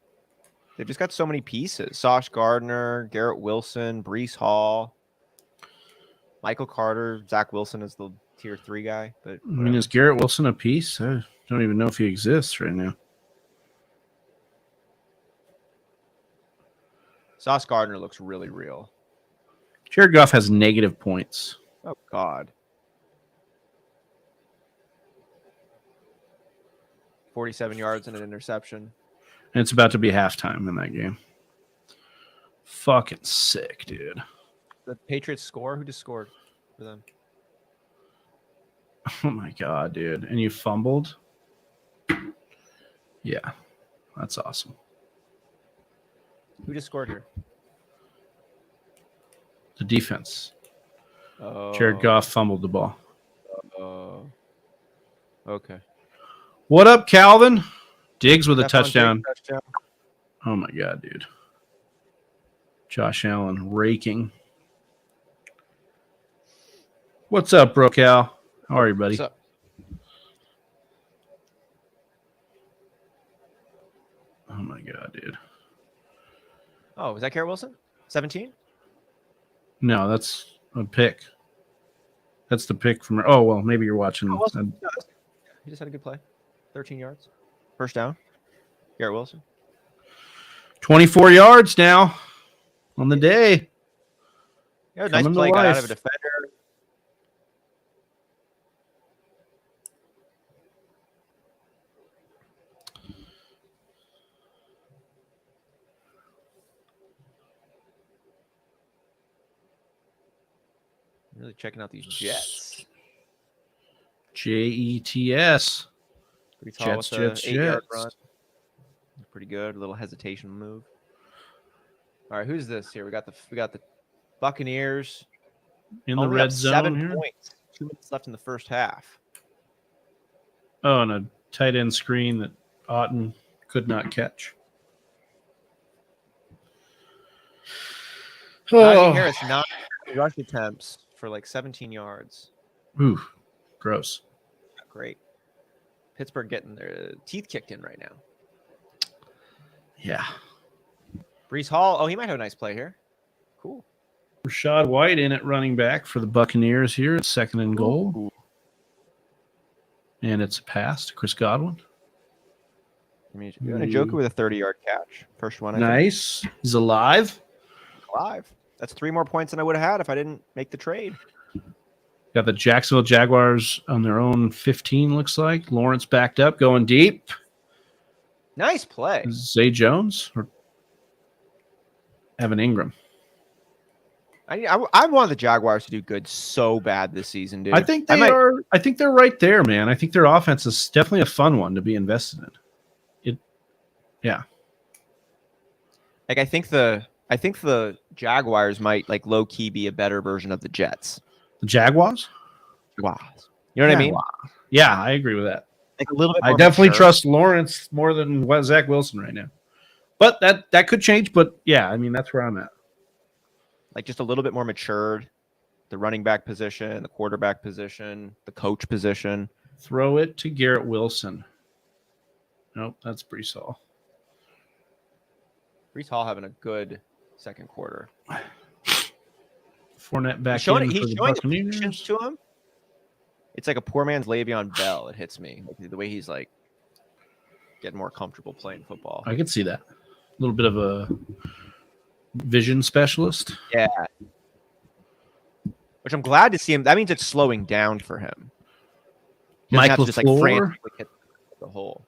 They've just got so many pieces. Sauce Gardner, Garrett Wilson, Breece Hall, Michael Carter, Zach Wilson is the tier 3 guy. But I mean, is Garrett Wilson a piece? I don't even know if he exists right now. Sauce Gardner looks really real. Jared Goff has negative points. Oh, God. 47 yards and an interception. And it's about to be halftime in that game. Fucking sick, dude. The Patriots score? Who just scored for them? Oh, my God, dude. And you fumbled? Yeah. That's awesome. Who just scored here? The defense. Oh. Jared Goff fumbled the ball. Okay. What up, Calvin? Diggs with a touchdown. touchdown. Oh, my God, dude. Josh Allen raking. What's up, bro, Cal? How are you, buddy? What's up? Oh, my God, dude. Oh, was that Garrett Wilson? 17? No, that's a pick. That's the pick from. Oh, well, maybe you're watching. No, he just had a good play. 13 yards. First down. Garrett Wilson. 24 yards now on the day. Yeah, nice play. Got out of a defender. Really checking out these Jets. Jets. Jets. 8-yard run. Pretty good. A little hesitation move. All right, who's this here? We got the Buccaneers In the red zone 7 here. points. 2 minutes left in the first half. Oh, and a tight end screen that Otten could not catch. Damien Harris, 9 rush attempts for like 17 yards. Ooh, gross. Not great. Pittsburgh getting their teeth kicked in right now. Yeah. Breece Hall. Oh, he might have a nice play here. Cool. Rashad White in at running back for the Buccaneers here. It's 2nd and goal. Ooh. And it's a pass to Chris Godwin. I mean, Njoku with a 30-yard catch. First one. Nice. He's alive. Alive. That's 3 more points than I would have had if I didn't make the trade. Got the Jacksonville Jaguars on their own 15, looks like. Lawrence backed up, going deep. Nice play. Zay Jones or Evan Ingram. I want the Jaguars to do good so bad this season, dude. I think they are. I think they're right there, man. I think their offense is definitely a fun one to be invested in. Yeah. Like I think the Jaguars might like low key be a better version of the Jets. The Jaguars? Wow. You know what I mean? Yeah, I agree with that. Like a little bit. I definitely trust Lawrence more than Zach Wilson right now. But that could change. But yeah, I mean, that's where I'm at. Like just a little bit more matured. The running back position, the quarterback position, the coach position. Throw it to Garrett Wilson. Nope, that's Breece Hall. Breece Hall having a good second quarter. Fournette back he's showing Buccaneers. to him. It's like a poor man's Le'Veon Bell. It hits me like the way he's like getting more comfortable playing football. I could see that. A little bit of a vision specialist. Yeah. Which I'm glad to see him. That means it's slowing down for him. He doesn't have to just like frantically hit the hole.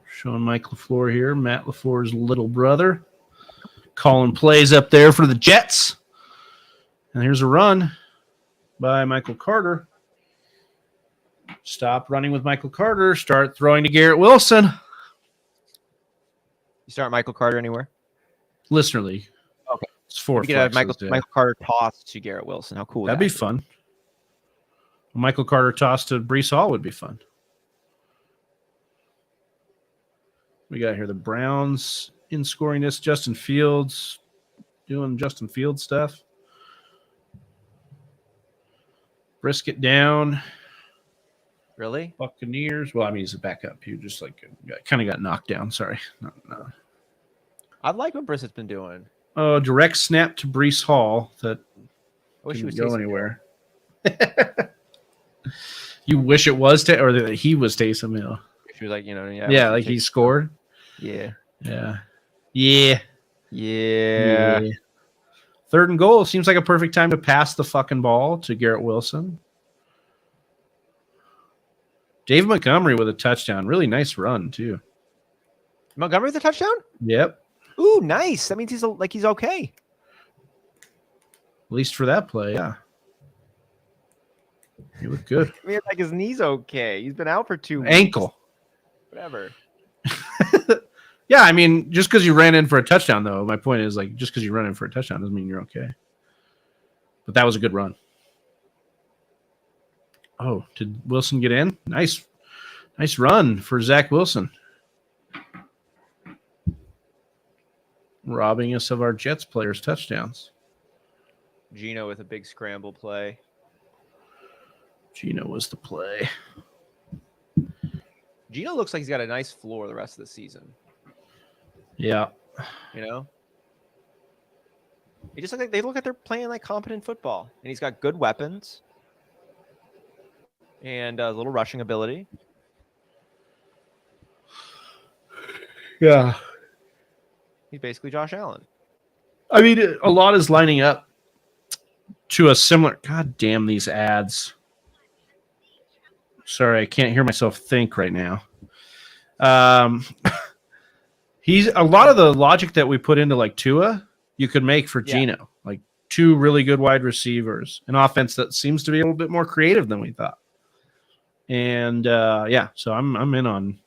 Showing Mike LaFleur here, Matt LaFleur's little brother. Calling plays up there for the Jets. And here's a run by Michael Carter. Stop running with Michael Carter. Start throwing to Garrett Wilson. You start Michael Carter anywhere? Listener League. Okay. It's 4 you could have Michael Carter toss to Garrett Wilson. How cool would that'd be fun. Michael Carter toss to Breece Hall would be fun. We got here the Browns in scoring this. Justin Fields doing Justin Fields stuff. Brisket down. Really? Buccaneers. Well, I mean, he's a backup. He just kind of got knocked down. Sorry. No. I like what Brissett's been doing. Direct snap to Breece Hall that I wish he was go anywhere. You wish it was or that he was Taysom Hill. She was like, yeah, like he scored. Yeah. Third and goal. Seems like a perfect time to pass the fucking ball to Garrett Wilson. Dave Montgomery with a touchdown. Really nice run, too. Montgomery with a touchdown? Yep. Ooh, nice. That means he's okay. At least for that play, yeah. He looked good. I mean, like his knee's okay. He's been out for 2 weeks. Ankle. Whatever. Yeah, I mean, just because you ran in for a touchdown, though, my point is, like, just because you run in for a touchdown doesn't mean you're okay. But that was a good run. Oh, did Wilson get in? Nice run for Zach Wilson. Robbing us of our Jets players' touchdowns. Gino with a big scramble play. Gino was the play. Gino looks like he's got a nice floor the rest of the season. Yeah. It just looks like they look like they're playing like competent football. And he's got good weapons. And a little rushing ability. Yeah. He's basically Josh Allen. I mean, a lot is lining up to a similar... God damn these ads. Sorry, I can't hear myself think right now. He's a lot of the logic that we put into like Tua, you could make for Gino. Like 2 really good wide receivers, an offense that seems to be a little bit more creative than we thought. And so I'm in on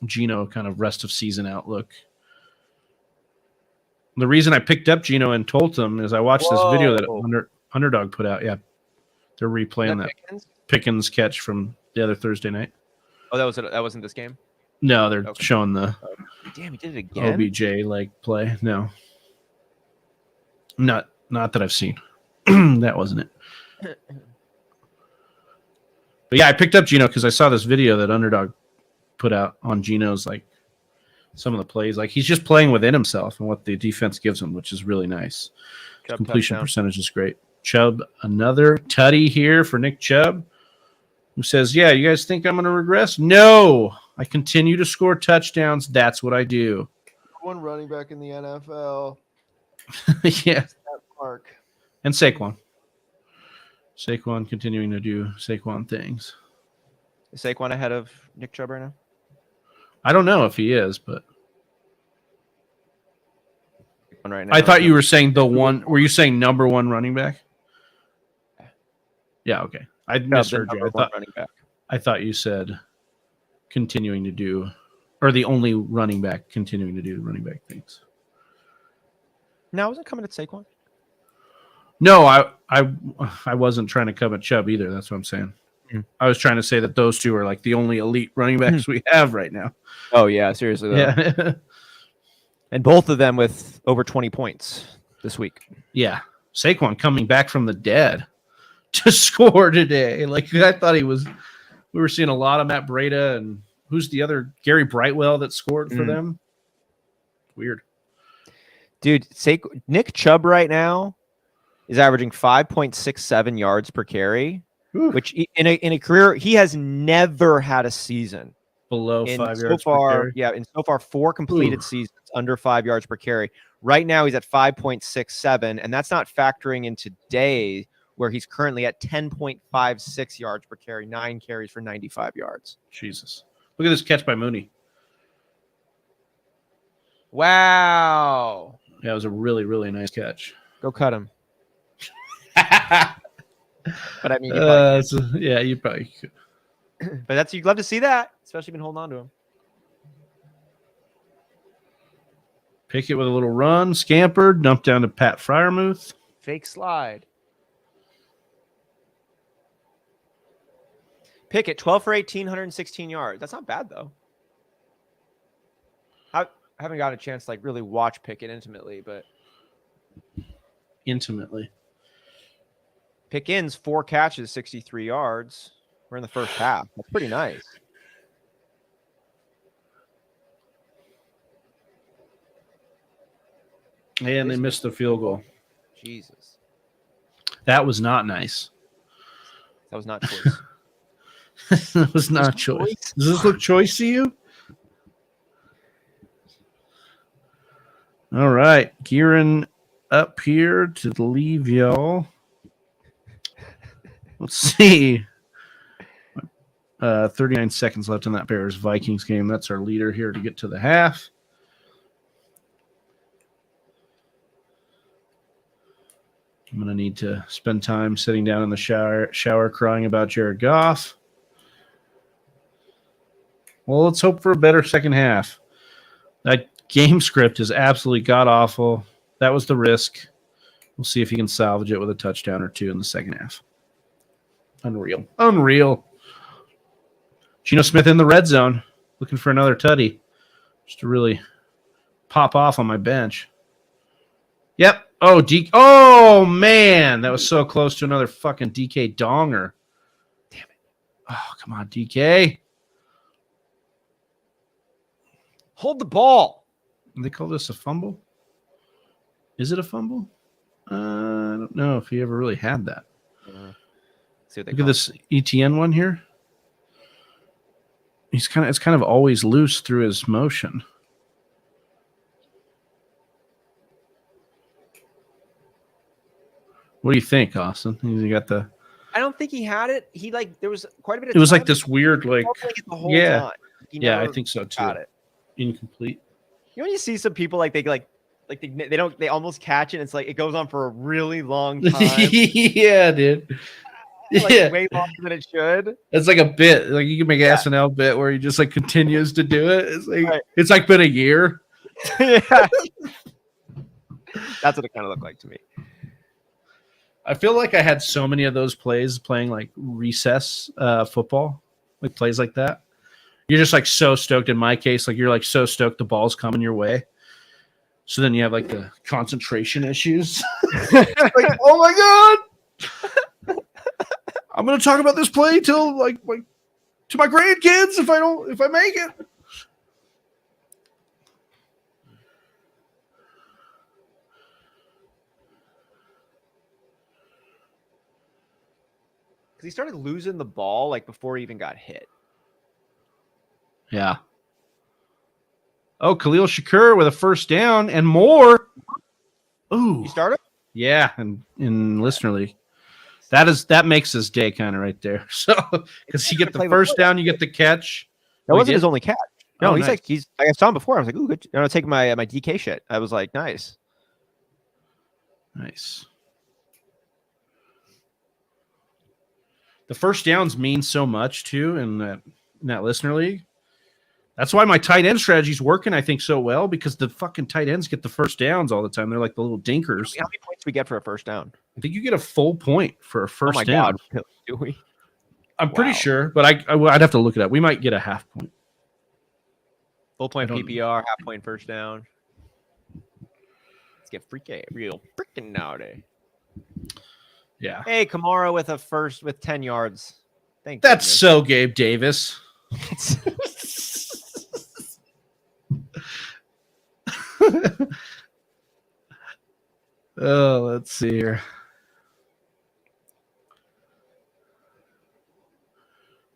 Gino kind of rest of season outlook. The reason I picked up Gino and told him is I watched this video that Underdog put out. Yeah, they're replaying that Pickens catch from the other Thursday night. Oh, that wasn't this game? No, they're showing the damn, he did it again. OBJ like play. No. Not that I've seen. That wasn't it. But yeah, I picked up Gino because I saw this video that Underdog put out on Gino's like some of the plays. Like he's just playing within himself and what the defense gives him, which is really nice. Completion percentage is great. Chubb, another tutty here for Nick Chubb, who says, yeah, you guys think I'm going to regress? No, I continue to score touchdowns. That's what I do. One running back in the NFL. Yeah. Mark. And Saquon. Saquon continuing to do Saquon things. Is Saquon ahead of Nick Chubb right now? I don't know if he is, but right now, I thought you were saying the one. Were you saying number 1 running back? Yeah, okay. I misheard you. I thought you said continuing to do, or the only running back continuing to do running back things. No, I wasn't coming at Saquon. No, I wasn't trying to come at Chubb either. That's what I'm saying. I was trying to say that those two are like the only elite running backs we have right now. Oh, yeah, seriously, though. Yeah. And both of them with over 20 points this week. Yeah. Saquon coming back from the dead to score today. Like, I thought we were seeing a lot of Matt Breida and who's the other? Gary Brightwell that scored for them. Weird. Dude, Nick Chubb right now is averaging 5.67 yards per carry, which in a career, he has never had a season below 5 yards per carry. Yeah, in so far 4 completed seasons under 5 yards per carry. Right now he's at 5.67, and that's not factoring in today where he's currently at 10.56 yards per carry, 9 carries for 95 yards. Jesus. Look at this catch by Mooney. Wow. Yeah, it was a really, really nice catch. Go cut him. But I mean, you probably could. But you'd love to see that, especially been holding on to him. Pickett with a little run, scampered, dumped down to Pat Freiermuth. Fake slide. Pickett, 12 for 18, 116 yards. That's not bad, though. I haven't gotten a chance to really watch Pickett intimately, but... Intimately. Pickens, 4 catches, 63 yards. We're in the first half. That's pretty nice. And they missed the field goal. Jesus. That was not nice. That was not choice. That was not choice. Does this look choice to you? All right. Gearing up here to leave y'all. Let's see. 39 seconds left in that Bears-Vikings game. That's our leader here to get to the half. I'm going to need to spend time sitting down in the shower crying about Jared Goff. Well, let's hope for a better second half. That game script is absolutely god-awful. That was the risk. We'll see if he can salvage it with a touchdown or two in the second half. Unreal. Geno Smith in the red zone, looking for another tutty. Just to really pop off on my bench. Yep. Oh, man. That was so close to another fucking DK donger. Damn it. Oh, come on, DK. Hold the ball. They call this a fumble? Is it a fumble? I don't know if he ever really had that. Look at this ETN one here. It's kind of always loose through his motion. What do you think, Austin? You got the. I don't think he had it. There was quite a bit of. It was like this weird, the whole time. Yeah, I think so too. Got it. Incomplete. You know, when you see some people they almost catch it. And it's like it goes on for a really long time. Yeah, dude. Way longer than it should. It's like a bit. Like you can make an SNL bit where he just continues to do it. It's like been a year. Yeah. That's what it kind of looked like to me. I feel like I had so many of those plays playing recess football, plays like that. You're just so stoked. In my case, you're so stoked the ball's coming your way. So then you have the concentration issues. Oh my god, I'm gonna talk about this play till to my grandkids if I make it. Because he started losing the ball before he even got hit. Yeah. Oh, Khalil Shakur with a first down and more. Ooh. You started? Yeah, in Listener League. That makes his day kind of right there. So because you get the first down, you get the catch. That wasn't his only catch. No, nice. he's I saw him before. I was like, ooh, good. I'm taking my DK shit. I was like, nice. Nice. The first downs mean so much too in that Listener League. That's why my tight end strategy is working, I think, so well, because the fucking tight ends get the first downs all the time. They're like the little dinkers. How many points do we get for a first down? I think you get a full point for a first down. God. Do we? I'm pretty sure, but I'd have to look it up. We might get a half point. Full point PPR, half point first down. Let's get real freaking nowadays. Yeah. Hey, Kamara with a first with 10 yards. That's goodness. So Gabe Davis. Oh, let's see here.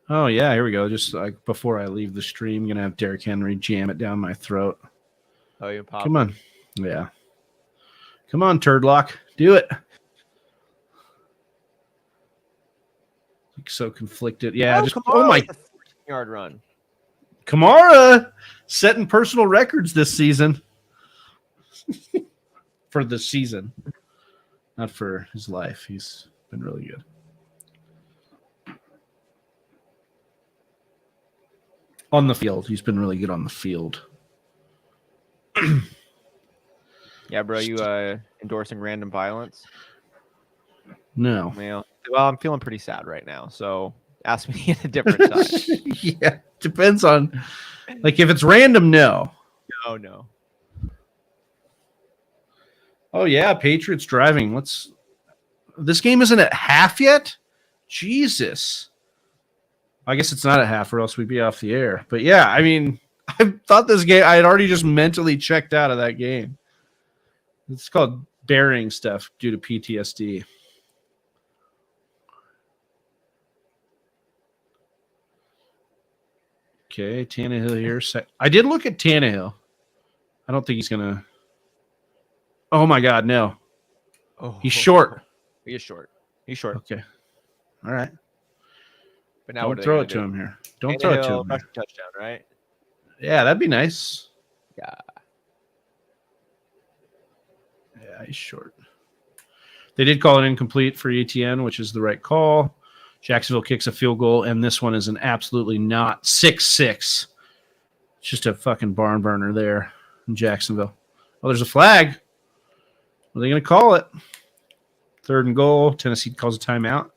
Oh, yeah, here we go. Just like before I leave the stream, I'm going to have Derrick Henry jam it down my throat. Oh, you pop. Come on. Yeah. Come on, Turdlock. Do it. So conflicted. Yeah. Oh my 14-yard run. Kamara setting personal records this season. For the season. Not for his life. He's been really good. On the field. He's been really good on the field. Yeah, bro, you endorsing random violence? No. Well, I'm feeling pretty sad right now, so ask me at a different time. Yeah, depends on, like, if it's random, no. No. Oh, yeah, Patriots driving. This game isn't at half yet? Jesus. I guess it's not at half or else we'd be off the air. But, yeah, I mean, I thought this game, I had already just mentally checked out of that game. It's called burying stuff due to PTSD. Okay, Tannehill here. I did look at Tannehill. I don't think he's going to. Oh, my God, no. Oh, he's short. He's short. Okay. All right. But now don't throw it to him here. Don't throw it to him. Touchdown, right? Yeah, that'd be nice. Yeah. Yeah, he's short. They did call it incomplete for ETN, which is the right call. Jacksonville kicks a field goal, and this one is an absolutely not 6-6. It's just a fucking barn burner there in Jacksonville. Oh, there's a flag. What are they going to call it? 3rd and goal. Tennessee calls a timeout.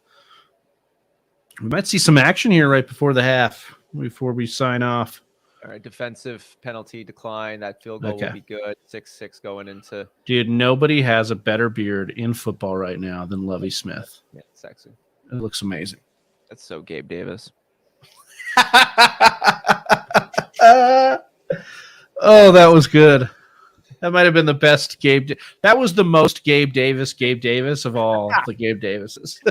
We might see some action here right before the half, before we sign off. All right, defensive penalty decline. That field goal will be good. 6-6 going into. Dude, nobody has a better beard in football right now than Lovie Smith. Yeah, sexy. It looks amazing. That's so Gabe Davis. Oh, that was good. That might have been the best Gabe. That was the most Gabe Davis of all the Gabe Davises.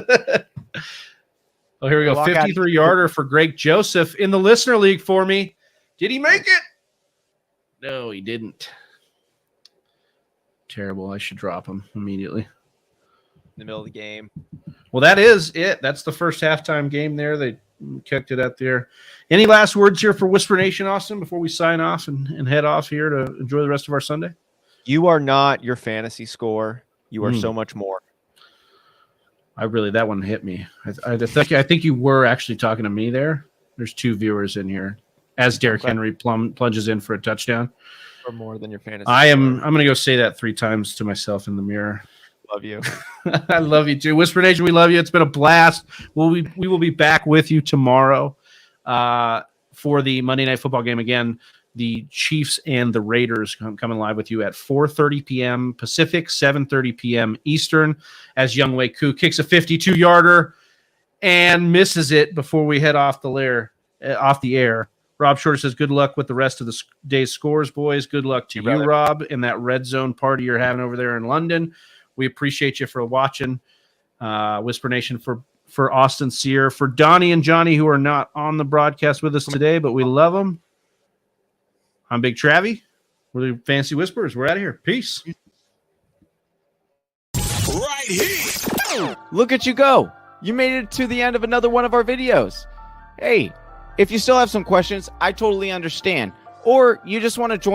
Oh, here we go. 53-yarder for Greg Joseph in the listener league for me. Did he make it? No, he didn't. Terrible. I should drop him immediately. In the middle of the game. Well, that is it. That's the first halftime game there. They kicked it out there. Any last words here for Whisper Nation, Austin, before we sign off and head off here to enjoy the rest of our Sunday? You are not your fantasy score. You are so much more. That one hit me. I think you were actually talking to me there. There's 2 viewers in here as Derrick Henry plunges in for a touchdown. Or more than your fantasy. I'm going to go say that 3 times to myself in the mirror. Love you. I love you too. Whisper Nation, we love you. It's been a blast. We will be back with you tomorrow for the Monday Night Football game. Again, the Chiefs and the Raiders coming live with you at 4:30 p.m. Pacific, 7:30 p.m. Eastern, as Younghoe Koo kicks a 52-yarder and misses it before we head off the air. Rob Shorter says, good luck with the rest of the day's scores, boys. Good luck to you, Rob, in that red zone party you're having over there in London. We appreciate you for watching. Whisper Nation for Austin Sear, for Donnie and Johnny, who are not on the broadcast with us today, but we love them. I'm Big Travie. We're the Fantasy Whisperers. We're out of here. Peace. Right here. Look at you go. You made it to the end of another one of our videos. Hey, if you still have some questions, I totally understand. Or you just want to join